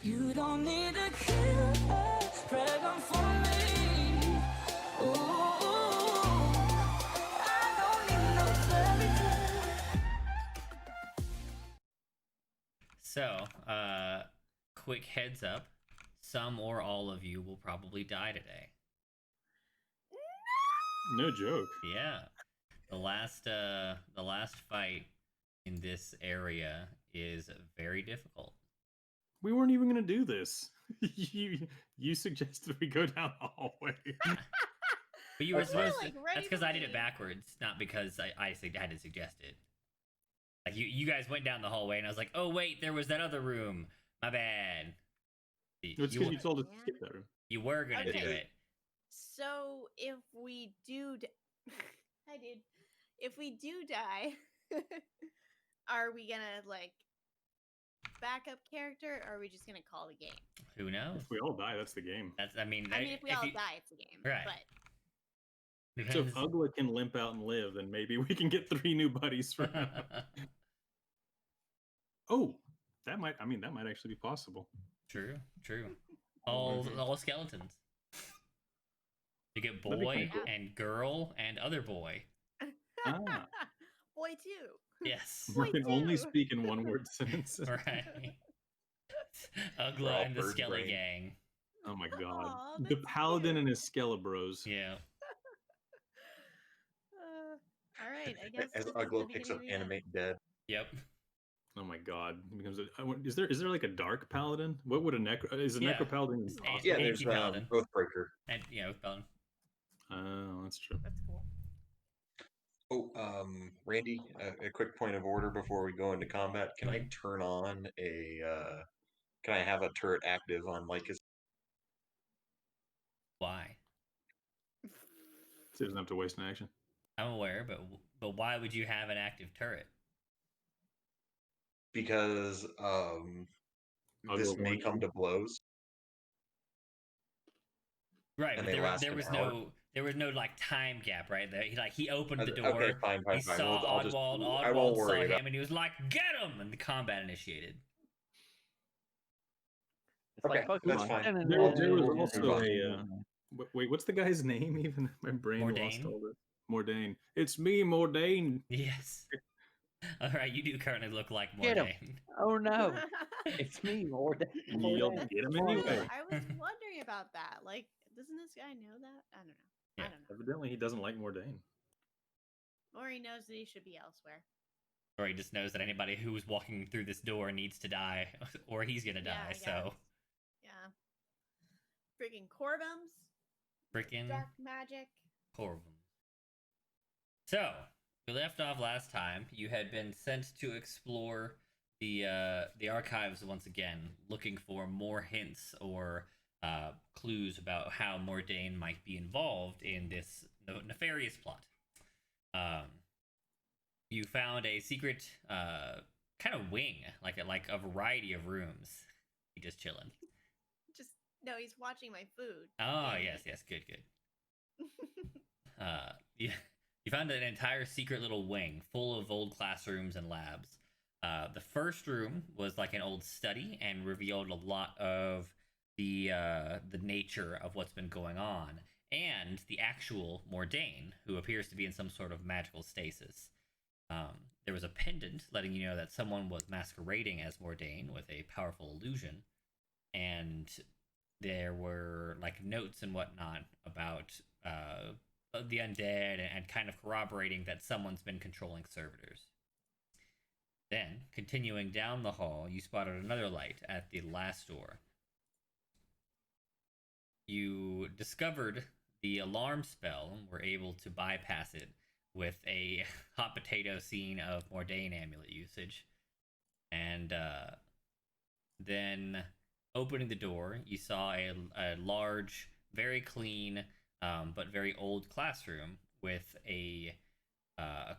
You don't need a killer, dragon for me. Ooh, I don't need no fairy tale. So, quick heads up. Some or all of you will probably die today. No joke. Yeah. The last fight in this area is very difficult. We weren't even gonna do this. you suggested we go down the hallway. But you were supposed like, to. ready That's because to I did it leave. backwards, not because I had to suggest it. Like you guys went down the hallway, and I was like, "Oh wait, there was that other room. My bad." It's because you told us to skip that room. You were gonna do Okay. it. So if we do, I did. If we do die, are we gonna like backup character, or are we just gonna call the game? Who knows? If we all die, that's the game. That's. I mean, if we all die, it's a game. Right. But So if Ugla can limp out and live, then maybe we can get 3 new buddies for him. Oh, that might actually be possible. True. All skeletons. You get That'd be boy kinda cool. and girl and other boy. Ah. boy too. Yes. We can only too. speak in one-word sentences. Right. We're Ugla all and the bird Skelly brain. gang. Oh my god. Aw, The that's paladin cute. and his Skelebros. Yeah. All right, I guess. As this is the Uglo picks up beginning of the end. animate dead. Yep. Oh my god. Is there like a dark paladin? What would a Yeah. necro paladin? It's Awesome. Yeah, there's Anti-paladin. Oathbreaker. And with Paladin. Oh, that's true. That's cool. Oh, Randy, a quick point of order before we go into combat. Can I turn on can I have a turret active on Lycus? Why? So he doesn't have to waste an action. I'm aware, but why would you have an active turret? Because this may warn come you. to blows. Right, And but they last there an was hour. there was no like time gap, right? He opened the door. Okay, fine. He saw I'll just- Odwald. I won't Odwald saw worry him, about. and he was like, "Get him!" And the combat initiated. It's Okay, like that's Pokemon. fine. There was We'll also move on. a wait, what's the guy's name even? My brain lost Mordain? all this. Mordain. It's me, Mordain. Yes. All right, you do currently look like Get him. Mordain. Oh no, it's me, Mordain. You'll Mordain. get him Yeah, anyway. I was wondering about that. Like, doesn't this guy know that? I don't know. Yeah. I don't know. Evidently, he doesn't like Mordain. Or he knows that he should be elsewhere. Or he just knows that anybody who's walking through this door needs to die, or he's gonna Yeah, die. I So guess. Yeah. Freaking Corvums. freaking Dark magic. Corvum. So we left off last time. You had been sent to explore the archives once again, looking for more hints or clues about how Mordain might be involved in this nefarious plot. You found a secret kind of wing, like a variety of rooms. He just chilling. Just no, he's watching my food. Oh yes, good. You found an entire secret little wing full of old classrooms and labs. The first room was like an old study and revealed a lot of the nature of what's been going on, and the actual Mordain, who appears to be in some sort of magical stasis. There was a pendant letting you know that someone was masquerading as Mordain with a powerful illusion, and there were like notes and whatnot about the undead and kind of corroborating that someone's been controlling servitors. Then, continuing down the hall, you spotted another light at the last door. You discovered the alarm spell and were able to bypass it with a hot potato scene of Mordain amulet usage. And then, opening the door, you saw a large, very clean, but very old classroom with a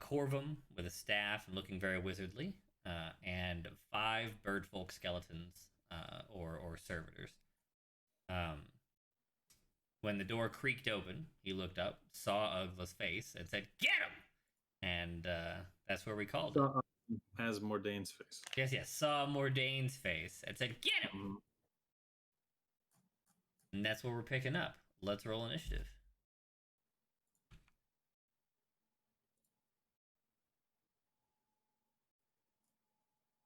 corvum with a staff and looking very wizardly, and 5 birdfolk skeletons or servitors. When the door creaked open, he looked up, saw Ugla's face, and said, "Get him!" And that's where we called it. As Mordain's face. Yes, saw Mordain's face and said, "Get him!" And that's what we're picking up. Let's roll initiative.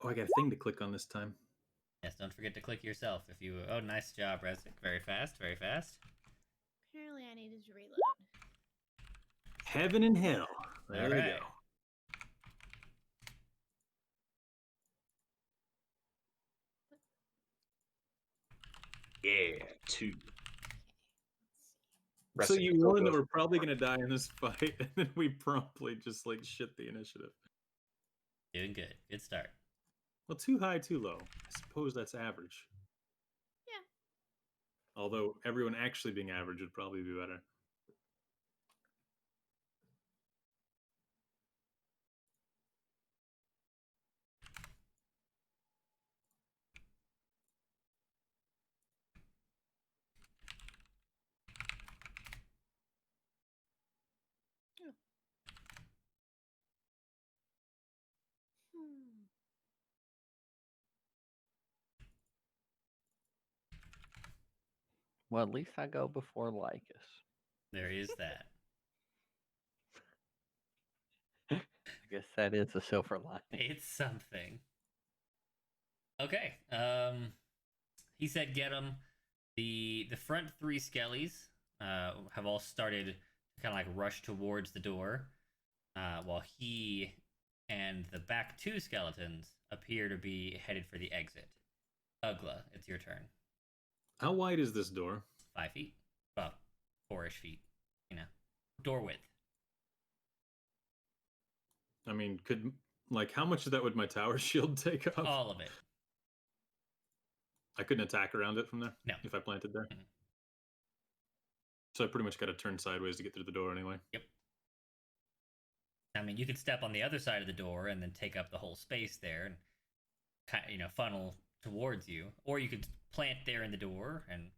Oh, I got a thing to click on this time. Yes, don't forget to click yourself if you. Oh, nice job, Resnick. Very fast, very fast. Apparently, I needed to reload. Heaven and hell. There they Alright. go. Yeah, 2. Let's So see. you warned that we're probably gonna die in this fight, and then we promptly just like shit the initiative. Doing good. Good start. Well, too high, too low. I suppose that's average. Yeah. Although everyone actually being average would probably be better. Hmm. Well, at least I go before Lycus. There is that. I guess that is a silver lining. It's something. Okay. He said get him. The front 3 skellies have all started to kind of like rush towards the door, while he and the back 2 skeletons appear to be headed for the exit. Ugla, it's your turn. How wide is this door? 5 feet, about 4-ish feet. You know, door width. I mean, how much of that would my tower shield take up? All of it. I couldn't attack around it from there? No. If I planted there? Mhm. So I pretty much got to turn sideways to get through the door anyway. Yep. I mean, you could step on the other side of the door and then take up the whole space there and kind of, funnel towards you, or you could plant there in the door and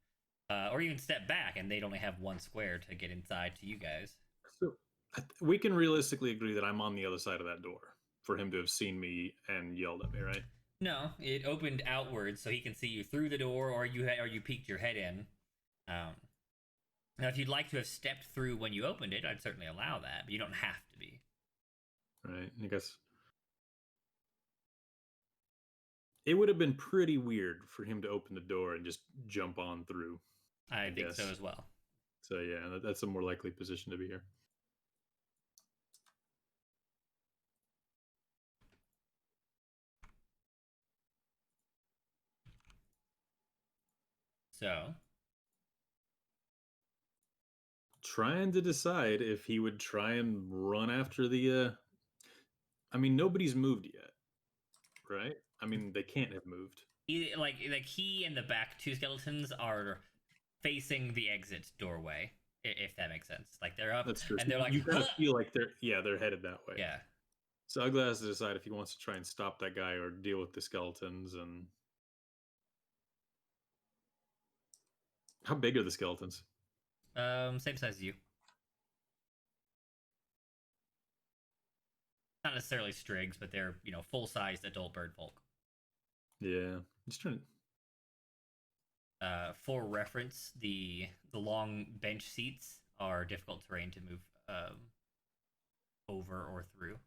or even step back and they'd only have 1 square to get inside to you guys. So we can realistically agree that I'm on the other side of that door for him to have seen me and yelled at me, right? No, it opened outwards so he can see you through the door, or you peeked your head in. Now, if you'd like to have stepped through when you opened it, I'd certainly allow that, but you don't have to be. Right. I guess it would have been pretty weird for him to open the door and just jump on through. I think guess so as well. So yeah, that's a more likely position to be here. So, Trying to decide if he would try and run after the I mean, nobody's moved yet, right? I mean, they can't have moved. like he and the back 2 skeletons are facing the exit doorway, if that makes sense. Like they're up, That's true. and they're like, you kind of "Huh!" feel like they're headed that way. Yeah. So Ugla has to decide if he wants to try and stop that guy or deal with the skeletons. And how big are the skeletons? Same size as you. Not necessarily strigs, but they're full-sized adult bird folk. Yeah, just trying to. For reference, the long bench seats are difficult terrain to move over or through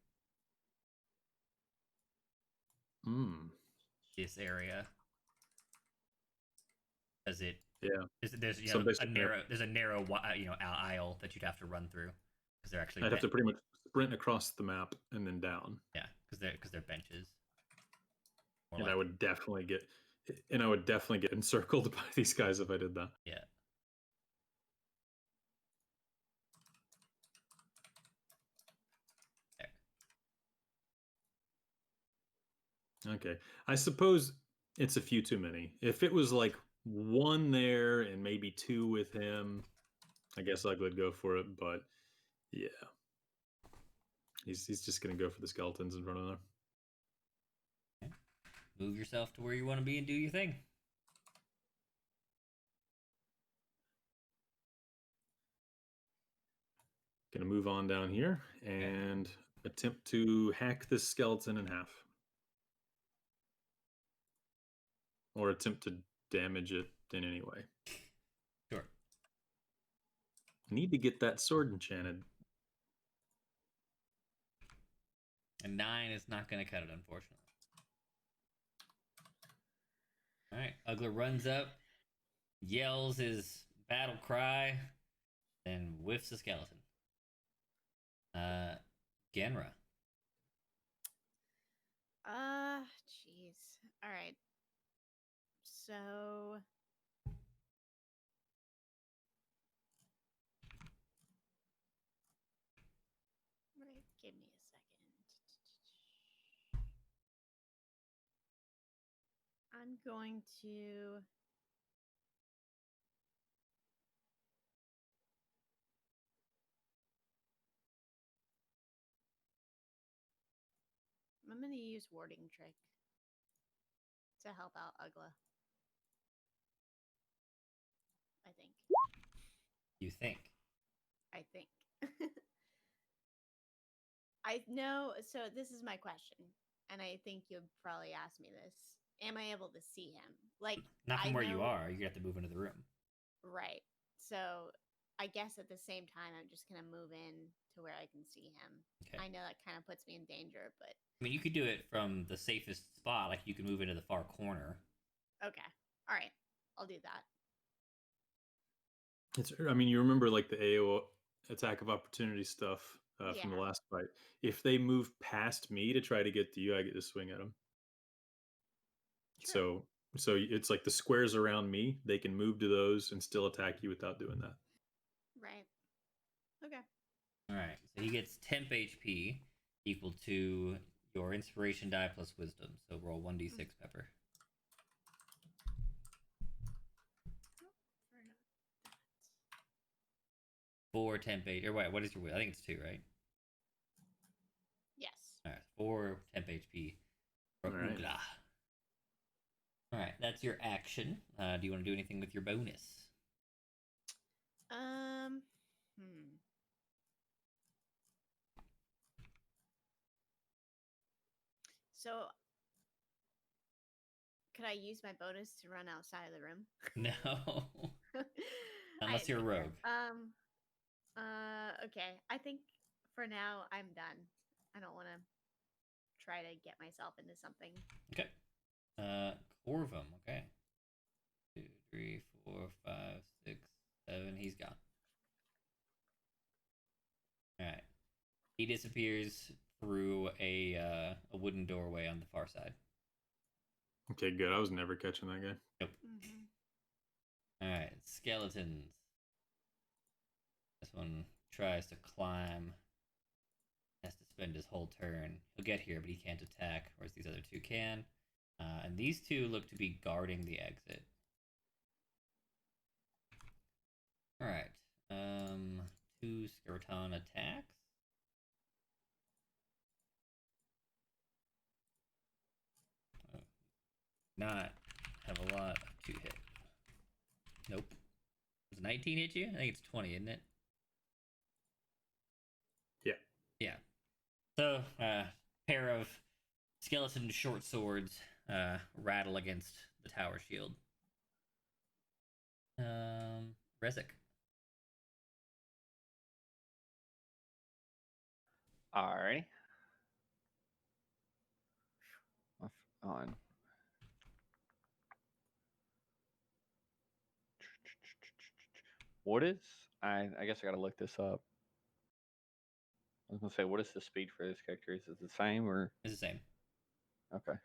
this area, as it there's a narrow aisle that you'd have to run through because they're actually I'd have to pretty much sprint across the map and then down. Yeah, because they're benches. And I would definitely get encircled by these guys if I did that. Yeah. There. Okay. I suppose it's a few too many. If it was like 1 there and maybe 2 with him, I guess I would go for it, but yeah. He's just gonna go for the skeletons in front of them. Okay. Move yourself to where you want to be and do your thing. Gonna move on down here and attempt to hack this skeleton in half. Or attempt to damage it in any way. I need to get that sword enchanted. And 9 is not going to cut it, unfortunately. All right, Ugla runs up, yells his battle cry, and whiffs a skeleton. Genra. Jeez. All right. So. Right, give me a second. I'm going to. I'm going to use warding trick to help out Ugla. I think. You think? I think. I know. So this is my question, and I think you'll probably ask me this: am I able to see him? Like, Not from I where you know- are. You have to move into the room. Right. So I guess at the same time, I'm just gonna move in to where I can see him. Okay. I know that kind of puts me in danger, but I mean, you could do it from the safest spot. Like, you can move into the far corner. okay. All right. I'll do that. I mean, you remember like the AO attack of opportunity stuff from the Yeah. last fight. If they move past me to try to get to you, I get to swing at them. True. So it's like the squares around me, they can move to those and still attack you without doing that. Right. Okay. All right. So he gets temp HP equal to your inspiration die plus wisdom. So roll 1d6, Pepper. Forgot that. 4 temp HP. Or wait, what is your? I think it's 2, right? Yes. All right. 4 temp HP. For All right. Ugla. All right. That's your action. Do you want to do anything with your bonus? So, could I use my bonus to run outside of the room? No. I Unless didn't you're a think that. rogue. Okay. I think for now I'm done. I don't want to try to get myself into something. Okay. Corvum. Okay. 2, 3, 4, 5, 6, 7. He's gone. All right. He disappears through a wooden doorway on the far side. Okay, good. I was never catching that guy. Nope. Mm-hmm. All right. Skeletons. This one tries to climb. Has to spend his whole turn. He'll get here, but he can't attack, whereas these other two can. And these two look to be guarding the exit. All right. 2 skeleton attacks. Not have a lot to hit. Nope. Does 19 hit you? I think it's 20, isn't it? Yeah. Yeah. So, pair of skeleton short swords rattle against the tower shield. Rezek. Alrighty. On. What is? I guess I gotta look this up. I was gonna say, what is the speed for this character? Is it the same or? It's the same. Okay.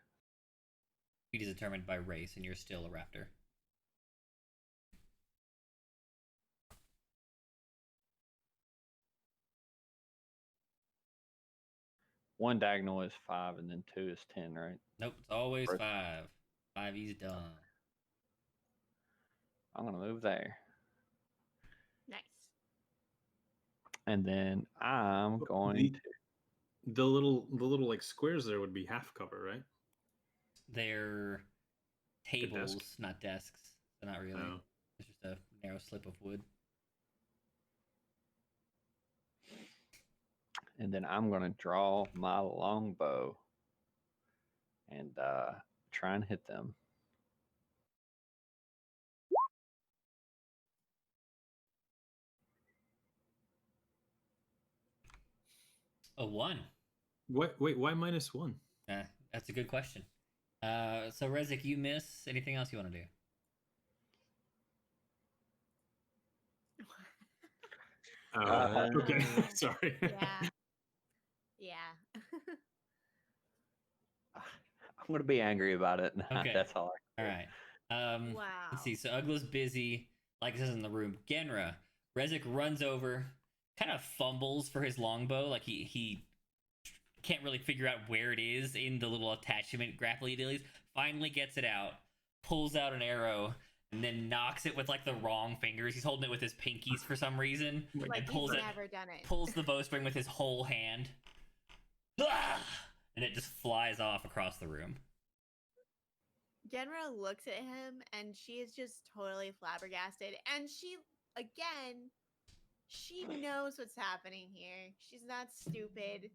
Speed is determined by race, and you're still a raptor. One diagonal is 5, and then 2 is 10, right? Nope, it's always Right. 5. 5 he's done. I'm gonna move there, Nice. and then I'm going The- to. The little like squares there would be half cover, right? They're tables, desk? not desks. So not really. Oh. It's just a narrow slip of wood. And then I'm gonna draw my longbow and try and hit them. a 1. What? Wait, why -1? That's a good question. So Rezik, you miss. Anything else you want to do? Okay, Oh, sorry. yeah. Yeah. I'm gonna be angry about it. Okay. That's all. All right. Wow. Let's see. So Ugla's busy. Like this is in the room. Genra. Rezik runs over, kind of fumbles for his longbow. Like he can't really figure out where it is in the little attachment grapply dealies. Finally gets it out, pulls out an arrow, and then knocks it with like the wrong fingers. He's holding it with his pinkies for some reason, Like and he's never done it. pulls the bowstring with his whole hand. Ah! And it just flies off across the room. Genra looks at him and she is just totally flabbergasted. And she, again, she knows what's happening here. She's not stupid.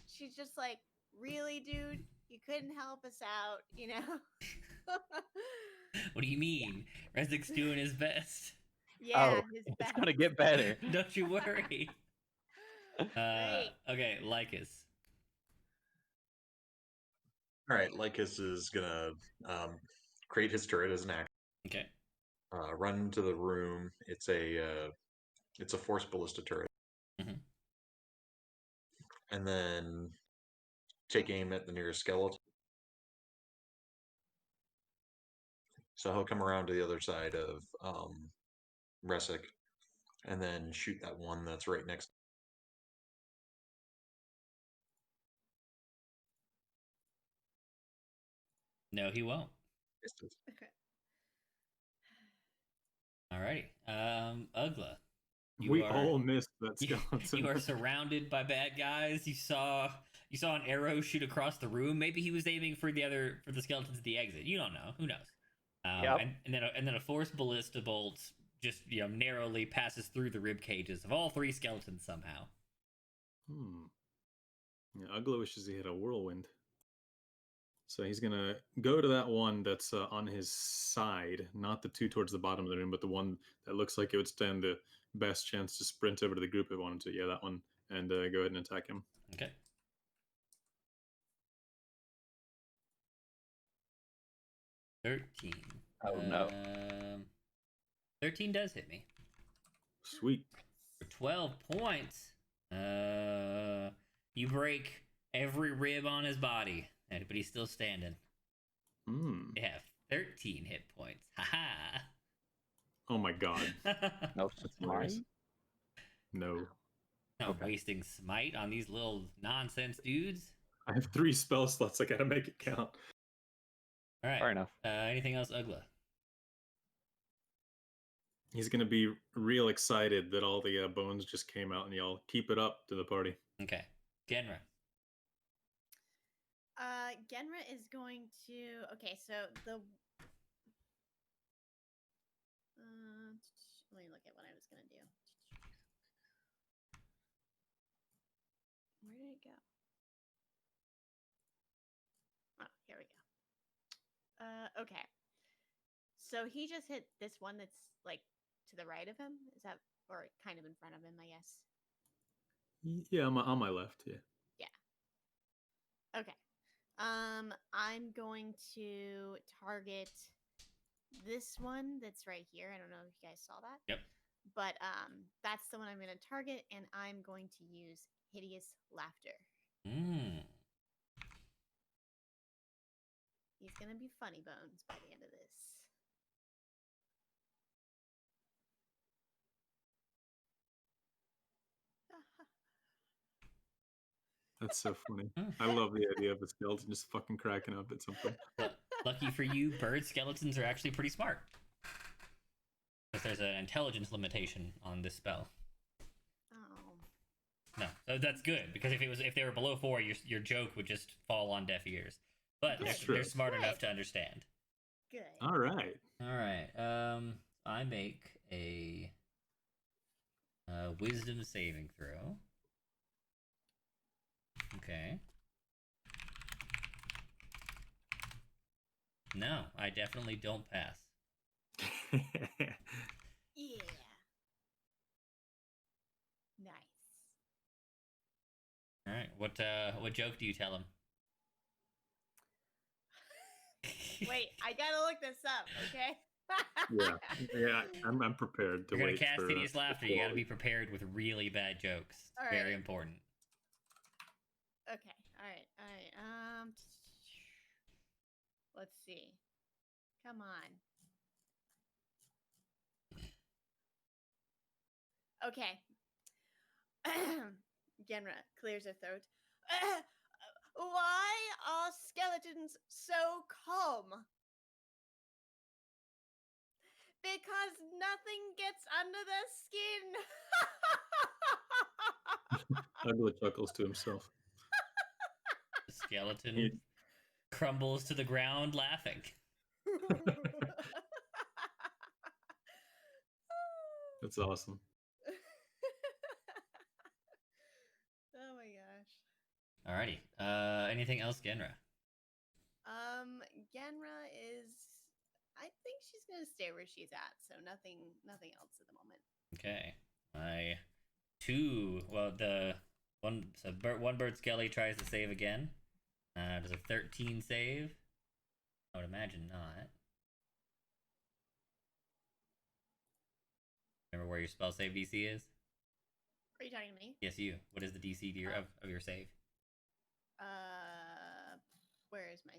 She's just like, really, dude? You couldn't help us out, you know? What do you mean? Rezik's doing his best. Yeah, Oh, his it's best. gonna get better. Don't you worry. Great. Okay, Lycus. All right, Lycus is gonna create his turret as an action. Okay. Run into the room. It's a force ballista turret, Mhm. and then take aim at the nearest skeleton. So he'll come around to the other side of Resic, and then shoot that one that's right next. No, he won't. Okay. Alrighty. Ugla. We all missed that You, skeleton. you are surrounded by bad guys. You saw an arrow shoot across the room. Maybe he was aiming for the skeletons at the exit. You don't know. Who knows? Yep. And then a force ballista bolt just narrowly passes through the rib cages of all 3 skeletons somehow. Yeah, Ugla wishes he had a whirlwind. So he's gonna go to that one that's on his side, not the 2 towards the bottom of the room, but the one that looks like it would stand the best chance to sprint over to the group if it wanted to. Yeah, that one, and go ahead and attack him. Okay. $13. Oh no. 13 does hit me. Sweet. For 12 points. You break every rib on his body, but he's still standing. You have 13 hit points. Haha. Oh my god. No smite. No. Not Okay. wasting smite on these little nonsense dudes. I have 3 spell slots. I gotta make it count. All right. Fair enough. Anything else, Ugla? He's gonna be real excited that all the bones just came out, and y'all keep it up to the party. Okay. Genra. Genra is going to. Okay, so the. Let me look at what I was gonna do. Where did it go? Oh, here we go. Okay. So he just hit this one that's like to the right of him. Is that, or kind of in front of him? I guess. Yeah, on my left. Yeah. Okay. I'm going to target this one that's right here. I don't know if you guys saw that. Yep. But that's the one I'm going to target, and I'm going to use Hideous Laughter. He's going to be funny bones by the end of this. That's so funny. I love the idea of a skeleton just fucking cracking up at something. Lucky for you, bird skeletons are actually pretty smart. Because there's an intelligence limitation on this spell. Oh. No, so that's good, because if they were below 4, your joke would just fall on deaf ears. But they're smart enough to understand. Good. All right. I make a wisdom saving throw. Okay. No, I definitely don't pass. Yeah. Nice. All right. What joke do you tell him? Wait, I gotta look this up, okay? Yeah. I'm prepared to You're gonna wait cast for hideous laughter. You gotta be quality. prepared with really bad jokes. It's All very right. important. Okay. All right. Let's see. Come on. Okay. Genra clears her throat. Why are skeletons so calm? Because nothing gets under their skin. Ugly chuckles to himself. The skeleton He- crumbles to the ground laughing. That's awesome. Oh my gosh. Alrighty. Anything else, Genra? Genra is. I think she's gonna stay where she's at. So nothing else at the moment. Okay. My two. Well, the one. So one bird skelly tries to save again. Does a 13 save? I would imagine not. Remember where your spell save DC is? Are you talking to me? Yes, you. What is the DC to of your save? Where is my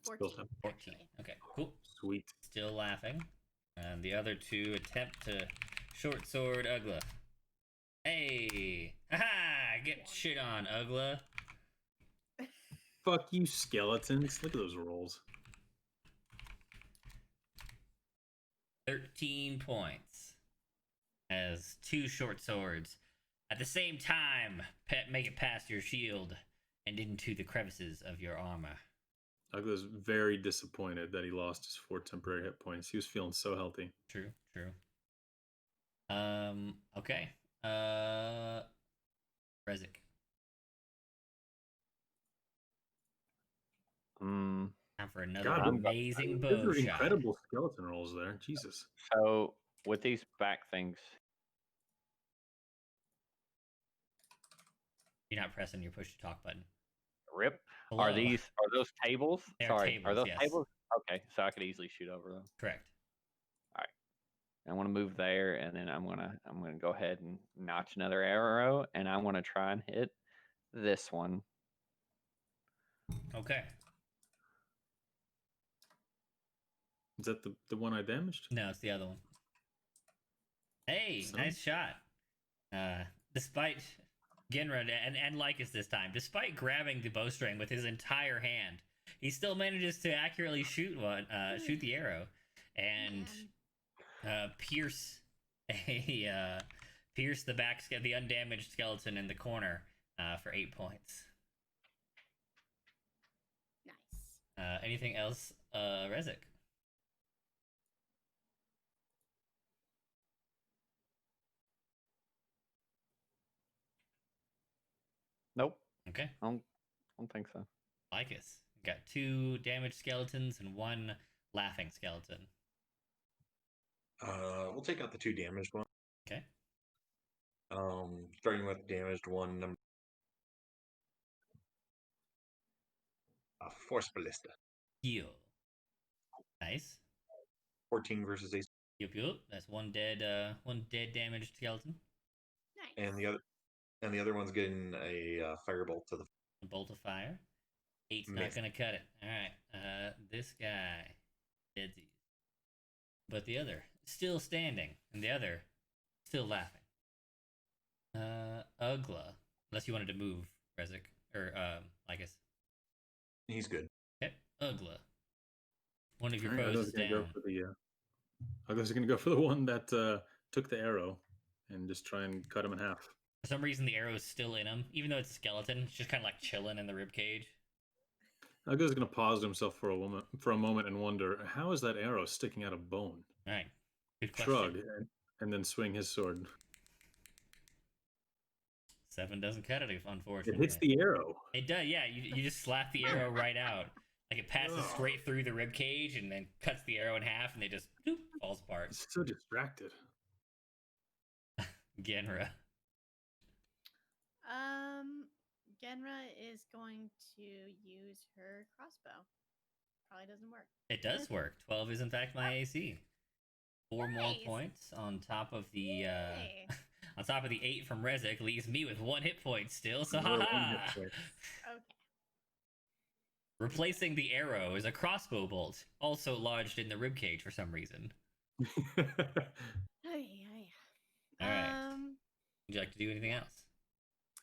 14? Still time. 14. Actually. Okay, cool. Sweet. Still laughing. And the other two attempt to short sword Ugla. Hey! Haha! Get shit on, Ugla. Fuck you, skeletons. Look at those rolls. 13 points. As two short swords at the same time make it past your shield and into the crevices of your armor. Ugla's very disappointed that he lost his 4 temporary hit points. He was feeling so healthy. True. Okay. Rezik. Time for another God, amazing those bow are shot. incredible skeleton rolls there. Jesus. So with these back things, You're not pressing your push to talk button. rip. Hello. Are those tables? They are Sorry, tables, are those yes. tables? Okay, so I could easily shoot over them. Correct. I want to move there, and then I'm gonna go ahead and notch another arrow, and I want to try and hit this one. Okay. Is that the one I damaged? No, it's the other one. Hey, So? nice shot. Despite Genra and Lycus this time, despite grabbing the bowstring with his entire hand, he still manages to accurately shoot the arrow, and pierce the undamaged skeleton in the corner for 8 points. Nice. Anything else, Rezik? Nope, Okay. I don't think so. Lycus. Got 2 damaged skeletons and 1 laughing skeleton. We'll take out the 2 damaged ones. Okay. Starting with damaged one, number Force Ballista. Heal. Nice. 14 versus AC. Yup. That's one dead damaged skeleton. Nice. And the other one's getting a firebolt to the A bolt of fire. 8's not Missed. gonna cut it. Alright. This guy. Deadsies. But the other still standing. And the other still laughing. Ugla. Unless you wanted to move, Rezik. Or Lycus. He's good. Okay. Ugla. One of your Alright, foes is down. Ugla's gonna go for the one that took the arrow and just try and cut him in half. For some reason, the arrow is still in him, even though it's a skeleton. It's just kind of like chilling in the ribcage. Ugla's gonna pause to himself for a moment and wonder, how is that arrow sticking out of bone? All right, good question. Shrug and then swing his sword. 7 doesn't cut it, It unfortunately. hits the arrow. It does, yeah. You just slap the arrow right out. Like it passes Ugh. straight through the rib cage and then cuts the arrow in half, and it just doop, falls apart. It's so distracted. Genra. Genra is going to use her crossbow. Probably doesn't work. It does work. 12 is in fact my AC. 4 more Nice. points on top of the Yay. on top of the 8 from Rezik leaves me with 1 hit point still. So Another one haha. hit point. Okay. Replacing the arrow is a crossbow bolt, also lodged in the ribcage for some reason. Ay, ay. All right. Would you like to do anything else?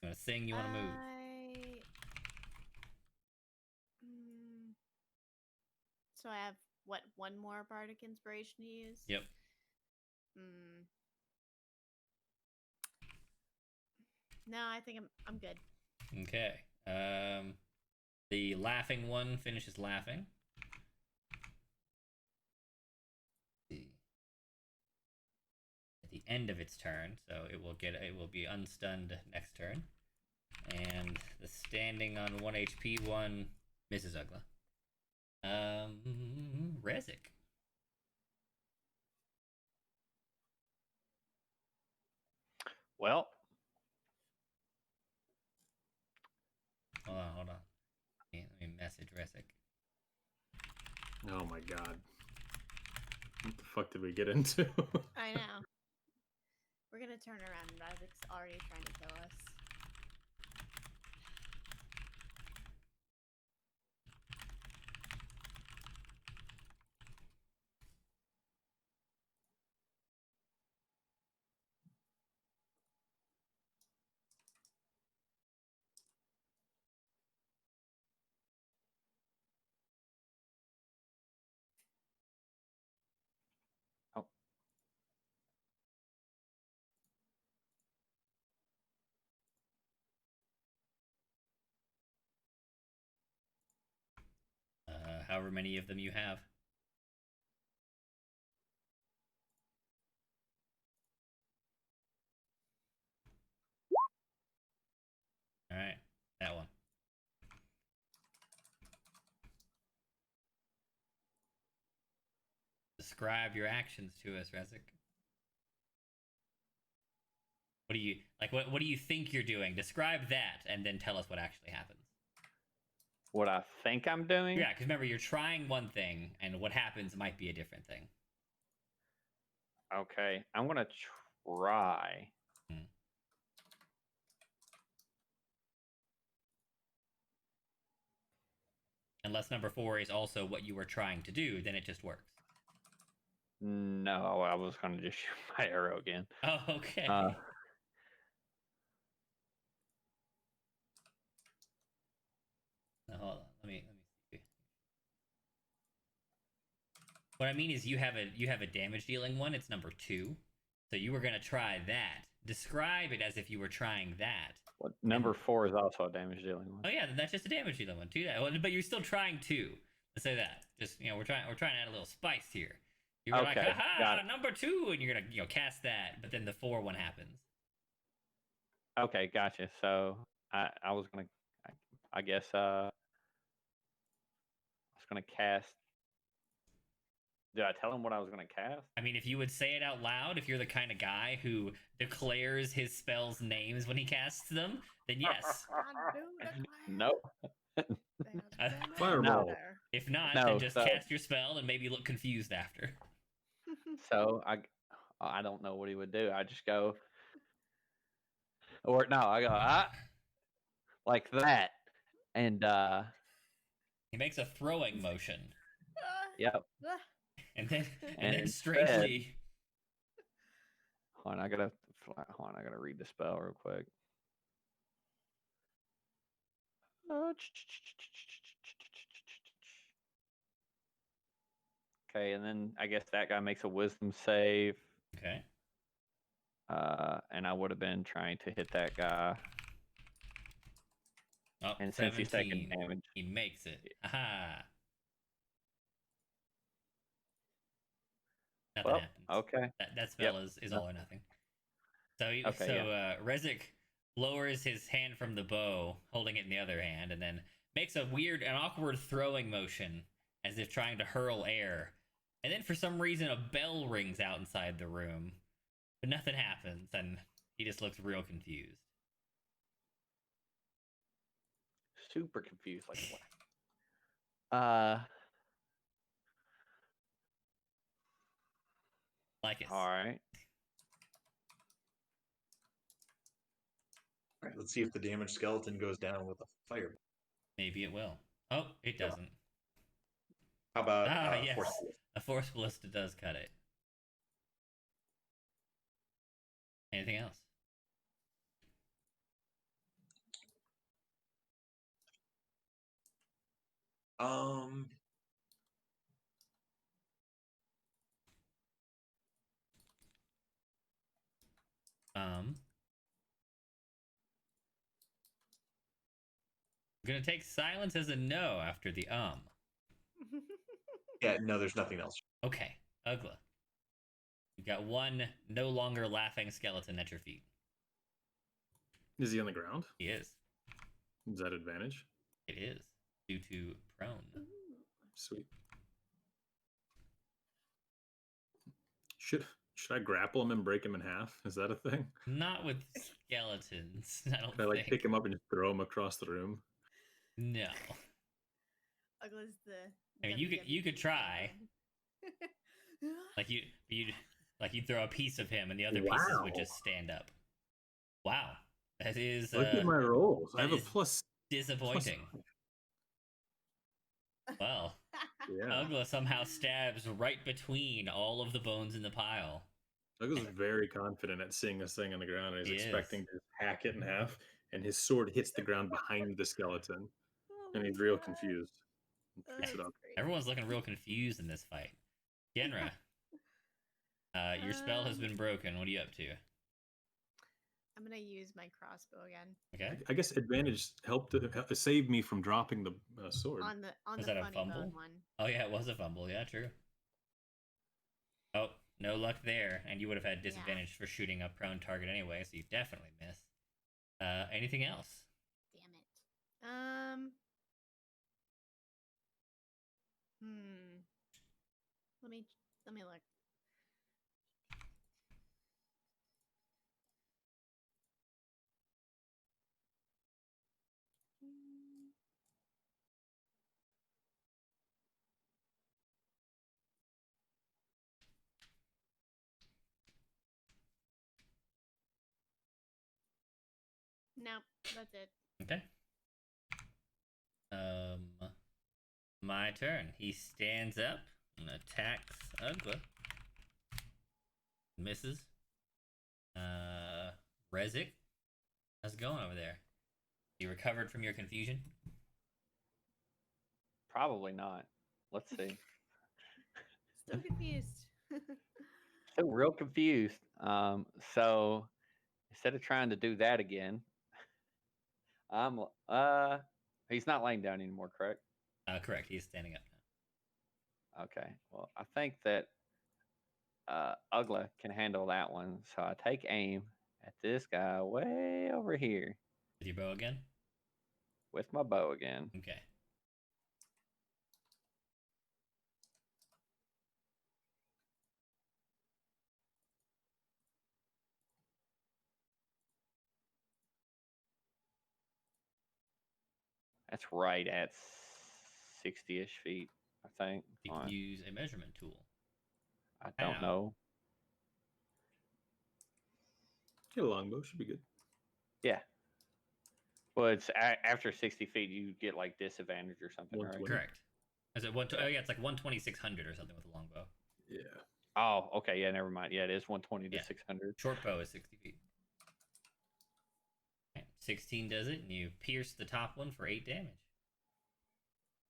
You want to sing? You want to move? So I have what, one more bardic inspiration to use? Yep. No, I think I'm good. Okay. The laughing one finishes laughing. At the end of its turn, so it will be unstunned next turn. And the standing on 1 HP one misses Ugla. Rezik. Well, Hold on. Let me message Rezik. Oh my god. What the fuck did we get into? I know. We're gonna turn around and Razik's already trying to kill us. oh, However many of them you have. All right, that one. Describe your actions to us, Rezik. What do you like? What do you think you're doing? Describe that, and then tell us what actually happens. what I think I'm doing? Yeah, because remember, you're trying one thing, and what happens might be a different thing. Okay, I'm gonna try. Unless number 4 is also what you were trying to do, then it just works. No, I was gonna just shoot my arrow again. Oh, okay. Now, hold on. Let me see. What I mean is you have a damage dealing one. It's number 2. So you were gonna try that. Describe it as if you were trying that. What, number 4 is also a damage dealing one. Oh yeah, then that's just a damage dealing one too. But you're still trying 2. Let's say that. Just we're trying to add a little spice here. You're like, Okay, haha, got it. number 2, and you're gonna cast that, but then the 4 one happens. Okay, gotcha. So I was gonna, I guess I was gonna cast. Did I tell him what I was gonna cast? I mean, if you would say it out loud, if you're the kind of guy who declares his spells' names when he casts them, then yes. Nope. Fireball. No. If not, No, then just so- cast your spell and maybe look confused after. So I don't know what he would do. I just go, or no, I go like that, and He makes a throwing motion, yep. and then And then instead- strangely, Hold on, I gotta read the spell real quick. Okay, and then I guess that guy makes a wisdom save. okay. And I would have been trying to hit that guy. Oh, And since he's taking 17, damage. he makes it. Aha. Nothing Well, happens. okay. That spell is all or nothing. So Okay, Rezik lowers his hand from the bow, holding it in the other hand, and then makes an awkward throwing motion as if trying to hurl air. And then for some reason a bell rings out inside the room, but nothing happens, and he just looks real confused. super confused. Like what? Like it. All right. All right, let's see if the damaged skeleton goes down with a fireball. Maybe it will. Oh, it Come on. doesn't. How about Yes. Force Ballista? A Force Ballista does cut it. Anything else? Um, I'm gonna take silence as a no after the yeah, no, there's nothing else. Okay, Ugla. You've got one no longer laughing skeleton at your feet. Is he on the ground? He is. Is that advantage? It is. Due to prone. Sweet. Should I grapple him and break him in half? Is that a thing? Not with skeletons. I don't Can I like think. pick him up and just throw him across the room? No. Ugla's the. I mean, you could try. Like you'd throw a piece of him and the other pieces would Wow. just stand up. Wow. That is Look at my rolls. I that have a is plus. disappointing. Well, Yeah. Ugla somehow stabs right between all of the bones in the pile. Douglas was very confident at seeing this thing on the ground, and he's He expecting is. to hack it in half, and his sword hits the ground behind the skeleton, Oh and my he's real God. confused. Oh, Fix it that's up. great. Everyone's looking real confused in this fight. Genra, your spell has been broken. What are you up to? I'm gonna use my crossbow again Okay. I guess advantage helped to save me from dropping the sword. on the Was the that a funny fumble? bone one. Oh yeah, it was a fumble. Yeah, true. Oh, no luck there, and you would have had disadvantage for shooting a prone target anyway, so you definitely missed. Anything else? Damn it. Let me look. Nope, that's it. Okay. My turn. He stands up and attacks Ugla. Misses. Rezik, how's it going over there? You recovered from your confusion? Probably not. Let's see. Still confused. Still real confused. So instead of trying to do that again, I'm he's not laying down anymore, correct? Correct. He's standing up now. Okay. Well, I think that Ugla can handle that one. So I take aim at this guy way over here With your bow again? with my bow again. Okay. That's right at 60-ish feet, I think. You can use a measurement tool. I don't Ow. know. Get a longbow, should be good. Yeah. Well, it's after 60 feet, you get like disadvantage or something, right? 120. Correct. Is it one? Oh yeah, it's like 12600 or something with a longbow. Yeah. Oh, okay. Yeah, never mind. Yeah, it is 120 Yeah. to 600. Short bow is 60 feet. Okay, 16 does it, and you pierce the top one for 8 damage.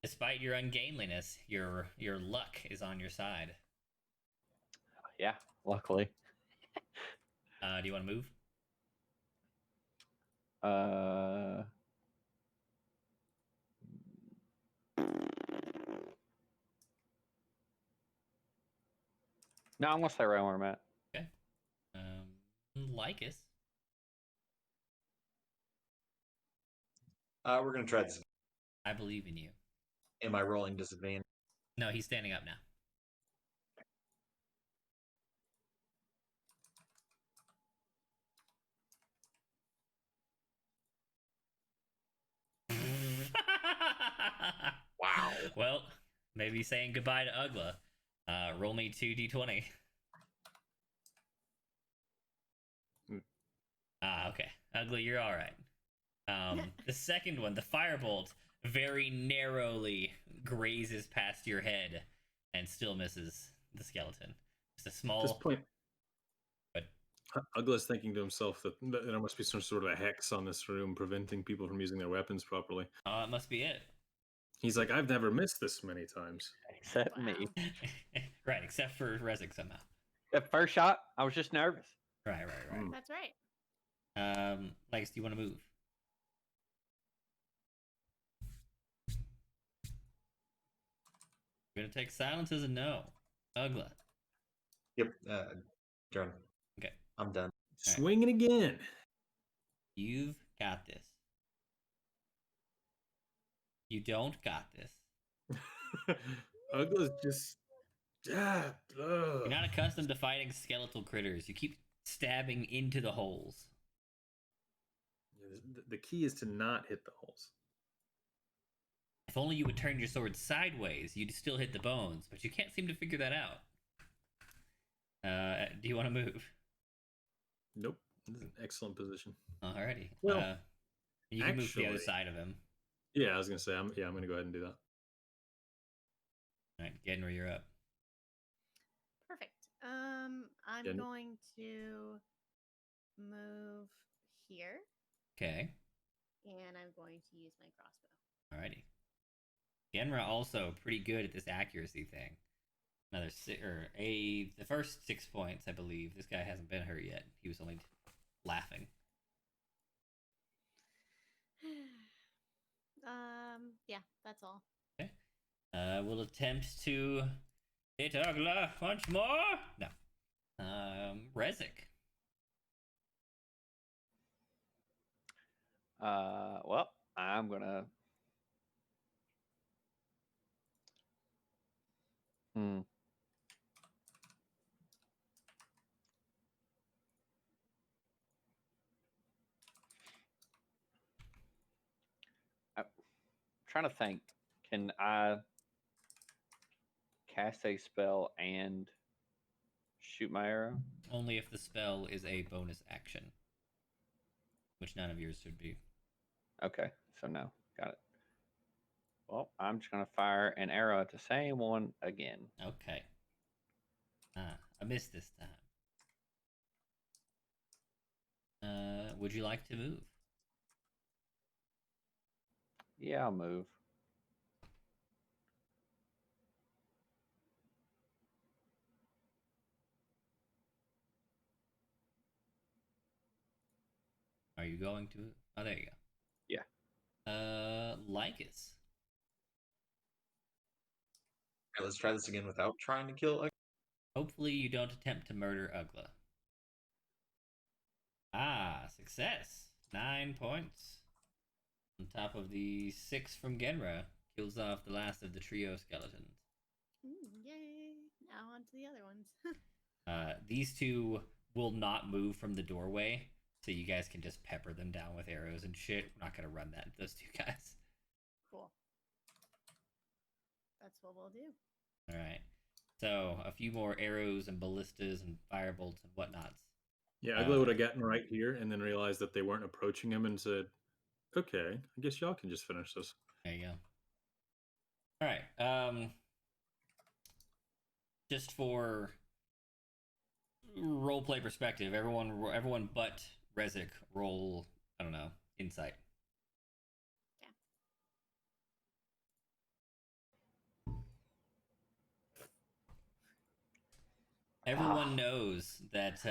Despite your ungainliness, your luck is on your side. Yeah, luckily. Do you want to move? No, I'm gonna stay right where I'm at. Okay. Lycus. We're gonna try this. I believe in you. Am I rolling disadvantage? No, he's standing up now. Wow. Well, maybe saying goodbye to Ugla. Roll me 2d20. Mm. Okay. Ugla, you're all right. The second one, the firebolt, very narrowly grazes past your head and still misses the skeleton. Just a At this small. point, But Ugla's thinking to himself that there must be some sort of a hex on this room preventing people from using their weapons properly. it must be it. He's like, I've never missed this many times. Except me. Wow. Right, except for Rezik somehow. The first shot, I was just nervous. Right. Mm. That's right. Lex, do you want to move? You're gonna take silence as a no. Ugla. Yep. John. Okay. I'm done. Swinging again. You've got this. You don't got this. Ugla's just. You're not accustomed to fighting skeletal critters. You keep stabbing into the holes. The key is to not hit the holes. If only you would turn your sword sideways, you'd still hit the bones, but you can't seem to figure that out. Do you want to move? Nope. This is an excellent position. Alrighty. Well, you can move to the other actually- side of him. Yeah, I was gonna say, I'm gonna go ahead and do that. Alright, Genra, you're up. Perfect. I'm Gen- going to move here, Okay. and I'm going to use my crossbow. Alrighty. Genra also pretty good at this accuracy thing. Another the first 6 points, I believe. This guy hasn't been hurt yet. He was only laughing. Yeah, that's all. Okay. We'll attempt to hit Ugla once more. No. Rezik. Well, I'm gonna. I'm trying to think. Can I cast a spell and shoot my arrow? Only if the spell is a bonus action, which none of yours should be. Okay, so no, got it. Well, I'm just gonna fire an arrow at the same one again. Okay. I missed this time. Would you like to move? Yeah, I'll move. Are you going to? Oh, there you go. Yeah. Lycus. All right, let's try this again without trying to kill. Hopefully you don't attempt to murder Ugla. Success. 9 points. On top of the 6 from Genra. Kills off the last of the trio skeletons. Yay! Now on to the other ones. These two will not move from the doorway, so you guys can just pepper them down with arrows and shit. We're not gonna run that at those two guys. Cool. That's what we'll do. Alright. So, a few more arrows and ballistas and firebolts and whatnots. Yeah, Ugla would have gotten right here and then realized that they weren't approaching him and said, okay, I guess y'all can just finish this. There you go. Alright. Just for roleplay perspective, everyone but Rezik roll, I don't know, insight. Everyone knows that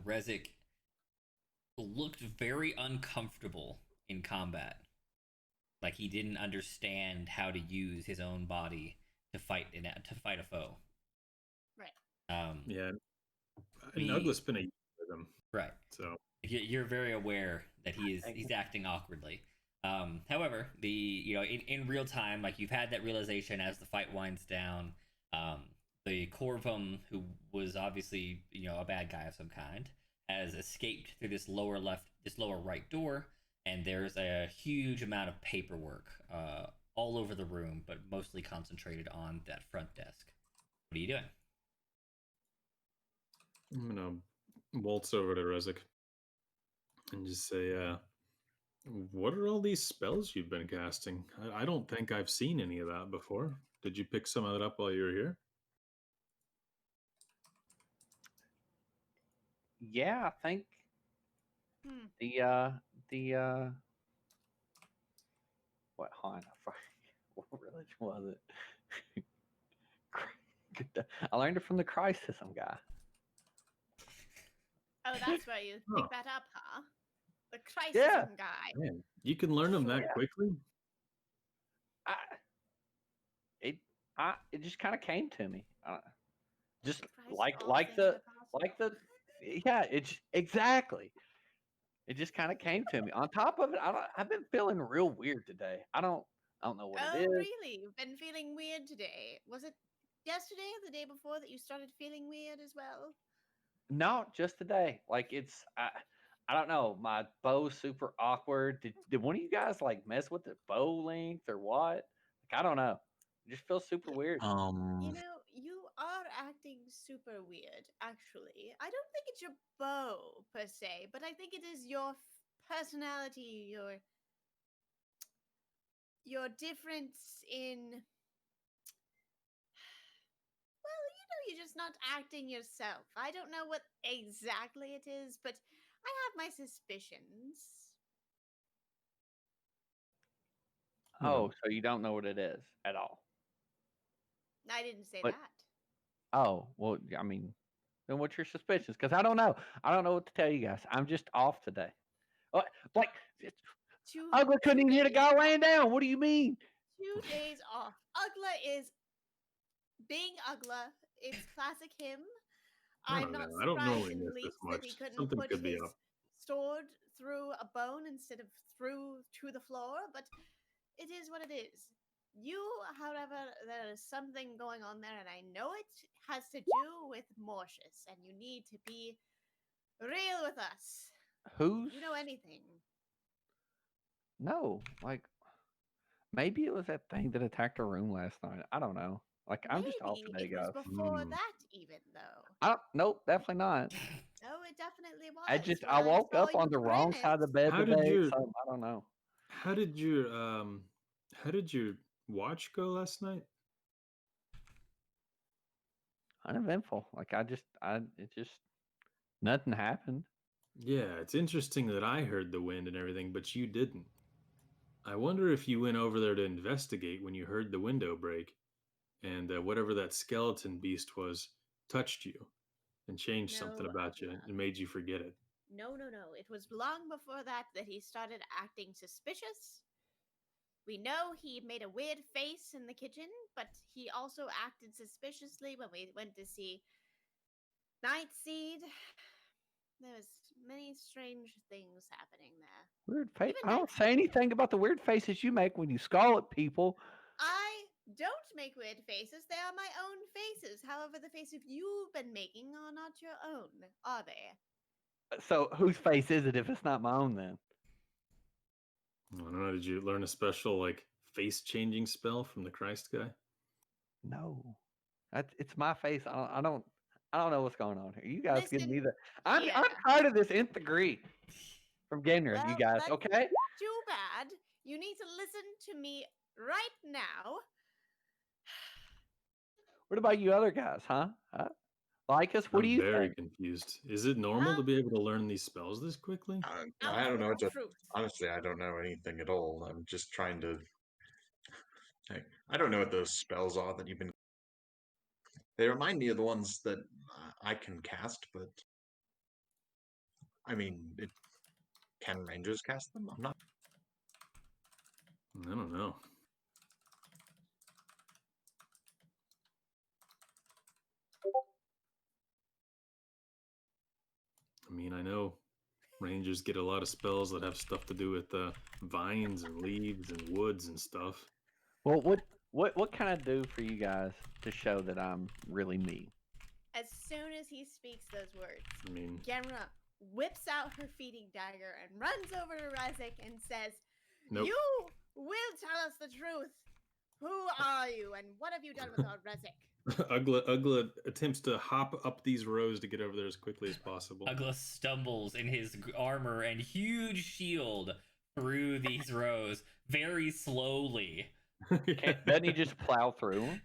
Rezik looked very uncomfortable in combat. Like he didn't understand how to use his own body to fight a foe. Right. Yeah. And Ugla's been a year with him. Right. So You're very aware that he's acting awkwardly. However, in real time, like you've had that realization as the fight winds down. The Corvum, who was obviously a bad guy of some kind, has escaped through this lower right door, and there's a huge amount of paperwork all over the room, but mostly concentrated on that front desk. What are you doing? I'm gonna waltz over to Rezik and just say, what are all these spells you've been casting? I don't think I've seen any of that before. Did you pick some of that up while you were here? Yeah, I think Hmm. the what haunt? What religion was it? I learned it from the Christism guy. Oh, that's where you Huh. pick that up, huh? The Christism Yeah. guy. Man, you can learn them that Yeah. quickly? I, it just kind of came to me. Just Christ, like all things are possible. yeah, exactly. It just kind of came to me. On top of it, I've been feeling real weird today. I don't know what Oh, it is. really? You've been feeling weird today. Was it yesterday or the day before that you started feeling weird as well? No, just today. Like I don't know. My bow's super awkward. Did one of you guys like mess with the bow length or what? Like I don't know. It just feels super weird. You know, you are acting super weird, actually. I don't think it's your bow per se, but I think it is your personality, your difference in you're just not acting yourself. I don't know what exactly it is, but I have my suspicions. Oh, so you don't know what it is at all? I didn't say But that. oh, well, I mean, then what's your suspicions? Because I don't know. I don't know what to tell you guys. I'm just off today. Like, Ugly couldn't even hit a guy laying down. What do you mean? 2 days off. Ugla is being Ugla. It's classic him. I I'm don't not know. I don't surprised normally in miss the this least that much. he couldn't Something put could be his up. sword through a bone instead of through to the floor, but it is what it is. You, however, there is something going on there, and I know it has to do with Mortius, and you need to be real with us. Who's? You know anything? No, like maybe it was that thing that attacked our room last night. I don't know. Like I'm just off Maybe today, it was guys. before that, even though. I don't. Nope, definitely not. Oh, it definitely was. I When I woke saw up you on the wrong grimace. side of the bed How did today, your so I don't know. how did your how did your watch go last night? Uneventful. Like it just nothing happened. Yeah, it's interesting that I heard the wind and everything, but you didn't. I wonder if you went over there to investigate when you heard the window break, and whatever that skeleton beast was touched you and changed something No, about you Ugla. and made you forget it. No, no, no. It was long before that he started acting suspicious. We know he made a weird face in the kitchen, but he also acted suspiciously when we went to see Nightseed. There was many strange things happening there. Weird face. Even I don't say anything about the weird faces you make when you skull at people. I don't make weird faces. They are my own faces. However, the faces you've been making are not your own, are they? So whose face is it if it's not my own then? I don't know. Did you learn a special like face changing spell from the Christ guy? No. It's my face. I don't know what's going on here. You guys give me Listen the I'm here. tired of this nth degree from Genra, Well, you guys, that's okay? too bad. You need to listen to me right now. What about you other guys, huh? Like us? What do I'm you very think? confused. Is it normal to be able to learn these spells this quickly? I don't know. Truth. Honestly, I don't know anything at all. I'm just trying to. I don't know what those spells are that you've been. They remind me of the ones that I can cast, but I mean, can rangers cast them? I'm not. I don't know. I mean, I know rangers get a lot of spells that have stuff to do with vines and leaves and woods and stuff. Well, what can I do for you guys to show that I'm really me? As soon as he speaks those words, I mean, Genra whips out her feeding dagger and runs over to Razik and says, Nope. You will tell us the truth. Who are you, and what have you done with our Rezik? Ugla attempts to hop up these rows to get over there as quickly as possible. Ugla stumbles in his armor and huge shield through these rows very slowly. Doesn't he just plow through them?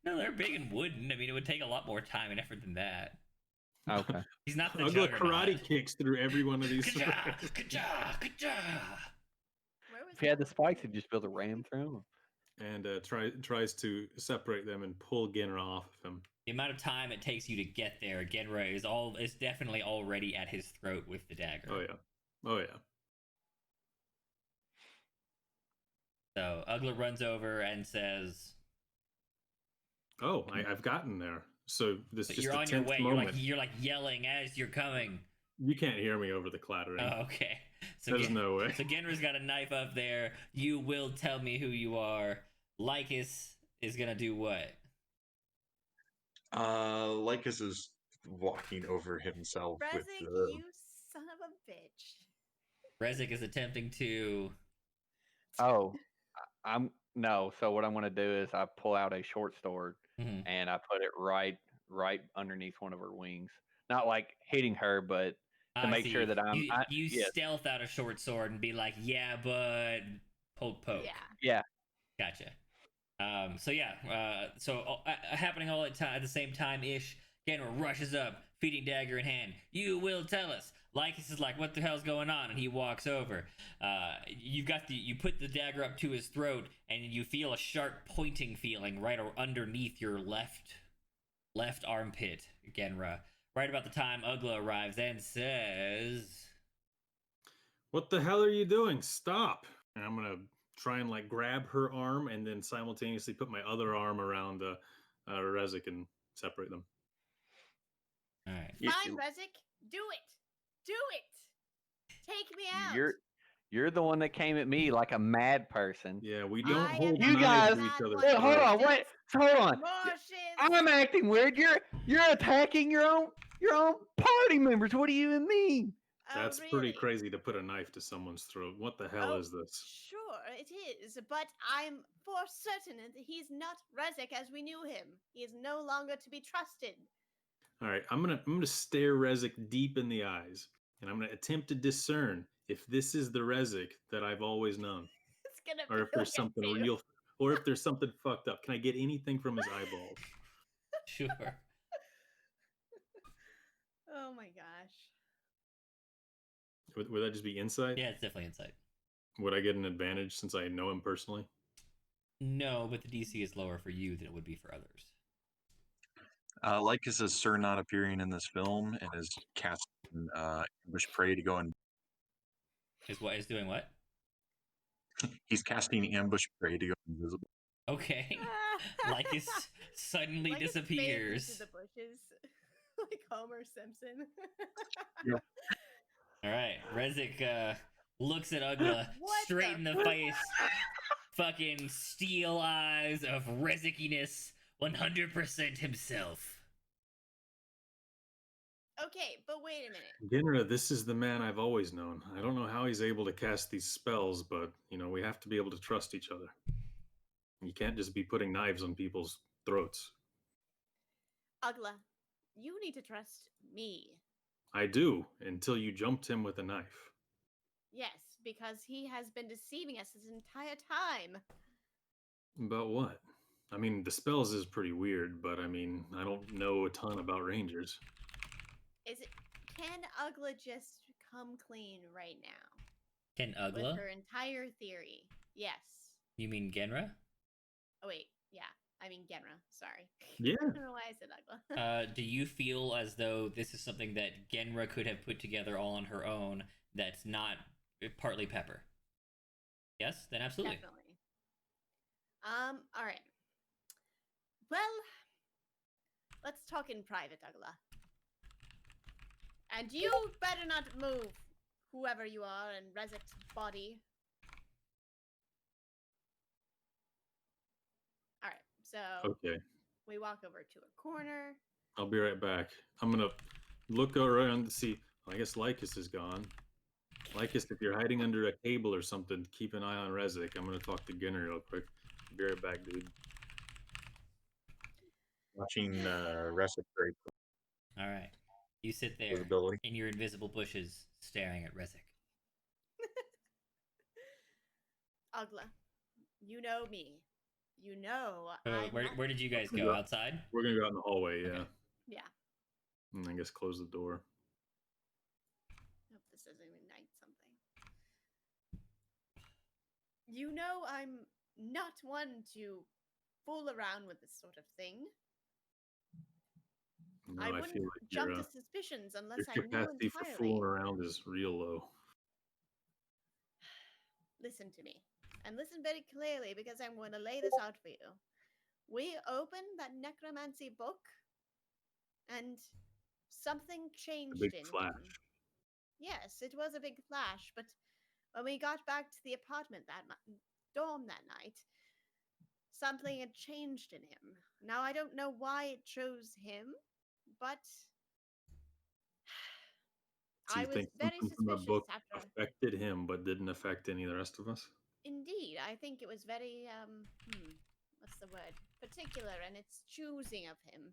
No, they're big and wooden. I mean, it would take a lot more time and effort than that. Okay. He's not the Ugla Juggernaut. karate kicks through every one of these. Ka-cha, rows. ka-cha, ka-cha. Where was If he had that? the spikes, he'd just be able to ram through And tries to separate them and pull Genra off of him. The amount of time it takes you to get there, Genra is definitely already at his throat with the dagger. Oh yeah, oh yeah. So Ugla runs over and says, Oh, I've gotten there. So this is just "You're the on your 10th way. moment. You're like yelling as you're coming." You can't hear me over the clattering. Oh, okay. So There's no way. So Genra's got a knife up there. You will tell me who you are. Lycus is gonna do what? Lycus is walking over himself with Rezik, the... you son of a bitch. Rezik is attempting to. Oh, I'm no. So what I'm going to do is I pull out a short sword Mhm. and I put it right underneath one of her wings. Not like hitting her, but to I make see. sure that I'm. You yes, stealth out a short sword and be like, "Yeah, but poke." Yeah. yeah. Gotcha. So yeah, happening all at the same time ish. Genra rushes up, feeding dagger in hand. You will tell us. Lycus is like, "What the hell's going on?" And he walks over. You put the dagger up to his throat, and you feel a sharp pointing feeling right underneath your left armpit, Genra. Right about the time Ugla arrives and says, What the hell are you doing? Stop! And I'm gonna try and like grab her arm and then simultaneously put my other arm around Rezik and separate them. "All right." Fine, Rezik. Do it. Do it. Take me out. You're the one that came at me like a mad person. Yeah, we don't I hold am You knives guys- to each other's Wait, hold throats. on, wait, hold on. Marshes. I'm acting weird. You're attacking your own party members. What do you even mean? Oh, That's really? pretty crazy to put a knife to someone's throat. What the hell Oh, is this? Sure, it is, but I'm for certain that he's not Rezik as we knew him. He is no longer to be trusted. All right, I'm gonna stare Rezik deep in the eyes, and I'm gonna attempt to discern if this is the Rezik that I've always known, It's gonna or be if there's like something you. real, or if there's something fucked up. Can I get anything from his eyeballs? Sure. Oh my gosh. Would that just be insight? Yeah, it's definitely insight. Would I get an advantage since I know him personally? No, but the DC is lower for you than it would be for others. Lycus is Sir not appearing in this film and is casting ambush prey to go and Is doing what? he's casting ambush prey to go invisible. Okay. Lycus suddenly Like it's faded disappears. into the bushes, like Homer Simpson. All right, Rezik looks at Ugla What straight the in the fuck? face. Fucking steel eyes of Rezikiness, 100% himself. Okay, but wait a minute. Genra, this is the man I've always known. I don't know how he's able to cast these spells, but we have to be able to trust each other. You can't just be putting knives on people's throats. Ugla, you need to trust me. I do, until you jumped him with a knife. Yes, because he has been deceiving us this entire time. About what? I mean, the spells is pretty weird, but I mean, I don't know a ton about rangers. Can Ugla just come clean right now? Can With Ugla? her entire theory. Yes. You mean Genra? Oh wait, yeah. I mean Genra, sorry. Yeah. I don't know why I said Ugla. Do you feel as though this is something that Genra could have put together all on her own that's not partly Pepper? Yes? Then absolutely. Definitely. Alright. Well, let's talk in private, Ugla. And you better not move, whoever you are, in Rezik's body. Alright, so Okay, we walk over to a corner. I'll be right back. I'm gonna look around to see. I guess Lycus is gone. Lycus, if you're hiding under a table or something, keep an eye on Rezik. I'm gonna talk to Ginner real quick. Be right back, dude. Watching Recipe All right. You sit there visibility. in your invisible bushes staring at Rezik. Ugla, you know me. You know I'm Where did you guys We're go? gonna Outside? We're gonna go out in the hallway, yeah. Okay. Yeah. And I guess close the door. Hope this doesn't ignite something. You know I'm not one to fool around with this sort of thing. No, I I wouldn't feel like jump to suspicions your unless I knew capacity for entirely. fooling around is real low. Listen to me. And listen very clearly because I'm going to lay this out for you. We opened that necromancy book and something A changed big in flash. him. Yes, it was a big flash, but when we got back to the apartment dorm that night, something had changed in him. Now I don't know why it chose him, but So I you was think very something from the suspicious book after. affected him but didn't affect any of the rest of us? Indeed, I think it was very what's the word? Particular in its choosing of him.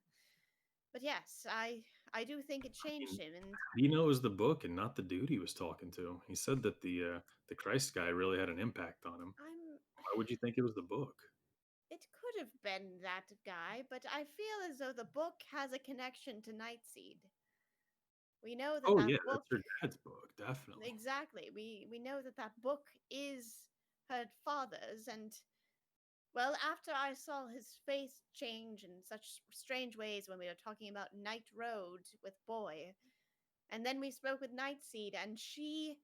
But yes, I do think it changed him, and How do you know it was the book and not the dude he was talking to? He said that the Christ guy really had an impact on him. Why would you think it was the book? it could have been that guy, but I feel as though the book has a connection to Nightseed. We know that Oh that yeah, book that's her dad's book, definitely. exactly. We know that that book is her father's, and well, after I saw his face change in such strange ways when we were talking about Night Road with Boy, and then we spoke with Nightseed, and she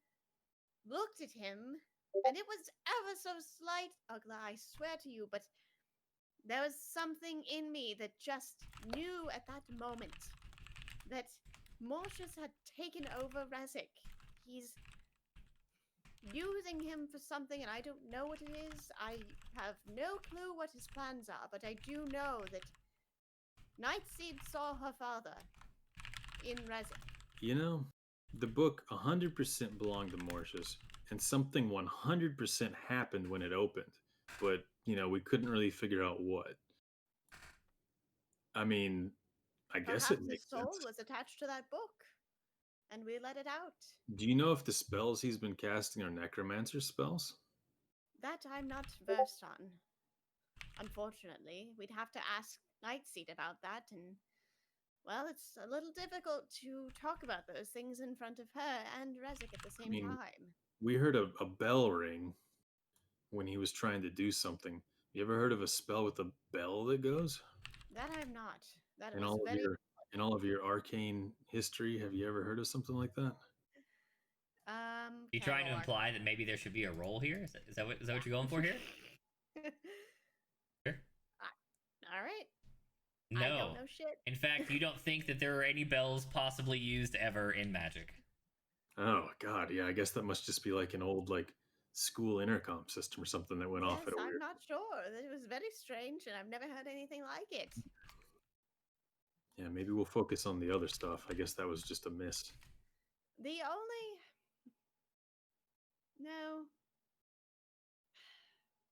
looked at him, and it was ever so slight, Ugla, I swear to you, but there was something in me that just knew at that moment that Mortius had taken over Rezik. He's using him for something, and I don't know what it is. I have no clue what his plans are, but I do know that Nightseed saw her father in Rezik. You know, the book 100% belonged to Mortius, and something 100% happened when it opened, but we couldn't really figure out what. I mean, I guess it Perhaps his makes soul sense. was attached to that book, and we let it out. Do you know if the spells he's been casting are necromancer spells? That I'm not versed on. Unfortunately, we'd have to ask Nightseed about that, and well, it's a little difficult to talk about those things in front of her and Rezik at the I same mean, time. we heard a bell ring when he was trying to do something. You ever heard of a spell with a bell that goes? That I'm not. That In was all of very. your arcane history, have you ever heard of something like that? You Okay, trying to well, imply that maybe there should be a roll here? Is that what you're going for here? Sure. All right. I No. don't know shit. In fact, you don't think that there are any bells possibly used ever in magic. Oh God, yeah. I guess that must just be like an old school intercom system or something that went off Yes, at a I'm weird. not sure. It was very strange, and I've never heard anything like it. Yeah, maybe we'll focus on the other stuff. I guess that was just a miss. The only. No.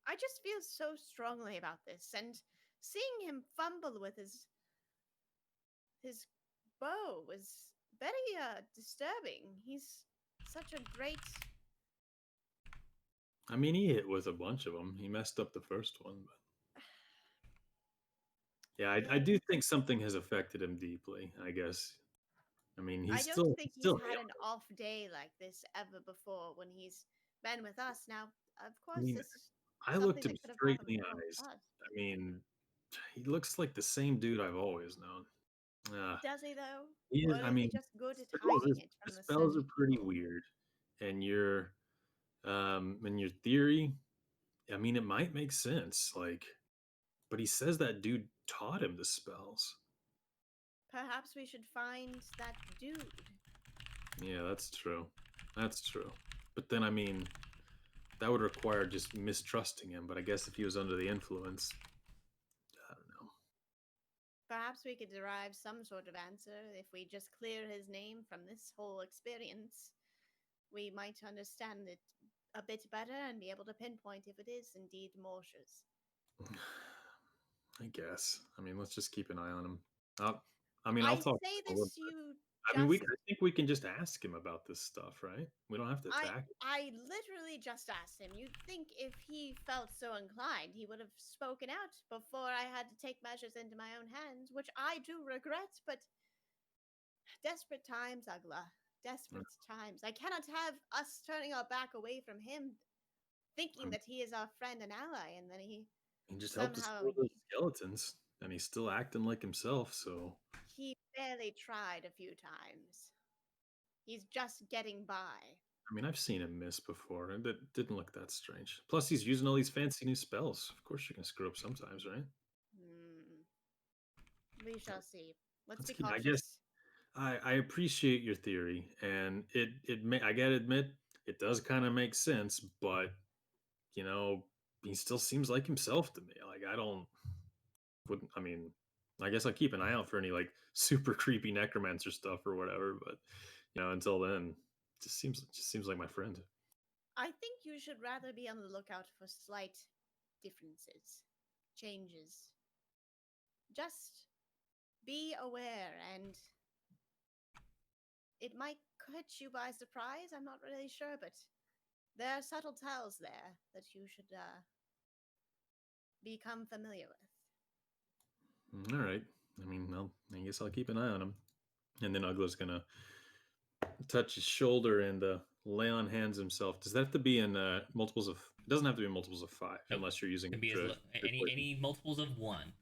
I just feel so strongly about this, and seeing him fumble with his bow was very disturbing. He's such a great. I mean, he hit with a bunch of them. He messed up the first one, but yeah, I do think something has affected him deeply. I guess. I mean, I he's don't still think he's still had young. an off day like this ever before when he's been with us. Now, of I course, mean, this is I something looked him that could have straight happened in the before eyes. us. I mean, he looks like the same dude I've always known. Does he though, He is. or I is he mean, just good at spells, hiding it the from the spells are certain pretty people? weird, and your theory. I mean, it might make sense. But he says that dude taught him the spells. Perhaps we should find that dude. Yeah, that's true. That's true. But then, I mean, that would require just mistrusting him. But I guess if he was under the influence, I don't know. Perhaps we could derive some sort of answer if we just clear his name from this whole experience. we might understand it a bit better and be able to pinpoint if it is indeed Morsha's. I guess. I mean, let's just keep an eye on him. I'll I talk. say to him. this to you I mean, just I think we can just ask him about this stuff, right? We don't have to attack. I literally just asked him. You'd think if he felt so inclined, he would have spoken out before I had to take measures into my own hands, which I do regret, but desperate times, Ugla. Desperate times. I cannot have us turning our back away from him, thinking that he is our friend and ally, and then he just helped us somehow kill those skeletons, and he's still acting like himself. So he barely tried a few times. He's just getting by. I mean, I've seen him miss before, and it didn't look that strange. Plus, he's using all these fancy new spells. Of course, you can screw up sometimes, right? We shall see. Let's be keep- I cautious. guess I appreciate your theory, and I gotta admit it does kind of make sense, but you know, he still seems like himself to me. Like I mean, I guess I'll keep an eye out for any like super creepy necromancer stuff or whatever. But until then, it just seems like my friend. I think you should rather be on the lookout for slight differences, changes. Just be aware, and it might catch you by surprise. I'm not really sure, but there are subtle tells there that you should become familiar with. All right. I mean, I guess I'll keep an eye on him. And then Ugla's gonna touch his shoulder and lay on hands himself. Does that have to be in multiples of? It doesn't have to be multiples of 5 Nope. unless you're using It can be any multiples of 1.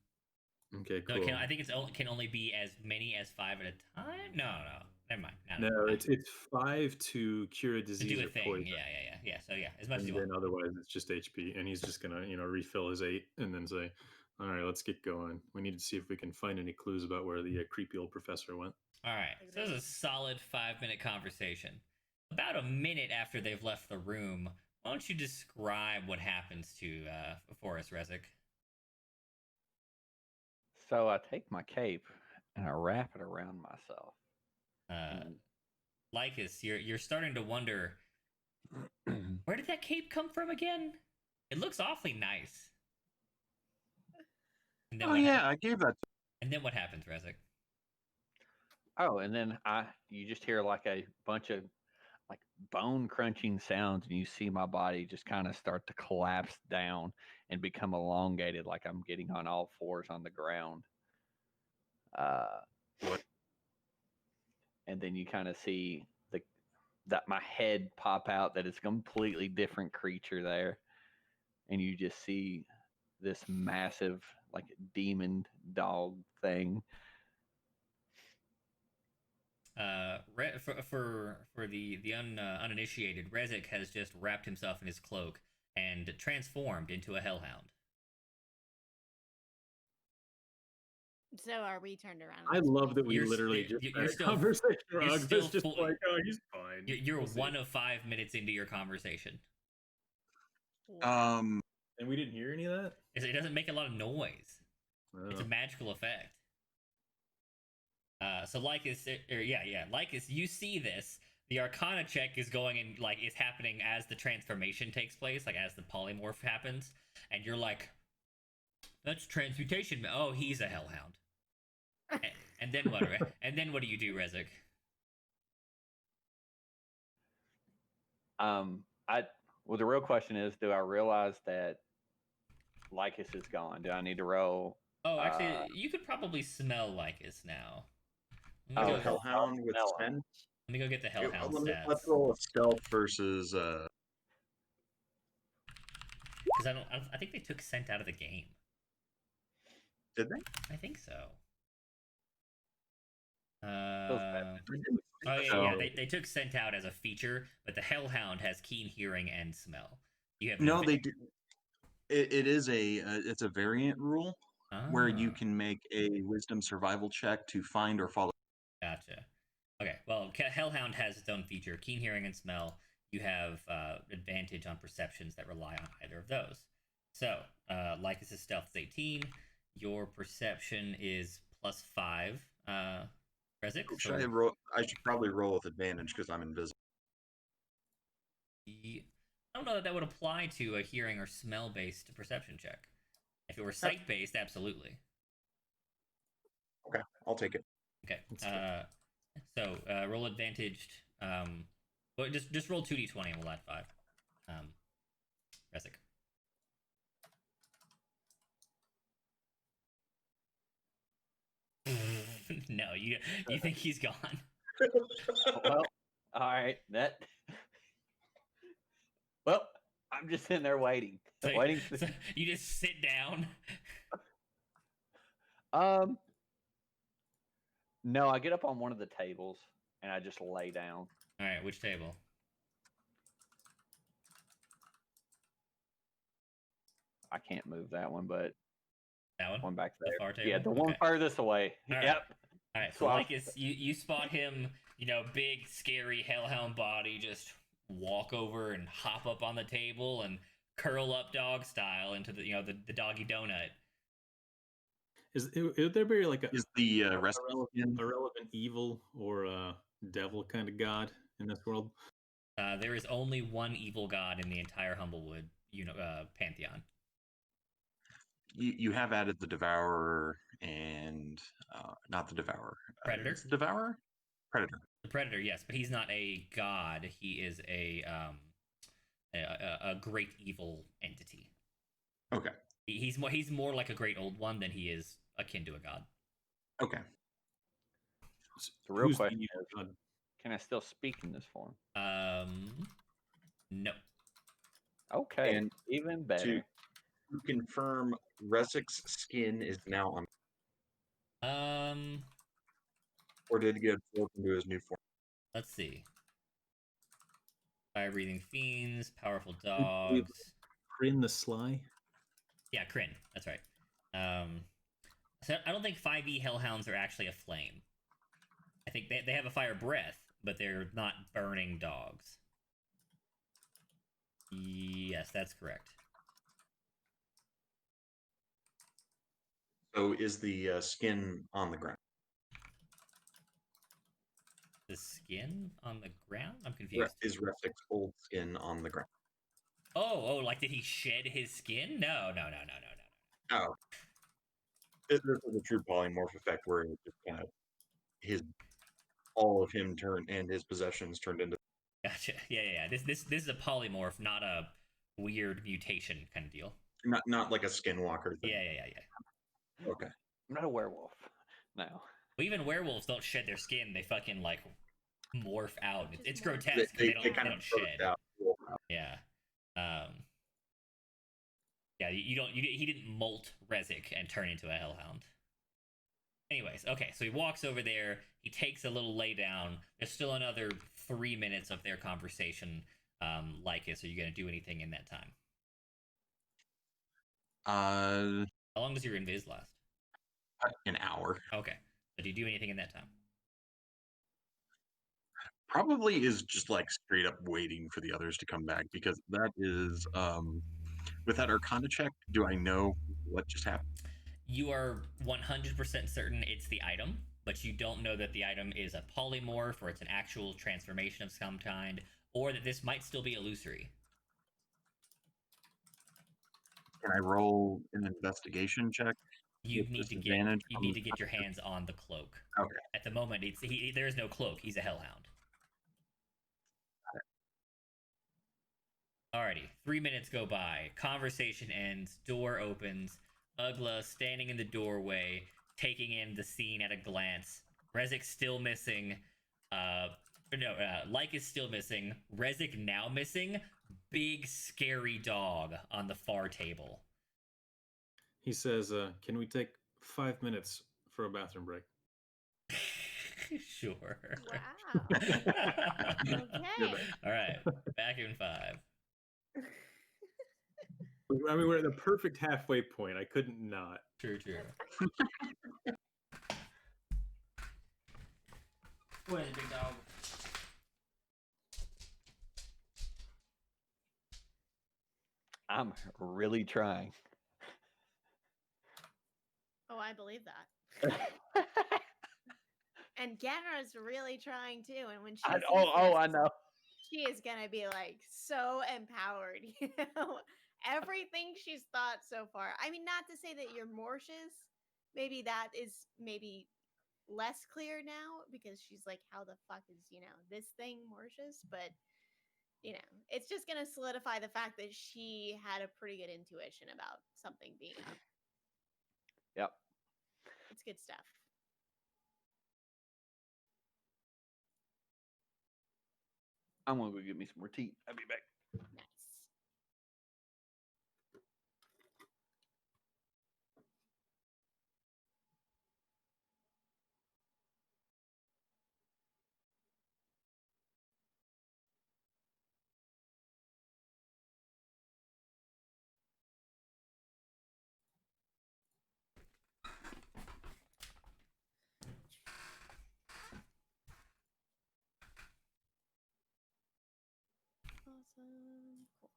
Okay, No, cool. I think it can only be as many as 5 at a time. No, never mind. No, it's 5 to cure a to disease do a or thing. poison. Yeah. So yeah, as much And as you then want. otherwise it's just HP, and he's just gonna refill his 8 and then say, "All right, let's get going. We need to see if we can find any clues about where the creepy old professor went." All right. So this is a solid 5-minute conversation. About a minute after they've left the room, why don't you describe what happens to Forrest Resnick? So I take my cape and I wrap it around myself. Lycus, you're starting to wonder, where did that cape come from again? It looks awfully nice. And then I gave that. And then what happens, Resnick? Oh, and then you just hear like a bunch of like bone crunching sounds, and you see my body just kind of start to collapse down and become elongated, like I'm getting on all fours on the ground. And then you kind of see that my head pop out, that it's a completely different creature there, and you just see this massive like demon dog thing. For the uninitiated, Resnick has just wrapped himself in his cloak and transformed into a hellhound. So are we turned around? I love that we You're literally st- just you're had a still- conversation. you're Rugg. still It's just full- like, oh, he's fine. You're We'll see. 1 of 5 minutes into your conversation. Um, And we didn't hear any of that. It doesn't make a lot of noise. It's a Oh. magical effect. So Lycus, Lycus, you see this. The Arcana check is going and is happening as the transformation takes place, like as the polymorph happens, and you're like, "That's transmutation." Oh, he's a hellhound. And then what? And then what do you do, Resnick? Well, the real question is, do I realize that Lycus is gone? Do I need to roll? Oh, actually, you could probably smell Lycus now. Oh, Let me, go, Hellhound with Hellhound. 10. let me go get the hellhound stats. Let's roll a stealth versus. Because I think they took scent out of the game. Did they? I think so. Feels bad. Oh yeah, So- They took scent out as a feature, but the hellhound has keen hearing and smell. You have No, they do. It is it's a variant rule where you Ah, can make a wisdom survival check to find or follow. Gotcha. Okay, well, hellhound has its own feature: keen hearing and smell. You have advantage on perceptions that rely on either of those. So, Lycus' stealth is 18. Your perception is +5. Resnick, I should probably roll with advantage because I'm invisible. I don't know that that would apply to a hearing or smell based perception check. If it were sight based, absolutely. Okay, I'll take it. Okay. That's good. So roll advantaged. Well, just roll 2d20 and we'll add 5. Resik. No, you think he's gone? Well, all right. That. Well, I'm just sitting there waiting, So, waiting for. so you just sit down. No, I get up on one of the tables and I just lay down. All right, which table? I can't move that one, but That one. one back The there. far table. Yeah, the one Okay. furthest away. All right. Yep. All right. So Swap. like you spot him, big scary hellhound body, just walk over and hop up on the table and curl up dog style into the doggy donut. Would there be like a Is the rest irrelevant evil or devil kind of god in this world? There is only one evil god in the entire Humblewood pantheon. you have added the Devourer and not the Devourer. Predator? It's the Devourer? Predator. The Predator, yes, but he's not a god. He is a great evil entity. Okay. He's more like a great old one than he is akin to a god. Okay. The real Who's the question evil is, god? can I still speak in this form? No. Okay, And even better. To confirm, Resik's skin is now on, or did he get absorbed into his new form? Let's see. Fire breathing fiends, powerful dogs. Kryn the Sly? Yeah, Kryn. That's right. So I don't think 5e hellhounds are actually a flame. I think they have a fire breath, but they're not burning dogs. Yes, that's correct. So is the skin on the ground? The skin on the ground? I'm confused. Is Resik's old skin on the ground? Oh, like did he shed his skin? No. Oh. This is a true polymorph effect where it just kind of all of him turned and his possessions turned into. Gotcha. Yeah. This is a polymorph, not a weird mutation kind of deal. Not like a skinwalker thing. Yeah. Okay. I'm not a werewolf. No. Well, even werewolves don't shed their skin. They fucking like morph out. It's Just morph. grotesque. They They kind don't of shed. out. Yeah. Yeah, he didn't molt Resik and turn into a hellhound. Anyways, okay, so he walks over there, he takes a little lay down. There's still another 3 minutes of their conversation. Lycus, are you gonna do anything in that time? How long does your invis last? An hour. Okay. So do you do anything in that time? Probably is just like straight up waiting for the others to come back, because that is with that Arcana check, do I know what just happened? You are 100% certain it's the item, but you don't know that the item is a polymorph or it's an actual transformation of some kind, or that this might still be illusory. Can I roll an investigation check? You with need to disadvantage get on your hands on the cloak. Okay. At the moment, there is no cloak. He's a hellhound. Alrighty, 3 minutes go by. Conversation ends. Door opens. Ugla standing in the doorway, taking in the scene at a glance. Resik still missing. Lyke is still missing. Resik now missing. Big scary dog on the far table. He says, can we take 5 minutes for a bathroom break? Sure. Wow. Okay. All right, back in 5. I mean, we're at the perfect halfway point. I couldn't not. True. What is it, big dog? I'm really trying. Oh, I believe that. And Genra's really trying too. And when she sees I this, know. she is gonna be like so empowered, you know. Everything she's thought so far. I mean, not to say that you're Mortious. Maybe that is maybe less clear now because she's like, how the fuck is, this thing Mortious? But it's just gonna solidify the fact that she had a pretty good intuition about something being up. Yep. It's good stuff. I'm gonna go get me some more tea. I'll be back. Nice. Awesome. Cool.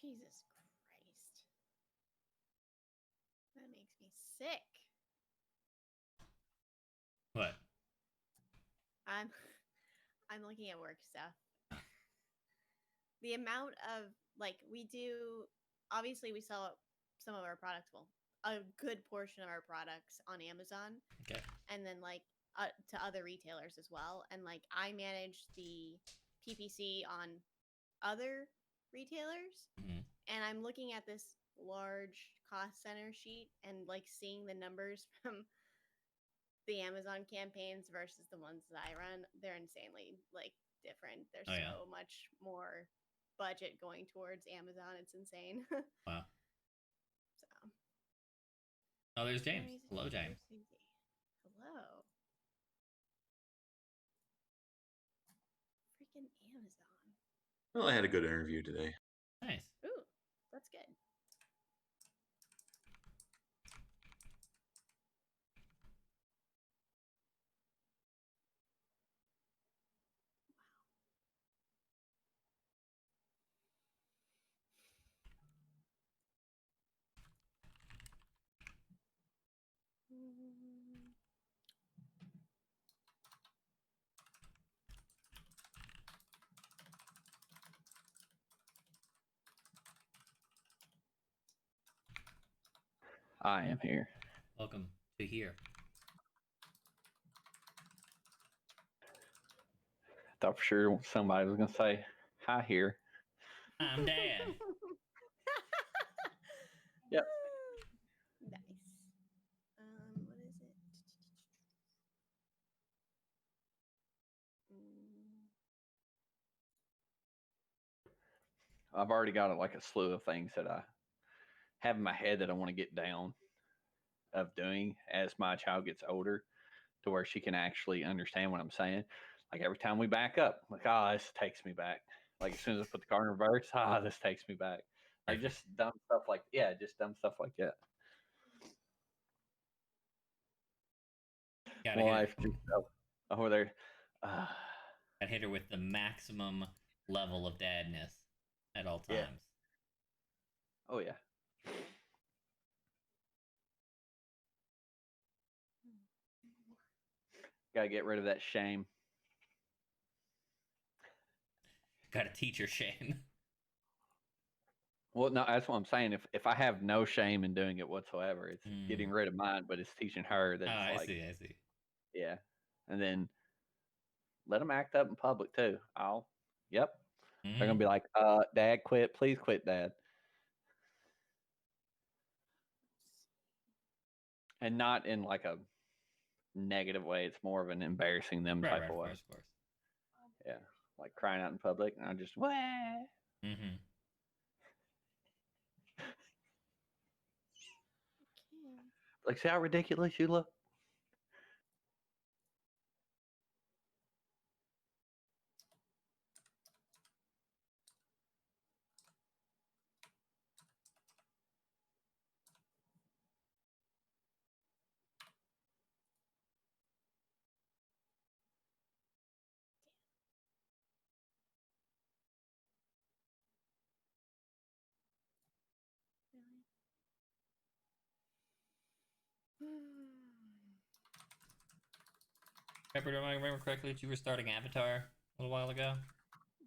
Jesus Christ. That makes me sick. What? I'm looking at work stuff. The amount of we do obviously we sell some of our products, well, a good portion of our products on Amazon. Okay. And then to other retailers as well. And I manage the PPC on other retailers. Mhm. And I'm looking at this large cost center sheet and seeing the numbers from the Amazon campaigns versus the ones that I run. They're insanely different. There's Oh, yeah. so much more budget going towards Amazon. It's insane. Wow. So Oh, there's James. crazy, Hello, James. crazy. Hello. Freaking Amazon. Well, I had a good interview today. Nice. Ooh, that's good. Mm. I am here. Welcome to here. Thought for sure somebody was gonna say hi here. I'm Dan. Yep. Nice. What is it? I've already got a slew of things that I have in my head that I want to get down of doing as my child gets older, to where she can actually understand what I'm saying. Like every time we back up, this takes me back. Like as soon as I put the car in reverse, this takes me back. Like just dumb stuff just dumb stuff like that. Gotta My hit, wife just over there. gotta hit her with the maximum level of dadness at all times. Yeah. Oh yeah. Gotta get rid of that shame. Gotta teach her shame. Well, no, that's what I'm saying. If I have no shame in doing it whatsoever, it's getting rid of mine, but it's teaching her that Oh, it's I see. yeah. And then let them act up in public too. Yep. Mm-hmm. They're gonna be like, Dad, quit. Please quit, Dad. And not in a negative way. It's more of an embarrassing them type of way. Of course. Yeah. Like crying out in public, and I just, wah. Mm-hmm. Like, see how ridiculous you look? Do I remember correctly that you were starting Avatar a little while ago?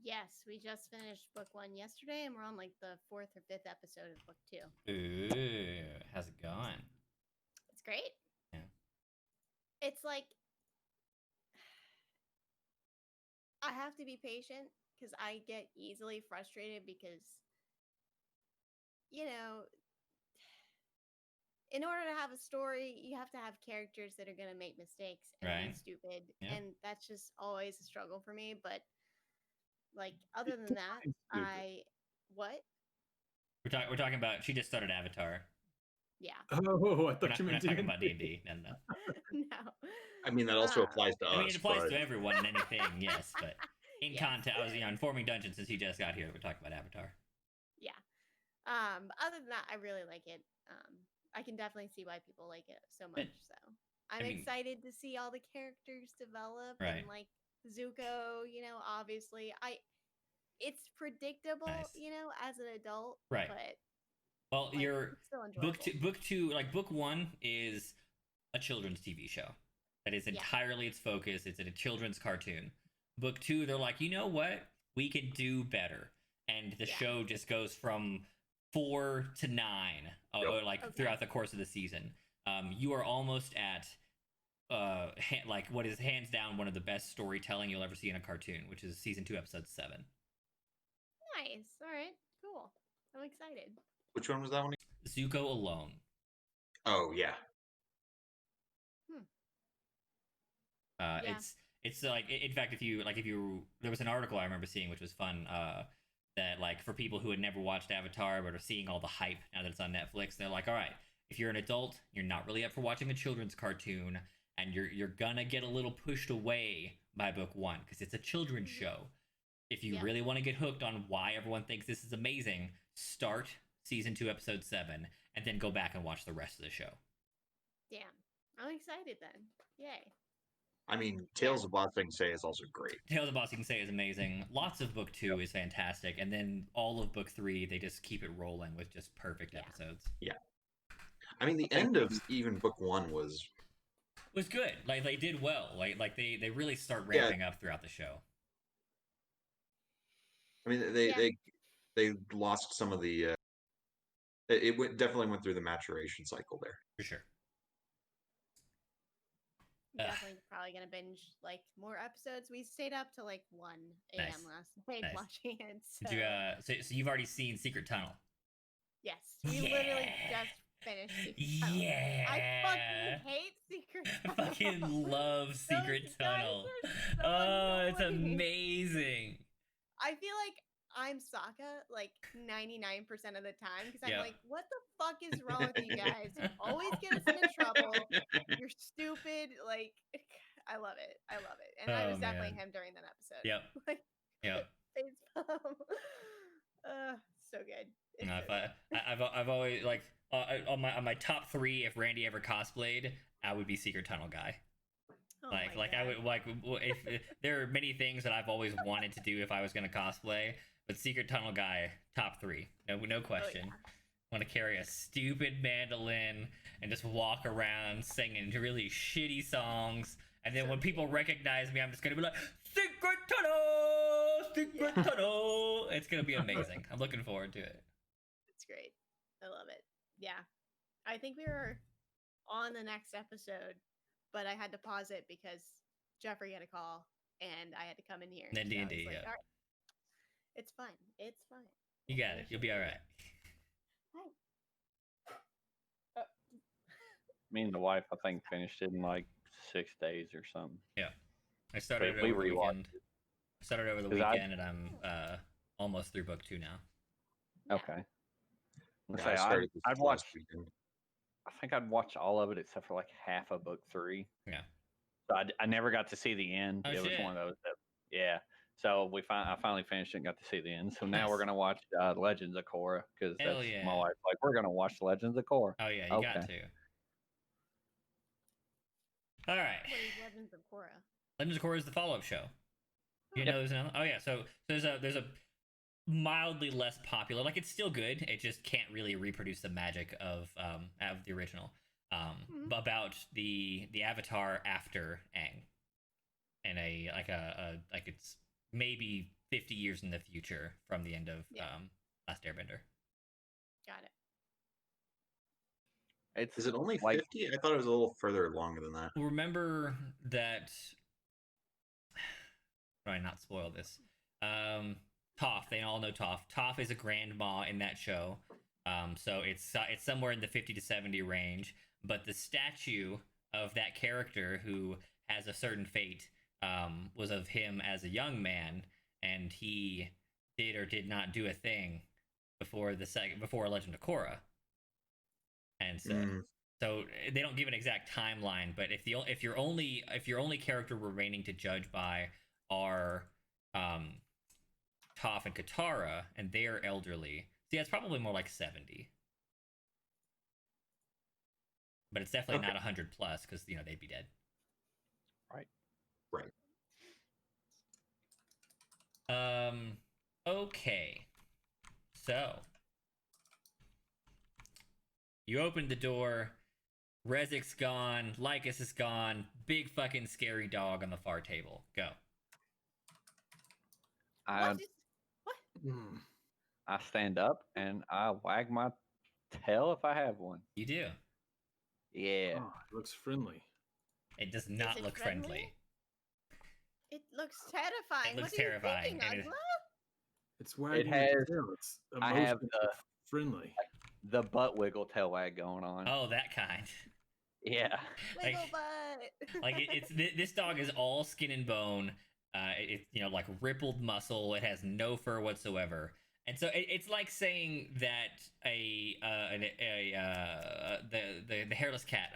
Yes, we just finished book 1 yesterday, and we're on like the 4th or 5th episode of book 2. Ooh, how's it going? It's great. Yeah. It's like I have to be patient because I get easily frustrated because, you know, in order to have a story, you have to have characters that are going to make mistakes and be Right. stupid. Yeah. And that's just always a struggle for me. But, like, other than that, Stupid. What? We're talking about. She just started Avatar. Yeah. Oh, I thought We're not, you we're meant not talking about D&D. D&D. No. No. I mean, that also applies to us. I mean, it applies but to everyone in anything, yes. But in Yes. context, I was informing Dungeon since he just got here. We're talking about Avatar. Yeah. Other than that, I really like it. I can definitely see why people like it so much. So I'm I mean- excited to see all the characters develop Right. and like Zuko. Obviously, it's predictable. Nice. As an adult, Right. But Well, like, your it's still enjoyable. book two, like book one is a children's TV show that is entirely its focus. It's a children's cartoon. Book two, they're like, you know what? We can do better, and the show just goes from 4 to 9, or like throughout the course of the season. You are almost at like what is hands down one of the best storytelling you'll ever see in a cartoon, which is season 2, episode 7. Nice. All right. Cool. I'm excited. which one was that one? Zuko alone. Oh yeah. Yeah. It's like, in fact, if you there was an article I remember seeing which was fun, that like for people who had never watched Avatar but are seeing all the hype now that it's on Netflix, they're like, all right, if you're an adult, you're not really up for watching a children's cartoon, and you're gonna get a little pushed away by book one because it's a children's show. If you really want to get hooked on why everyone thinks this is amazing, start season 2, episode 7, and then go back and watch the rest of the show. Damn. I'm excited then. Yay. I mean, Tales of Ba Sing Se is also great. Tales of Ba Sing Se is amazing. Lots of book 2 is fantastic, and then all of book 3, they just keep it rolling with just perfect episodes. Yeah. I mean, the end of even book 1 was good. Like they did well. Like they really start ramping up throughout the show. I mean, they lost some of the. Definitely went through the maturation cycle there. For sure. Definitely probably gonna binge like more episodes. We stayed up till like 1 a.m. last night watching it. So. So you've already seen Secret Tunnel? Yes, we literally just finished Secret Tunnel. Yeah. I fucking hate Secret Tunnel. I fucking love Secret Tunnel. So it's amazing. I feel like I'm Sokka like 99% of the time because I'm like, what the fuck is wrong with you guys? You always get us into trouble. You're stupid. Like, I love it. I love it. And I was definitely him during that episode. Yep. Like, yep. Face palm. So good. It's No, so good. I've always like on my top 3. If Randy ever cosplayed, I would be Secret Tunnel guy. Oh I would like if there are many things that I've always wanted to do if I was going to cosplay, but Secret Tunnel guy, top 3, no question. Oh, yeah. Want to carry a stupid mandolin and just walk around singing really shitty songs, and then when people recognize me, I'm just gonna be like, Secret Tunnel, Secret Tunnel. It's gonna be amazing. I'm looking forward to it. It's great. I love it. Yeah, I think we were on the next episode, but I had to pause it because Jeffrey had a call and I had to come in here. And then D&D, like, all right. It's fine. It's fine. You got it. You'll be all right. Me and the wife, I think, finished it in like 6 days or something. Yeah, I started We over the rewatched weekend. Started over the 'Cause weekend, and I'm almost through book 2 now. Okay. Yeah, I started this I'd last watch. weekend. I think I'd watch all of it except for like half of book 3. Yeah. So I never got to see the end. Oh, it was shit. one of those. So I finally finished it and got to see the end. So now we're gonna watch Legends of Korra because Hell that's yeah. my wife's like, we're gonna watch Legends of Korra. Oh yeah, you got to. All right. What is Legends of Korra? Legends of Korra is the follow-up show. You know there's another? Oh yeah, so there's a mildly less popular, like it's still good. It just can't really reproduce the magic of the original. About the Avatar after Aang. in a like it's maybe 50 years in the future from the end of Yeah. Last Airbender. Got it. It's Is it only like 50? I thought it was a little further along than that. Remember that. Try not spoil this. Toph, they all know Toph. Toph is a grandma in that show. So it's somewhere in the 50 to 70 range. But the statue of that character who has a certain fate was of him as a young man, and he did or did not do a thing before before Legend of Korra. And so they don't give an exact timeline, but if your only character remaining to judge by are Toph and Katara, and they're elderly, see, it's probably more like 70. But it's definitely not 100 plus because they'd be dead. right. Okay. So you opened the door. Rezik's gone. Lycus is gone. Big fucking scary dog on the far table. Go. I What? Hmm. I stand up and I wag my tail if I have one. You do. Yeah. Oh, it looks friendly. It does not it look friendly? friendly. It looks terrifying. It looks what are terrifying, you thinking, and Ugla? It's wagging has- its tail. It's I have emotionally friendly. the butt wiggle tail wag going on. Oh, that kind. Yeah. Wiggle Like- butt. Like this dog is all skin and bone. It's like rippled muscle. It has no fur whatsoever. And so it's like saying that the hairless cat,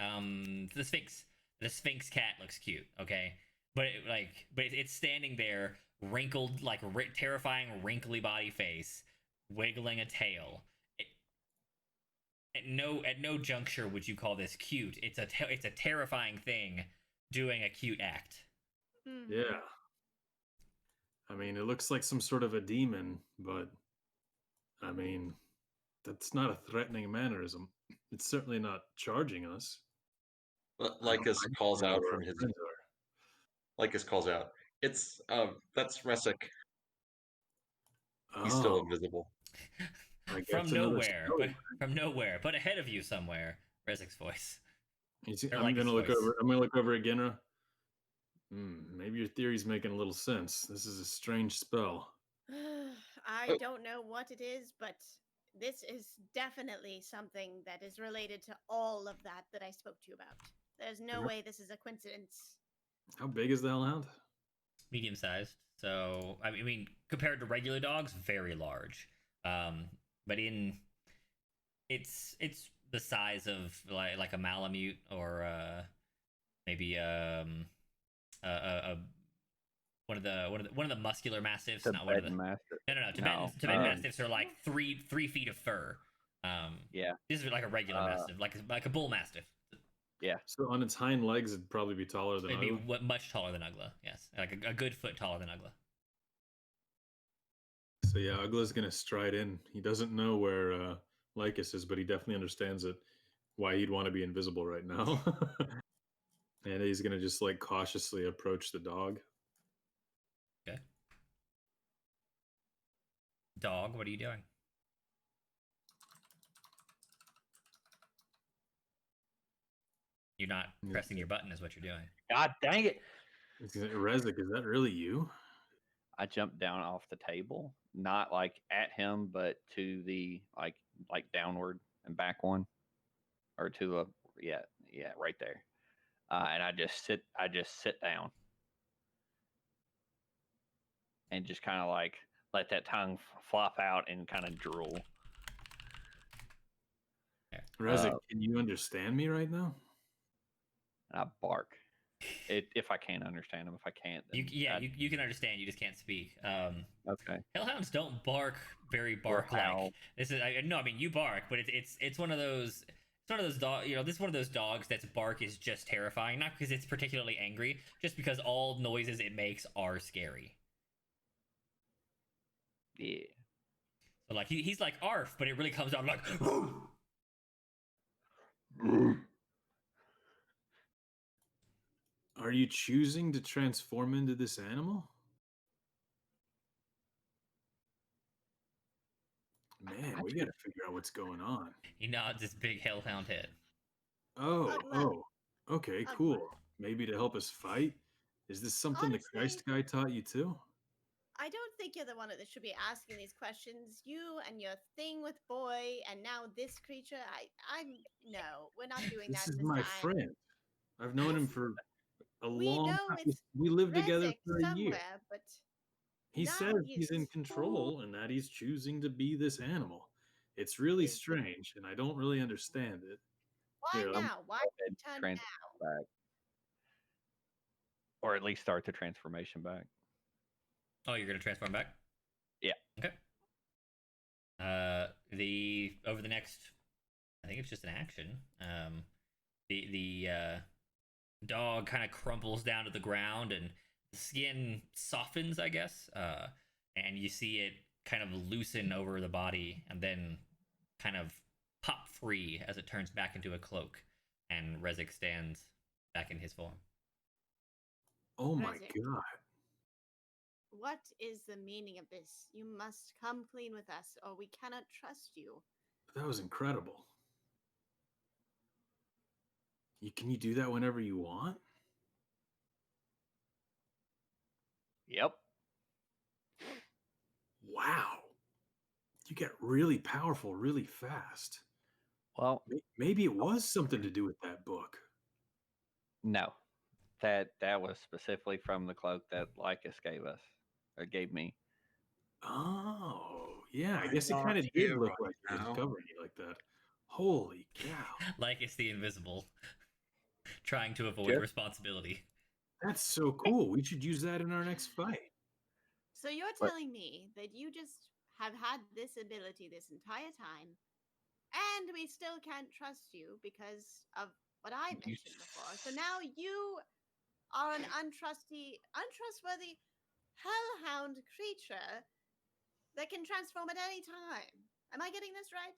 the Sphinx cat looks cute, okay, but it's standing there, wrinkled, like terrifying, wrinkly body face, wiggling a tail. At no juncture would you call this cute. It's a terrifying thing doing a cute act. Mhm. Yeah. I mean, it looks like some sort of a demon, but I mean, that's not a threatening mannerism. It's certainly not charging us. Lycus I don't calls know out where from our his. friends are. Lycus calls out. It's that's Resik. He's still Oh, invisible. I guess From another nowhere, but ahead of you somewhere. Rezik's voice. Or I'm like his gonna look voice. over. I'm gonna look over at Ginra. Maybe your theory's making a little sense. This is a strange spell. I don't know what it is, but this is definitely something that is related to all of that I spoke to you about. There's no Mhm. way this is a coincidence. How big is the hellhound? Medium sized. So I mean, compared to regular dogs, very large. But it's the size of like a Malamute or maybe one of the muscular mastiffs. Not one of the Tibetan master. no. No, Tibetan mastiffs are like 3 feet of fur. Yeah. This is like a regular mastiff, like a bull mastiff. So on its hind legs, it'd probably be taller than It'd be Ugla. much taller than Ugla. Yes, like a good foot taller than Ugla. So yeah, Ugla's gonna stride in. He doesn't know where Lycus is, but he definitely understands it. Why he'd want to be invisible right now. And he's gonna just like cautiously approach the dog. Okay. Dog, what are you doing? You're not pressing your button, is what you're doing. God dang it. Rezik, is that really you? I jumped down off the table, not like at him, but to the like downward and back one, or to a right there. And I just sit down and just kind of like let that tongue flop out and kind of drool. Rezik, can you understand me right now? And I bark. If I can't understand him, if I can't, then You can understand. You just can't speak. okay. Hellhounds don't bark very Or bark like. howl. This is no. I mean, you bark, but it's one of those. It's one of those dog. This is one of those dogs that's bark is just terrifying, not because it's particularly angry, just because all noises it makes are scary. Yeah. So like he's like arf, but it really comes out like. Are you choosing to transform into this animal? Man, we got to figure out what's going on. He nods his big hellhound head. Oh, okay, Odwald. cool. Maybe to help us fight? Is this something the Christ Honestly- guy taught you too? I don't think you're the one that should be asking these questions. You and your thing with boy, and now this creature. No, we're not doing This that is this my time. friend. I've known him Yes, for a we long know time. it's We lived together Rezik for a year. somewhere, but He now says he's in control and that he's choosing to be this animal. It's really Is- strange, and I don't really understand it. Why Here, now? Why And turn transfer now? back, or at least start the transformation back. Oh, you're gonna transform back? Yeah. Okay. The over the next, I think it's just an action. The dog kind of crumples down to the ground and the skin softens, I guess. And you see it kind of loosen over the body and then kind of pop free as it turns back into a cloak, and Rezik stands back in his form. Oh my Rezik. god. What is the meaning of this? You must come clean with us, or we cannot trust you. That was incredible. Can you do that whenever you want? Yep. Wow. You get really powerful really fast. Well, Maybe it was something to do with that book. no, that was specifically from the cloak that Lycus gave us or gave me. Oh, yeah. I I'm guess it not kind of did here look right like it was now. covering you like that. Holy cow. Like it's the invisible, trying to avoid Just- responsibility. That's so cool. We should use that in our next fight. So you're But- telling me that you just have had this ability this entire time, and we still can't trust you because of what I You mentioned before. So now you are an untrustworthy hellhound creature that can transform at any time. Am I getting this right?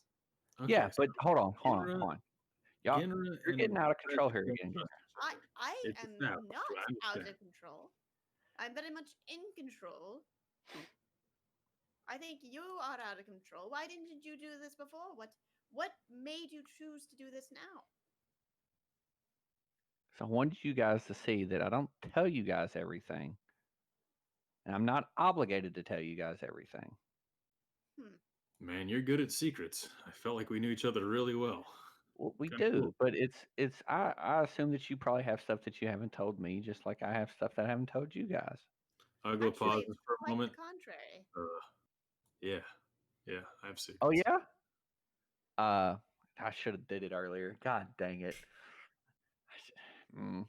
Okay, Yeah, so but hold on. Ginra- Y'all, Ginra you're and getting out of control here Rezik again. don't trust each other. I It's am established, not I out understand. of control. I'm very much in control. I think you are out of control. Why didn't you do this before? What made you choose to do this now? So I wanted you guys to see that I don't tell you guys everything. And I'm not obligated to tell you guys everything. Man, you're good at secrets. I felt like we knew each other really well. Well, we Kinda do, cool. but I assume that you probably have stuff that you haven't told me, just like I have stuff that I haven't told you guys. I'll go Actually, pause it's for a quite moment. the contrary. Yeah, I have secrets. Oh yeah? I should have did it earlier. God dang it. Mm.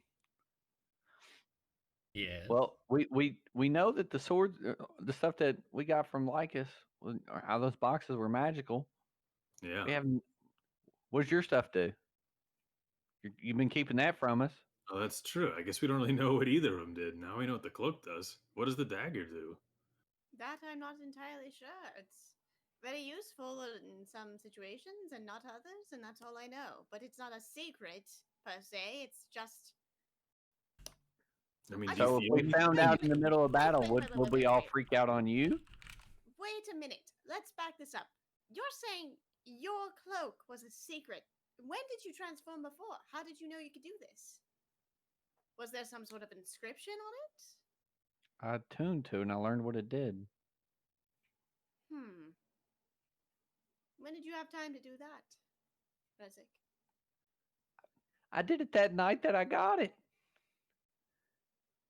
Yeah. Well, we know that the swords, the stuff that we got from Lycus, how those boxes were magical. Yeah. We haven't. What does your stuff do? You've been keeping that from us. Oh, that's true. I guess we don't really know what either of them did. Now we know what the cloak does. What does the dagger do? That I'm not entirely sure. It's very useful in some situations and not others, and that's all I know. But it's not a secret per se. It's just I mean, I do you So if feel we anything? found out in the middle of battle, Wait, would we all wait. freak out on you? wait a minute. Let's back this up. You're saying your cloak was a secret. When did you transform before? How did you know you could do this? Was there some sort of inscription on it? I tuned to and I learned what it did. When did you have time to do that, Rezik? I did it that night that I got it.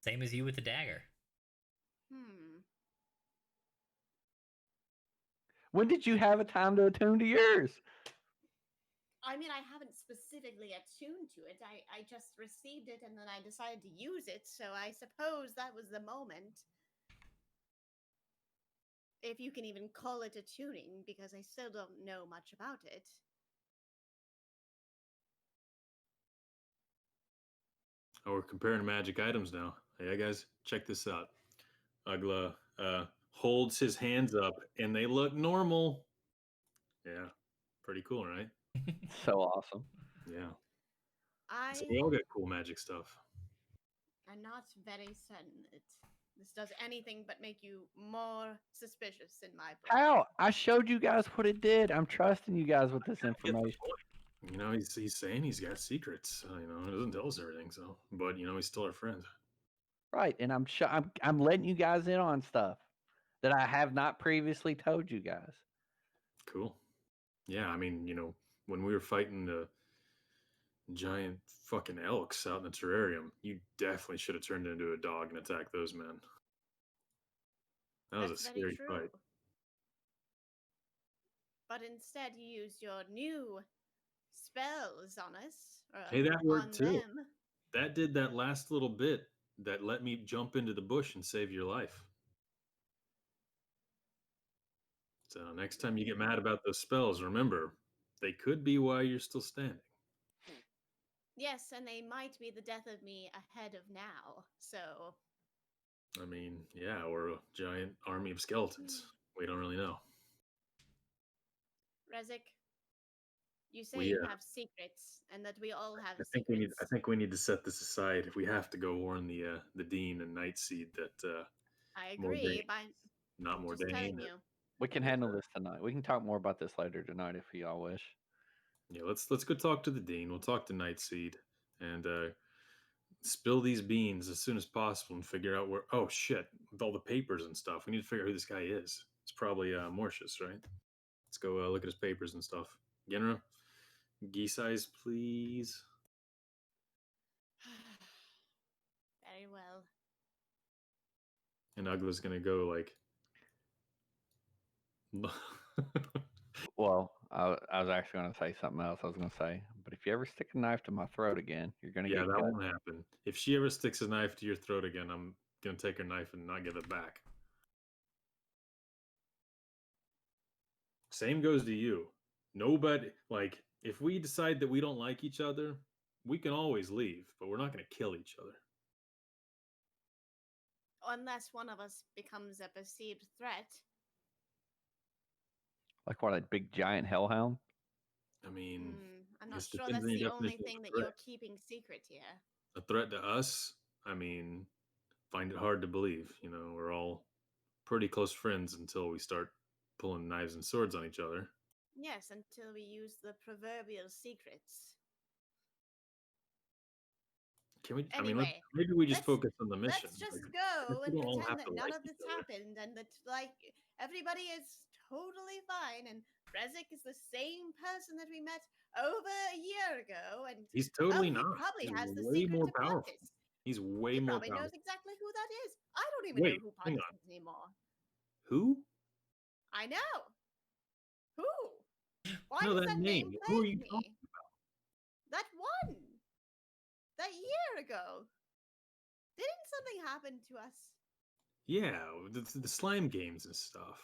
Same as you with the dagger. When did you have a time to attune to yours? I mean, I haven't specifically attuned to it. I just received it and then I decided to use it, so I suppose that was the moment. If you can even call it attuning, because I still don't know much about it. Oh, we're comparing magic items now. Hey, guys, check this out. Ugla holds his hands up, and they look normal. Yeah, pretty cool, right? So awesome. Yeah. I So we all got cool magic stuff. I'm not very certain that this does anything but make you more suspicious in my book. How? I showed you guys what it did. I'm trusting you guys with this Get the information. point. You know, he's saying he's got secrets. You know, he doesn't tell us everything. So, but you know, he's still our friend. Right, and I'm letting you guys in on stuff that I have not previously told you guys. Cool. Yeah, I mean, you know, when we were fighting the giant fucking elks out in the terrarium, you definitely should have turned into a dog and attacked those men. That was a That's very scary true. fight. But instead, you used your new spells on us. Or Hey, that on worked too. them. That did that last little bit that let me jump into the bush and save your life. So next time you get mad about those spells, remember, they could be why you're still standing. Yes, and they might be the death of me ahead of now. So, I mean, yeah, or a giant army of skeletons. We don't really know. Rezik, you say We, you have secrets, and that we all have I think we need. secrets. I think we need to set this aside. If we have to go warn the dean and Nightseed that I more agree, Dane, but not I'm more just telling Dane. you. We can handle this tonight. We can talk more about this later tonight if y'all wish. Yeah, let's go talk to the dean. We'll talk to Nightseed and spill these beans as soon as possible and figure out where. Oh shit! With all the papers and stuff, we need to figure out who this guy is. It's probably Mortius, right? Let's go look at his papers and stuff. Genra, size, please. Very well. And Ugla's gonna go like. Well, I was actually going to say something else. I was going to say, but if you ever stick a knife to my throat again, you're going to Yeah, get that cut. won't happen. If she ever sticks a knife to your throat again, I'm gonna take her knife and not give it back. Same goes to you. Nobody, like, if we decide that we don't like each other, we can always leave, but we're not gonna kill each other. Unless one of us becomes a perceived threat. Like what, a big giant hellhound? I mean, I'm I not guess sure depends that's on your the only definition of thing a that threat. you're keeping secret here. A threat to us, I mean, find it hard to believe. You know, we're all pretty close friends until we start pulling knives and swords on each other. Yes, until we use the proverbial secrets. Can we? Anyway, maybe we just let's- focus on the mission. Let's just Like, go and we don't all pretend have that to none like of this each other. happened and that, like, everybody is totally fine and Rezik is the same person that we met over a year ago and He's totally he not. probably He's has the way secret more to powerful. Pontus. He's way He more probably powerful. knows exactly who that is. I don't even know Wait, who hang Pontus on. is anymore. Who? I know. Who? Why No, does that that name name. Who are plague you me? talking? That one. That year ago. Didn't something happen to us? Yeah, the slime games and stuff.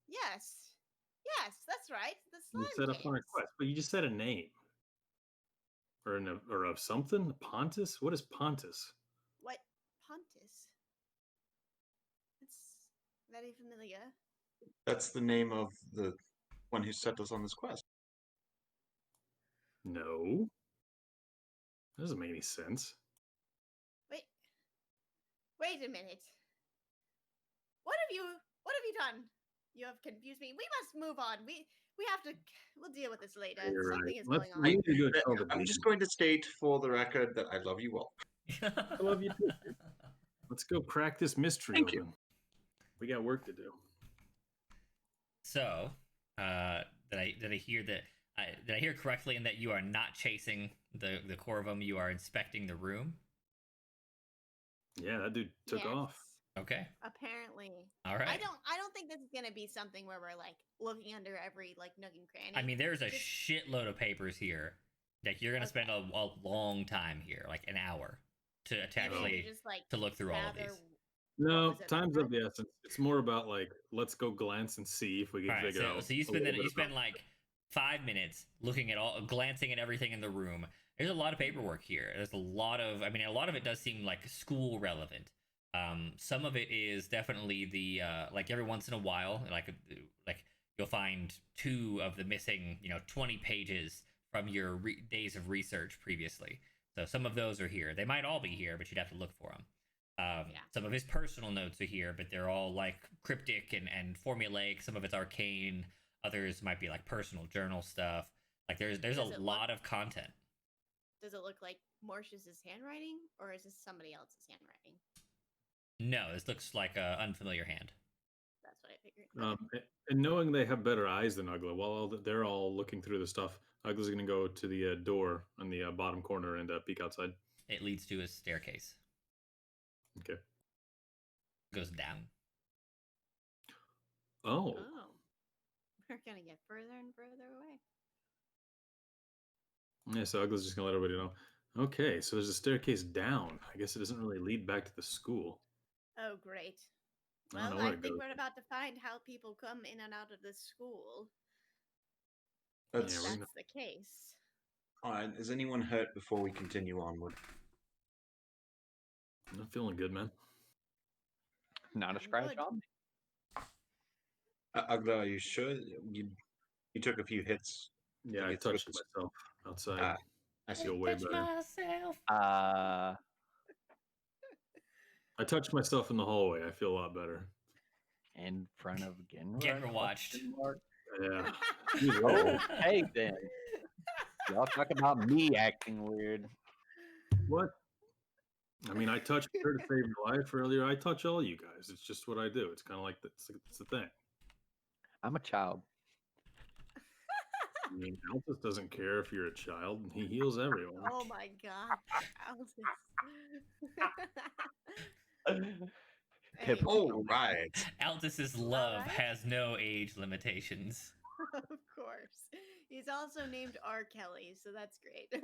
Yes. Yes, that's right. The You slime set up on a games. quest, but you just said a name. Or of something? Pontus? What is Pontus? What? Pontus? It's very familiar. That's the name of the one who set us on this quest. No. That doesn't make any sense. Wait a minute. What have you done? You have confused me. We must move on. We have to. We'll deal with this later. You're Something right. is Let's going on. we need to go tell the I'm dean. just going to state for the record that I love you all. I love you too. Dude. Let's go crack this mystery Thank you. open. We got work to do. So, did I hear that? Did I hear correctly in that you are not chasing the Corvum? You are inspecting the room. Yeah, that dude took Yes, off. Okay. Apparently. All right. I don't think this is gonna be something where we're like looking under every like nook and cranny. I mean, there's a Just- shitload of papers here. Like you're gonna spend a long time here, like an hour, to maybe actually we just like to look through all of gather- these. No, was it, time's like of the essence. It's more about like let's go glance and see if we can All right, figure out. so you a spend little you bit spend about- like 5 minutes looking at all, glancing at everything in the room. There's a lot of paperwork here. There's a lot of, I mean, a lot of it does seem like school relevant. Some of it is definitely the like every once in a while, like you'll find 2 of the missing, 20 pages from your days of research previously. So some of those are here. They might all be here, but you'd have to look for them. Yeah. Some of his personal notes are here, but they're all like cryptic and formulaic. Some of it's arcane. Others might be like personal journal stuff. Like there's Does a it lot of content. Does it look like Morse's handwriting, or is this somebody else's handwriting? No, this looks like an unfamiliar hand. That's what I figured. And knowing they have better eyes than Ugla, while they're all looking through the stuff, Ugla's going to go to the door on the bottom corner and peek outside. It leads to a staircase. Okay. It goes down. Oh. Oh, we're gonna get further and further away. Yeah, so Ugla's just going to let everybody know. Okay, so there's a staircase down. I guess it doesn't really lead back to the school. Oh, great. I don't Well, know where I it think goes. we're about to find how people come in and out of this school. That's Yeah, If we're that's the case. fine. Is anyone hurt before we continue onward? I'm not feeling good, man. Not a I'm scratch good. on me. Agda, are you sure? You took a few hits. Yeah, I It's with touched the- myself outside. Ah, I see. feel way better. Myself. I touched myself in the hallway. I feel a lot better. In front of Genra? Genra watched. question mark? Yeah. Okay then. Y'all talk about me acting weird. What? I mean, I touched her to save your life earlier. I touch all you guys. It's just what I do. It's kind of like it's the thing. I'm a child. I mean, Altus doesn't care if you're a child. He heals everyone. Oh my god. Pip- Anyway, Oh, right. Aldous' love Alright. has no age limitations. of course. He's also named R. Kelly, so that's great.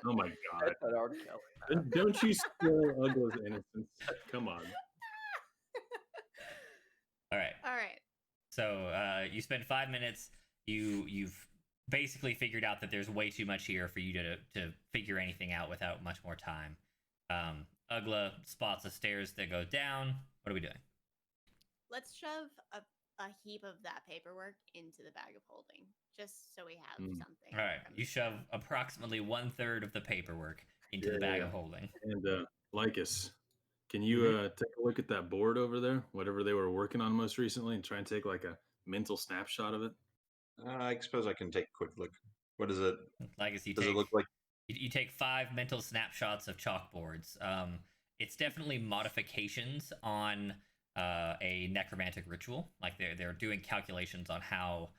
Oh my god! That's what R. Kelly. Don't you spoil Ugla's innocence? Come on. All right. All right. So you spend 5 minutes. You've basically figured out that there's way too much here for you to figure anything out without much more time. Ugla spots the stairs that go down. What are we doing? Let's shove a heap of that paperwork into the bag of holding, just so we have Mm. something. All right. from You the shove start. approximately 1/3 of the paperwork into the bag of holding. And Lycus, can you take a look at that board over there? Whatever they were working on most recently, and try and take like a mental snapshot of it. I suppose I can take a quick look. What is it? Like as you Does take, it look like? you take 5 mental snapshots of chalkboards. It's definitely modifications on a necromantic ritual. Like they're doing calculations on how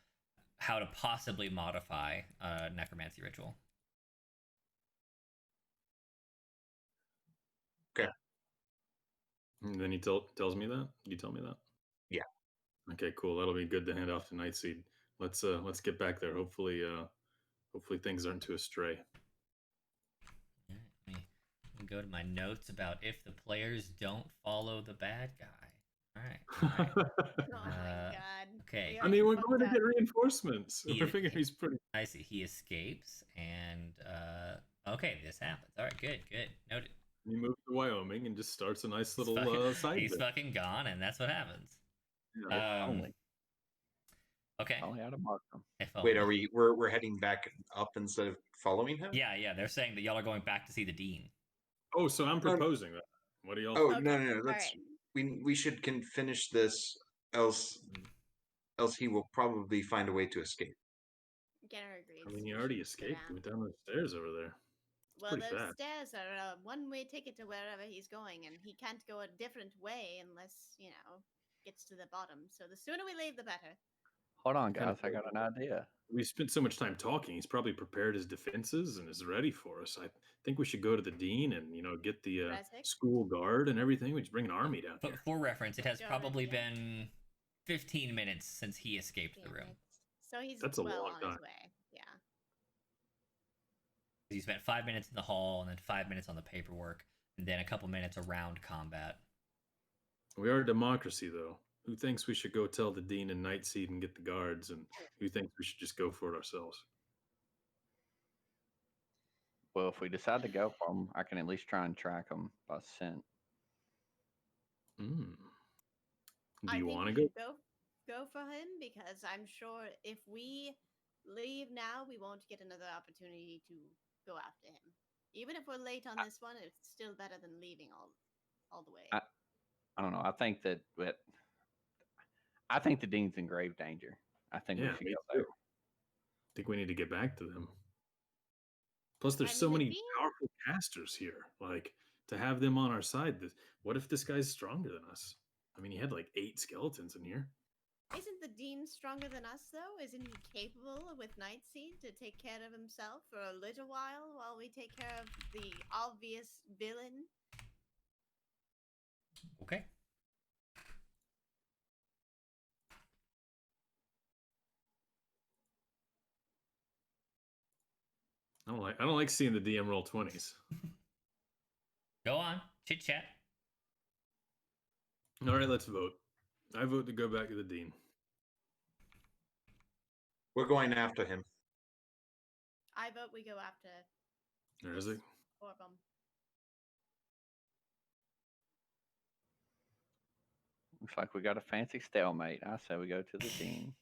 to possibly modify a necromancy ritual. And then he tells me that. You tell me that. Yeah. Okay, cool. That'll be good to hand off to Nightseed. Let's get back there. Hopefully things aren't too astray. All right, let me go to my notes about if the players don't follow the bad guy. All right. Oh my god. okay. We I already mean, we're fucked going to up. get reinforcements. He We're is- figuring he's pretty. I see. He escapes, and okay, this happens. All right, good. Noted. He moves to Wyoming and just starts a nice He's little fucking- side He's bit. fucking gone, and that's what happens. Yeah. only. Okay. Only out of Markham. If Wait, only. we're heading back up instead of following him? Yeah. They're saying that y'all are going back to see the dean. Oh, so I'm proposing that. What do y'all? Oh think? no, Okay, no, no. all Let's right. we should finish this, else he will probably find a way to escape. Genner agrees. I mean, he We already should go escaped. down. He went down those stairs over there. Well, pretty those fast. stairs are a one-way ticket to wherever he's going, and he can't go a different way unless, gets to the bottom. So the sooner we leave, the better. Hold on, Kinda guys. I got an idea. We spent so much time talking. He's probably prepared his defenses and is ready for us. I think we should go to the dean and get the Resnick? school guard and everything. We just bring an army down But here. for reference, it has Go probably ahead, yeah. been 15 minutes since he escaped the Damn room. it. So he's That's a well long on time. his way. Yeah. He spent 5 minutes in the hall, and then 5 minutes on the paperwork, and then a couple minutes around combat. We are a democracy, though. Who thinks we should go tell the dean and Nightseed and get the guards, and who thinks we should just go for it ourselves? Well, if we decide to go for them, I can at least try and track them by scent. Mm. I Do you think want to we go? should go for him, because I'm sure if we leave now, we won't get another opportunity to go after him. Even if we're late on this one, it's still better than leaving all the way. I don't know. I think that I think the dean's in grave danger. I think we Yeah, should me go too. there. I think we need to get back to them. Plus, there's I so mean, the many dean- powerful casters here. Like, to have them on our side, what if this guy's stronger than us? I mean, he had like 8 skeletons in here. Isn't the dean stronger than us, though? Isn't he capable with Night Seed to take care of himself for a little while we take care of the obvious villain? Okay. I don't like seeing the DM roll 20s. Go on. Chit chat. All right, let's vote. I vote to go back to the dean. We're going after him. I vote we go after There is it. four of them. Looks like we got a fancy stalemate. I say we go to the dean.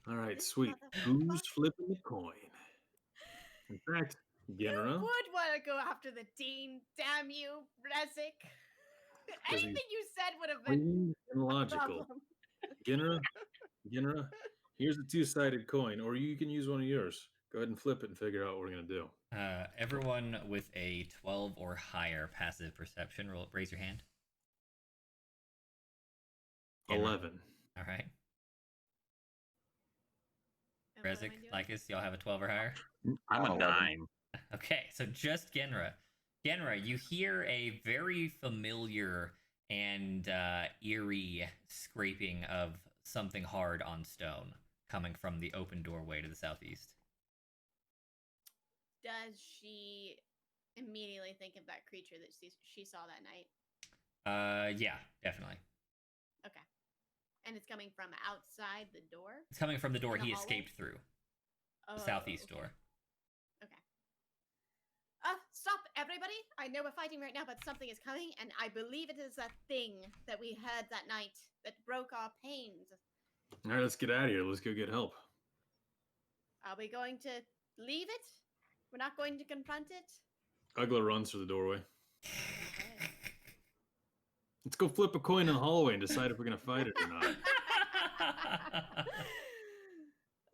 All right, This sweet. Who's motherfucker. flipping the coin? In fact, You Genera, would want to go after the dean, damn you, Rezik. he's Anything you said would have been clean and a logical. problem. Genera, here's a 2-sided coin, or you can use one of yours. Go ahead and flip it and figure out what we're gonna do. Everyone with a 12 or higher passive perception, raise your hand. Genera. 11. All right. And what am I Rezik, doing? Lycus, y'all have a 12 or higher? I'm a 11. 9. Okay, so just Genra. Genra, you hear a very familiar and eerie scraping of something hard on stone coming from the open doorway to the southeast. Does she immediately think of that creature that she saw that night? Yeah, definitely. Okay. And it's coming from outside the door? It's coming from the door In the he hallway? escaped through, Oh, the southeast okay. door. Okay. Stop, everybody! I know we're fighting right now, but something is coming, and I believe it is that thing that we heard that night that broke our pains. All right, let's get out of here. Let's go get help. Are we going to leave it? We're not going to confront it? Ugla runs through the doorway. Okay. Let's go flip a coin in the hallway and decide if we're gonna fight it or not.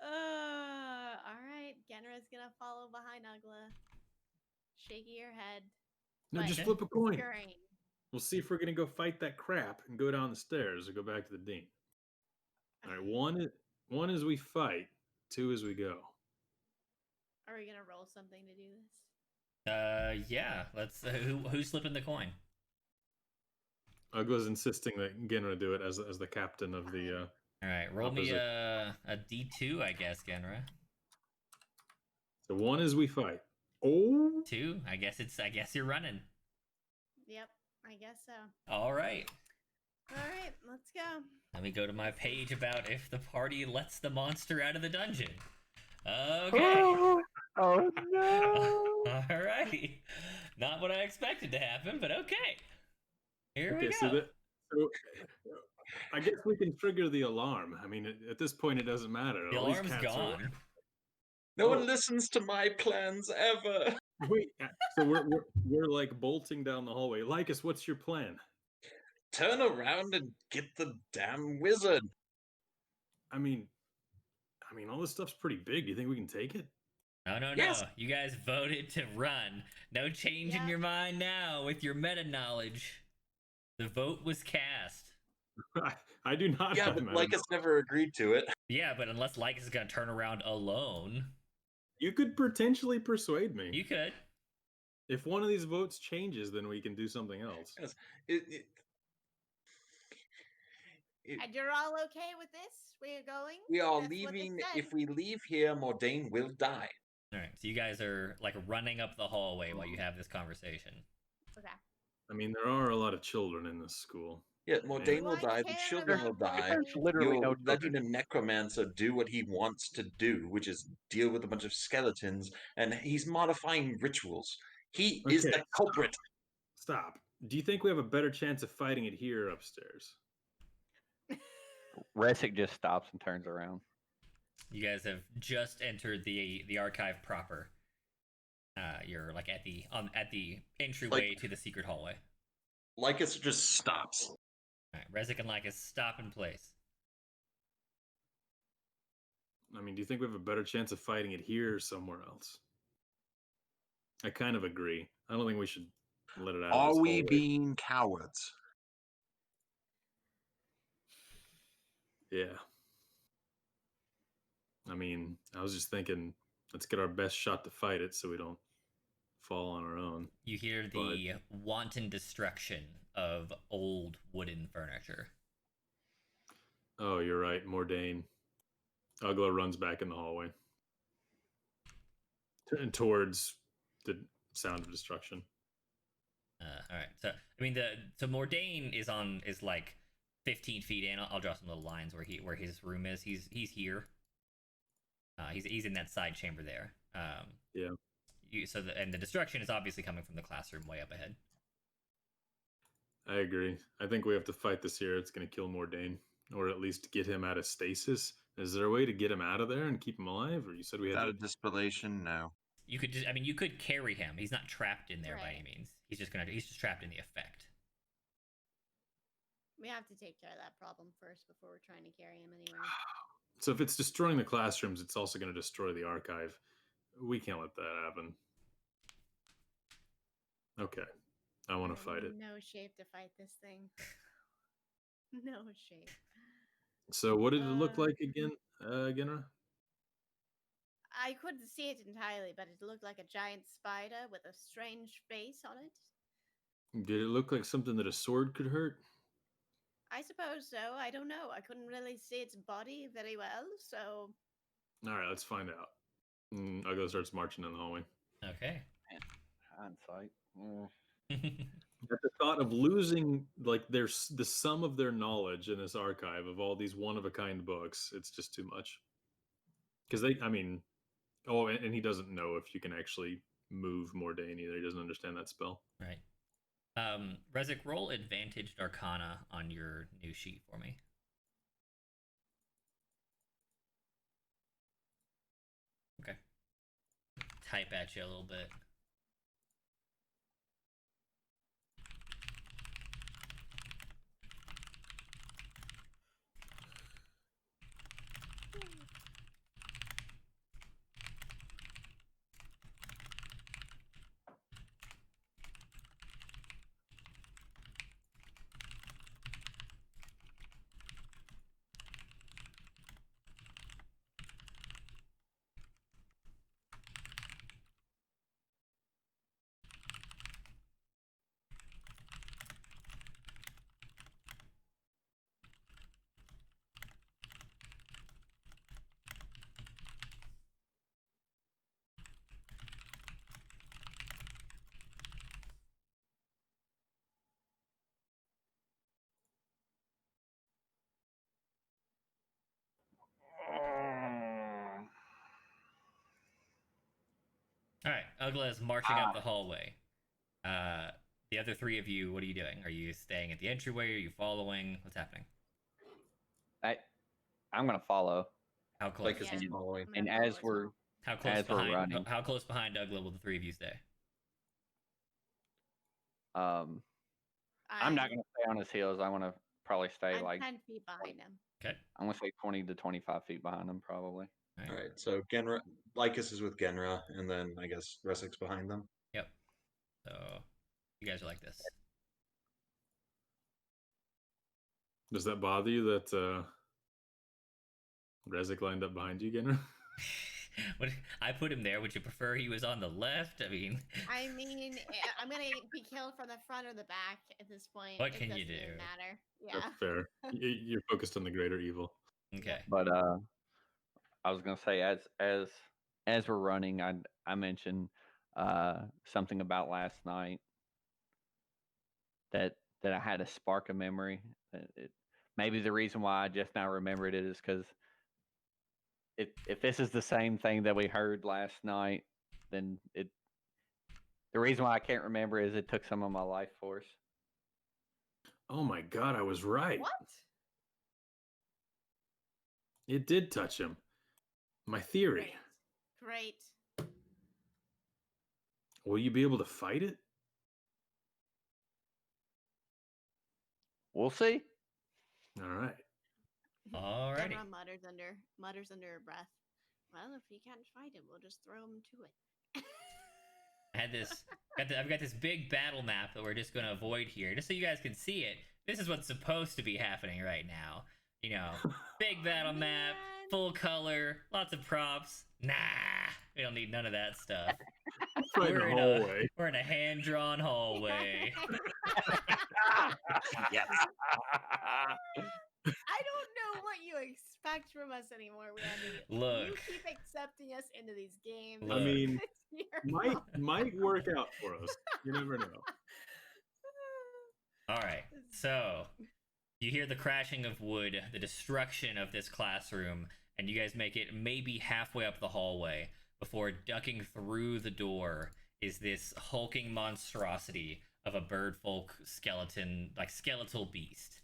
All right. Genera's gonna follow behind Ugla. Shaking her head. No, But just flip a coin. scurrying. We'll see if we're gonna go fight that crap and go down the stairs or go back to the dean. All right, one is we fight, 2 is we go. Are we gonna roll something to do this? Yeah. Let's. Who's flipping the coin? Ugla's insisting that Genra do it as the captain of the. All right, roll me Opposite. a D2, I guess, Genra. So 1 is we fight. Oh, 2, I guess you're running. Yep, I guess so. All right. All right, let's go. Let me go to my page about if the party lets the monster out of the dungeon. Okay. Oh no! All right. Not what I expected to happen, but okay. Here we okay. go. So I guess we can trigger the alarm. I mean, at this point, it doesn't matter. The All these alarm's cats are- gone. No one listens to my plans ever. Wait, so we're like bolting down the hallway. Lycus, what's your plan? Turn around and get the damn wizard. I mean, all this stuff's pretty big. Do you think we can take it? No. Yes. You guys voted to run. No change in Yep. your mind now with your meta knowledge. The vote was cast. I do not. Yeah, have but meta Lycus never agreed to it. Yeah, but unless Lycus is going to turn around alone, You could potentially persuade me. you could. If one of these votes changes, then we can do something else. Yes. And you're all okay with this? We're going? We are That's what they leaving. said. If we leave here, Mordain will die. All right, so you guys are like running up the hallway while you have this conversation. Okay. I mean, there are a lot of children in this school. Yeah, Mordain will I die. The care children will about die. There's literally no You're letting children. a necromancer do what he wants to do, which is deal with a bunch of skeletons, and he's modifying rituals. He is Okay, the culprit. Stop. Do you think we have a better chance of fighting it here or upstairs? Resic just stops and turns around. You guys have just entered the archive proper. You're like at the entryway to the secret hallway. Lycus just stops. All right, Rezik and Lycus stop in place. I mean, do you think we have a better chance of fighting it here or somewhere else? I kind of agree. I don't think we should let it out. Are of this we hallway. being cowards? Yeah. I mean, I was just thinking, let's get our best shot to fight it so we don't fall on our own. You hear the wanton destruction of old wooden furniture. Oh, you're right, Mordain. Ugla runs back in the hallway. And towards the sound of destruction. All right. So I mean, so Mordain is like 15 feet in. I'll draw some little lines where his room is. He's here. He's in that side chamber there. Yeah. And the destruction is obviously coming from the classroom way up ahead. I agree. I think we have to fight this here. It's going to kill Mordain, or at least get him out of stasis. Is there a way to get him out of there and keep him alive? Or you said we had Without to... a dispellation, no. You could just, I mean, you could carry him. He's not trapped in there by Right. any means. He's just trapped in the effect. We have to take care of that problem first before we're trying to carry him anywhere. So if it's destroying the classrooms, it's also going to destroy the archive. We can't let that happen. Okay. I want to fight it. No shape to fight this thing. No shape. So what did it look like again, Genra? I couldn't see it entirely, but it looked like a giant spider with a strange face on it. Did it look like something that a sword could hurt? I suppose so. I don't know. I couldn't really see its body very well, so All right, let's find out. Ugla starts marching down the hallway. Okay. Hindsight. At the thought of losing like the sum of their knowledge in this archive of all these one-of-a-kind books, it's just too much. Because and he doesn't know if you can actually move Mordain either. He doesn't understand that spell. Right. Rezik, roll Advantaged Arcana on your new sheet for me. Okay. Type at you a little bit. All right. Ugla is marching up the hallway. The other three of you, what are you doing? Are you staying at the entryway? Are you following? What's happening? I'm gonna follow. How close? Lycus Yeah. is following. And as we're How close as we're behind? running. How close behind Ugla will the three of you stay? I'm not gonna stay on his heels. I want to probably stay I'm like 10 feet behind him. Okay. I'm gonna say 20 to 25 feet behind him, probably. All right. All right, so Lycus is with Genra, and then I guess Resik's behind them. Yep. So you guys are like this. Does that bother you that Rezik lined up behind you, Genra? What, I put him there. Would you prefer he was on the left? I mean, I'm gonna be killed from the front or the back at this point. What It can you doesn't even do? matter. Yeah. That's fair. You're focused on the greater evil. okay. But I was gonna say as we're running, I mentioned something about last night that I had a spark of memory. Maybe the reason why I just now remembered it is because if this is the same thing that we heard last night, then the reason why I can't remember is it took some of my life force. Oh my god, I was right. What? It did touch him. My theory. Great. Will you be able to fight it? We'll see. All right. Alrighty. Deborah mutters under her breath. Well, if he can't fight him, we'll just throw him to it. I had this. I've got this big battle map that we're just going to avoid here, just so you guys can see it. This is what's supposed to be happening right now. You know, big battle map, Man. full color, lots of props. Nah, we don't need none of that stuff. Right in the hallway. We're in a hand-drawn hallway. Yes. I don't know what you expect from us anymore, Randy. You Look. keep accepting us into these games. Look. I mean, It's your fault. might work out for us. You never know. All right, so you hear the crashing of wood, the destruction of this classroom, and you guys make it maybe halfway up the hallway before ducking through the door is this hulking monstrosity of a birdfolk skeleton, like skeletal beast.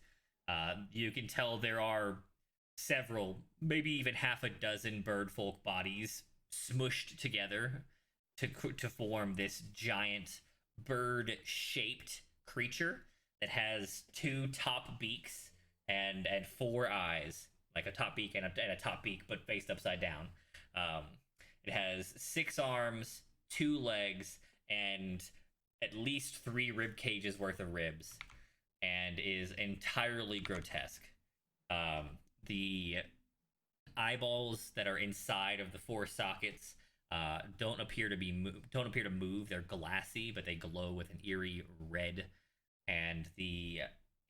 You can tell there are several, maybe even half a dozen birdfolk bodies smushed together to form this giant bird-shaped creature that has 2 top beaks and 4 eyes, like a top beak and a top beak, but faced upside down. It has 6 arms, 2 legs, and at least 3 rib cages worth of ribs, and is entirely grotesque. The eyeballs that are inside of the 4 sockets don't appear to move. They're glassy, but they glow with an eerie red. And the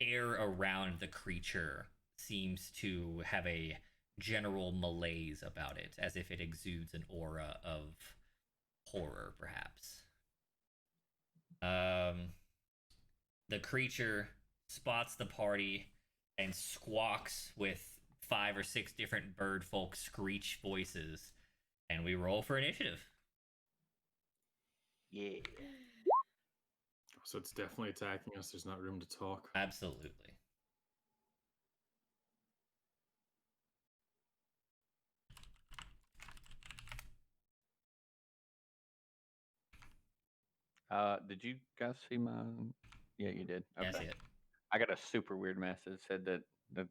air around the creature seems to have a general malaise about it, as if it exudes an aura of horror, perhaps. The creature spots the party and squawks with 5 or 6 different birdfolk screech voices, and we roll for initiative. Yeah. So it's definitely attacking us. There's not room to talk. Absolutely. Did you guys see my? Yeah, you did. Yeah, I Okay. see it. I got a super weird message said that the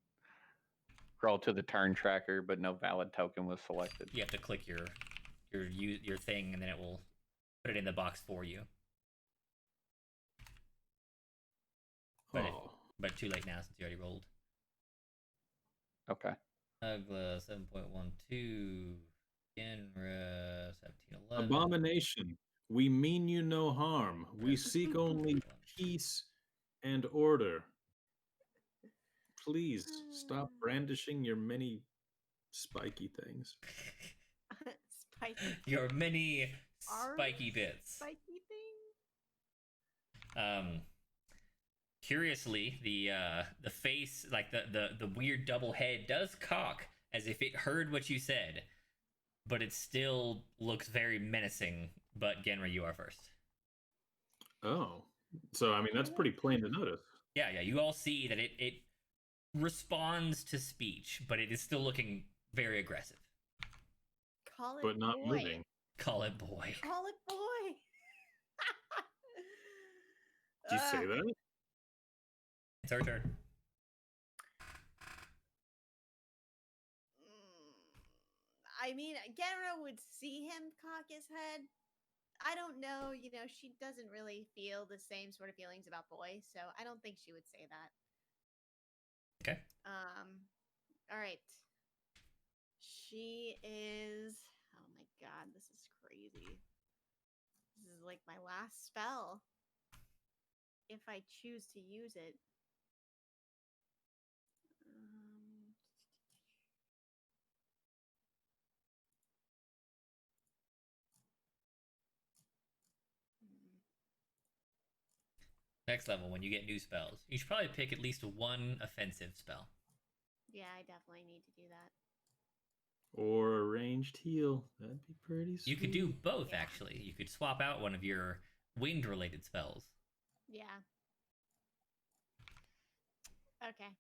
scroll to the turn tracker, but no valid token was selected. You have to click your thing, and then it will put it in the box for you. But but too late now since you already rolled. Okay. Ugla 7.12. Genra 1711. Abomination. We mean you no harm. We seek only peace and order. Please stop brandishing your many spiky things. Spiky. Your many Arms? spiky bits. Spiky thing. Curiously, the face, like the weird double head, does cock as if it heard what you said, but it still looks very menacing. But Genra, you are first. Oh. So, I mean, that's pretty plain to notice. Yeah. You all see that it responds to speech, but it is still looking very aggressive. Call it But not boy. moving. Call it boy. Call it boy. Did you say that? It's our turn. I mean, Genra would see him cock his head. I don't know, she doesn't really feel the same sort of feelings about boy, so I don't think she would say that. Okay. All right. She is, oh my god, this is crazy. This is like my last spell. If I choose to use it. Next level, when you get new spells, you should probably pick at least 1 offensive spell. Yeah, I definitely need to do that. Or a ranged heal. That'd be pretty sweet. You could do both, actually. You could swap out one of your wind-related spells. Yeah. Okay.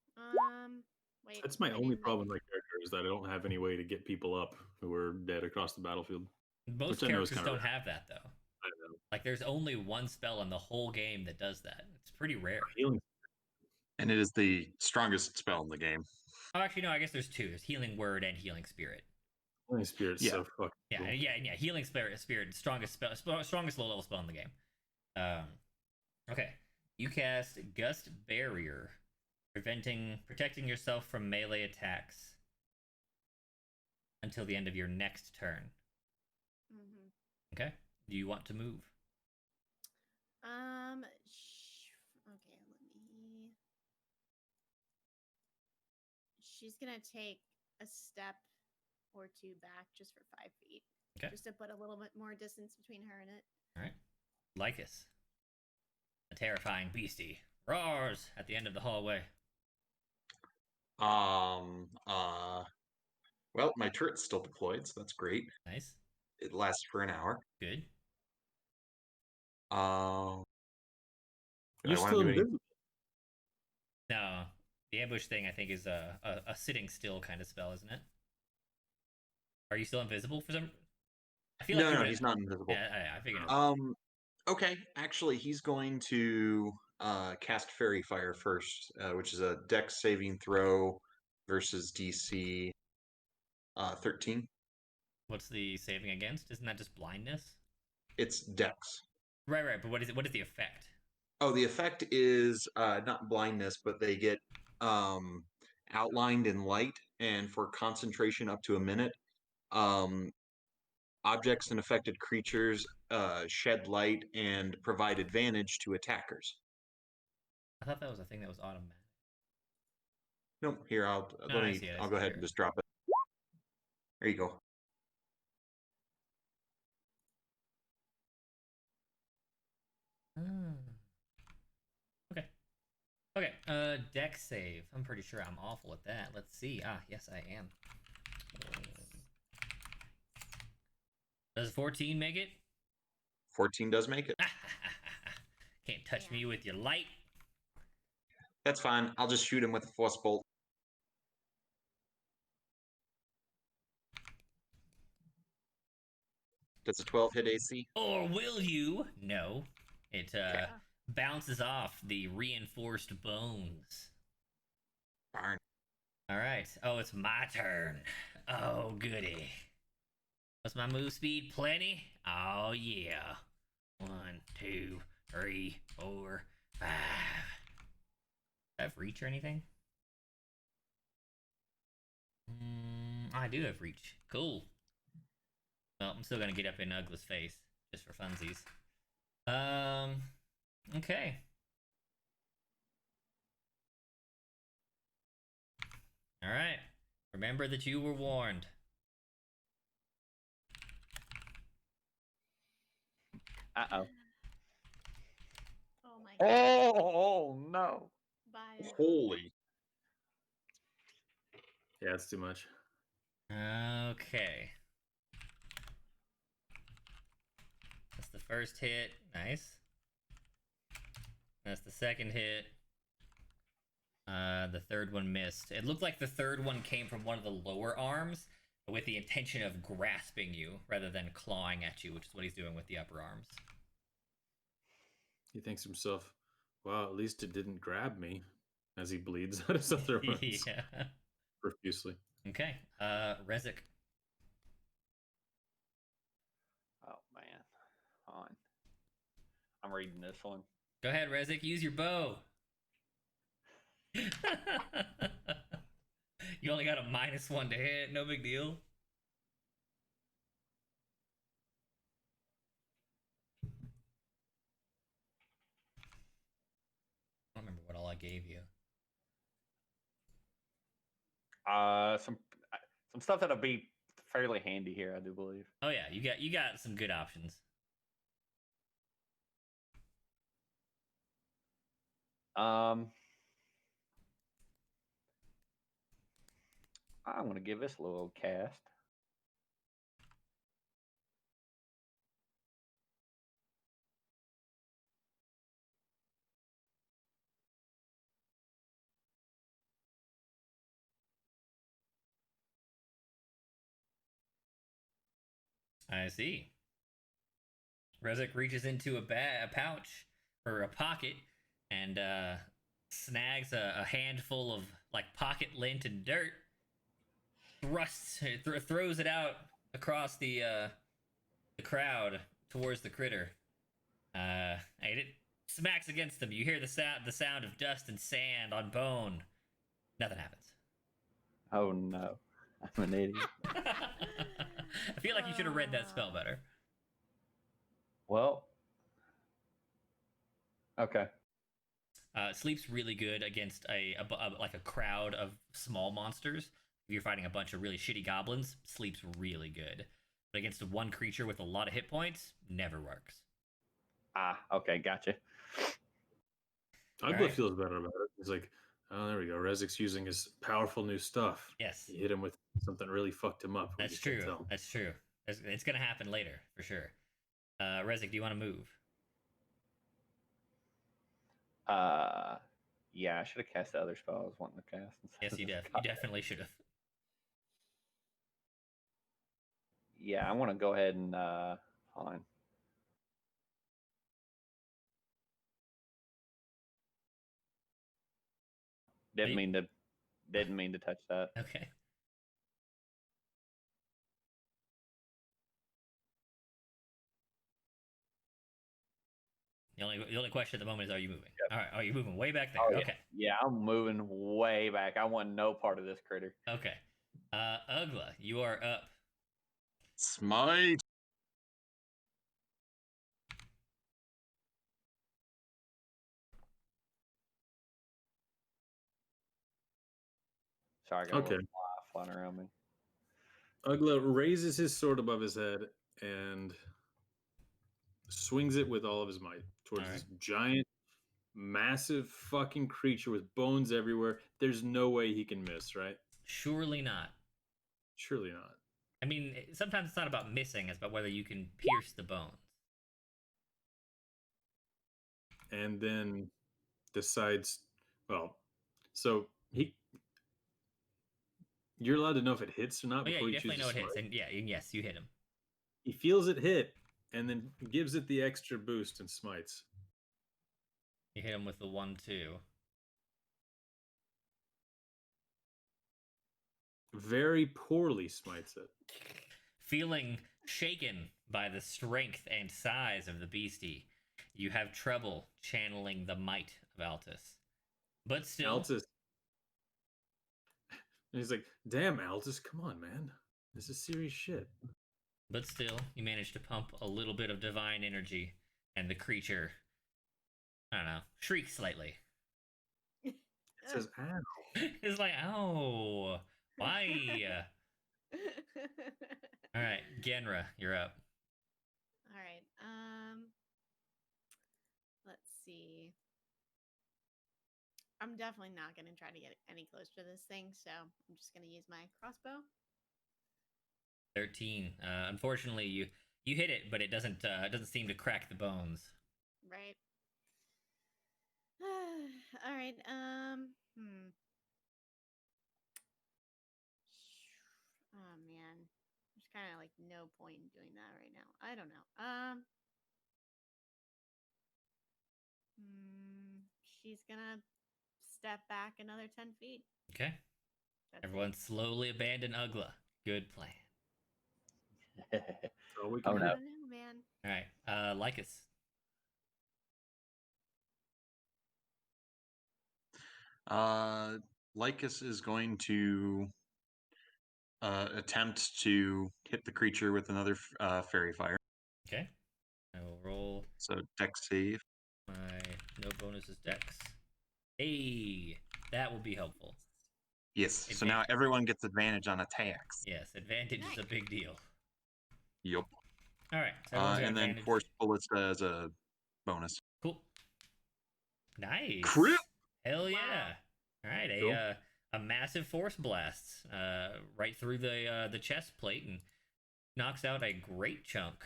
Wait. That's my I only didn't- problem with my character is that I don't have any way to get people up who are dead across the battlefield. Most Which I know is characters kinda don't rare. have that, though. I know. Like, there's only one spell in the whole game that does that. It's pretty rare. Healing. And it is the strongest spell in the game. Oh, actually, no. I guess there's two. There's Healing Word and Healing Spirit. Healing Spirit's Yeah. so fucking Yeah, cool. yeah. Healing Spirit, strongest spell, strongest low level spell in the game. Okay. You cast Gust Barrier, protecting yourself from melee attacks until the end of your next turn. Mm-hmm. Okay. Do you want to move? Okay, let me. She's gonna take a step or two back just for 5 feet. Okay. Just to put a little bit more distance between her and it. All right. Lycus, a terrifying beastie, roars at the end of the hallway. Well, my turret's still deployed, so that's great. Nice. It lasts for an hour. Good. Do You're I want still to do any? invisible. No, the ambush thing I think is a sitting still kind of spell, isn't it? Are you still invisible for some? I feel No, like no, he's not invisible. Yeah, I figured. Okay. Actually, he's going to cast Fairy Fire first, which is a Dex saving throw versus DC 13. What's the saving against? Isn't that just blindness? It's Dex. Right. But what is it? What is the effect? Oh, the effect is not blindness, but they get outlined in light, and for concentration up to a minute, objects and affected creatures shed light and provide advantage to attackers. I thought that was a thing that was automatic. No, here No, I see it, I I'll see go it ahead here. and just drop it. There you go. Okay. Okay. Dex save. I'm pretty sure I'm awful at that. Let's see. Yes, I am. Does 14 make it? 14 does make it. Can't touch me with your light. That's fine. I'll just shoot him with a force bolt. Does a 12 hit AC? Or will you? No. It Okay. bounces off the reinforced bones. Darn. All right. Oh, it's my turn. Oh, goody. What's my move speed? Plenty? Oh, yeah. 1, 2, 3, 4, 5. Do I have reach or anything? I do have reach. Cool. Well, I'm still gonna get up in Ugla's face just for funsies. Okay. All right. Remember that you were warned. Uh-oh. Oh my god. Oh, no. Bye. Holy. Yeah, it's too much. Okay. That's the first hit. Nice. That's the second hit. The third one missed. It looked like the third one came from one of the lower arms with the intention of grasping you rather than clawing at you, which is what he's doing with the upper arms. He thinks to himself, "Wow, at least it didn't grab me," as he bleeds out his other arms Yeah. profusely. Okay. Rezik. Oh, man. Hold on. I'm reading this one. Go ahead, Rezik. Use your bow. You only got a -1 to hit. No big deal. I don't remember what all I gave you. Some stuff that'll be fairly handy here, I do believe. Oh yeah, you got some good options. I'm gonna give this a little cast. I see. Rezek reaches into a pouch or a pocket and snags a handful of like pocket lint and dirt, throws it out across the crowd towards the critter. And it smacks against them. You hear the sound of dust and sand on bone. Nothing happens. Oh no, I'm an idiot. I feel like you should have read that spell better. Well, okay. Sleep's really good against like a crowd of small monsters. If you're fighting a bunch of really shitty goblins, sleep's really good. But against one creature with a lot of hit points, never works. Okay, gotcha. Odwald Alright. feels better about it. He's like, oh, there we go. Rezek's using his powerful new stuff. Yes, He hit him with something really fucked him up. that's true. That's true. It's gonna happen later for sure. Rezek, do you want to move? Yeah, I should have cast the other spell I was wanting to cast. Yes, you definitely should have. Yeah, I want to go ahead and fine. Didn't mean to touch that. Okay. The only question at the moment is, are you moving? Yep. All right. Are you moving way back there? Oh, yeah. Okay. Yeah, I'm moving way back. I want no part of this critter. Okay. Ugla, you are up. Smite. Sorry, I got Okay. a little fly flying around me. Ugla raises his sword above his head and swings it with all of his might towards this giant, massive fucking creature with bones everywhere. There's no way he can miss, right? Surely not. Surely not. I mean, sometimes it's not about missing; it's about whether you can pierce the bones. And then decides, well, so you're allowed to know if it hits or not Oh, yeah, before you you definitely choose know to it hits, smite. and yes, you hit him. He feels it hit and then gives it the extra boost and smites. You hit him with the 1-2. Very poorly smites it. Feeling shaken by the strength and size of the beastie, you have trouble channeling the might of Altus. But still, Altus. And he's like, damn, Altus, come on, man. This is serious shit. But still, you manage to pump a little bit of divine energy, and the creature, I don't know, shrieks slightly. It says, ow. It's like, ow, why? All right, Genra, you're up. All right. Let's see. I'm definitely not going to try to get any closer to this thing, so I'm just going to use my crossbow. 13. Unfortunately, you hit it, but it doesn't seem to crack the bones. Right. All right. Oh man, there's kind of like no point in doing that right now. I don't know. She's gonna step back another 10 feet. Okay. That's Everyone slowly abandon Ugla. Good plan. Oh, we can Oh, I no. don't know, man. All right. Lycus. Lycus is going to attempt to hit the creature with another fairy fire. Okay. I will roll So dex save. my no bonuses dex. Hey, that will be helpful. Yes. So now everyone gets advantage on attacks. Yes, advantage is a big deal. Yup. All right. So everyone's got And then advantage. force bullets as a bonus. Cool. Nice. Crit! Hell yeah. All right, Cool. a massive force blast right through the chest plate and knocks out a great chunk.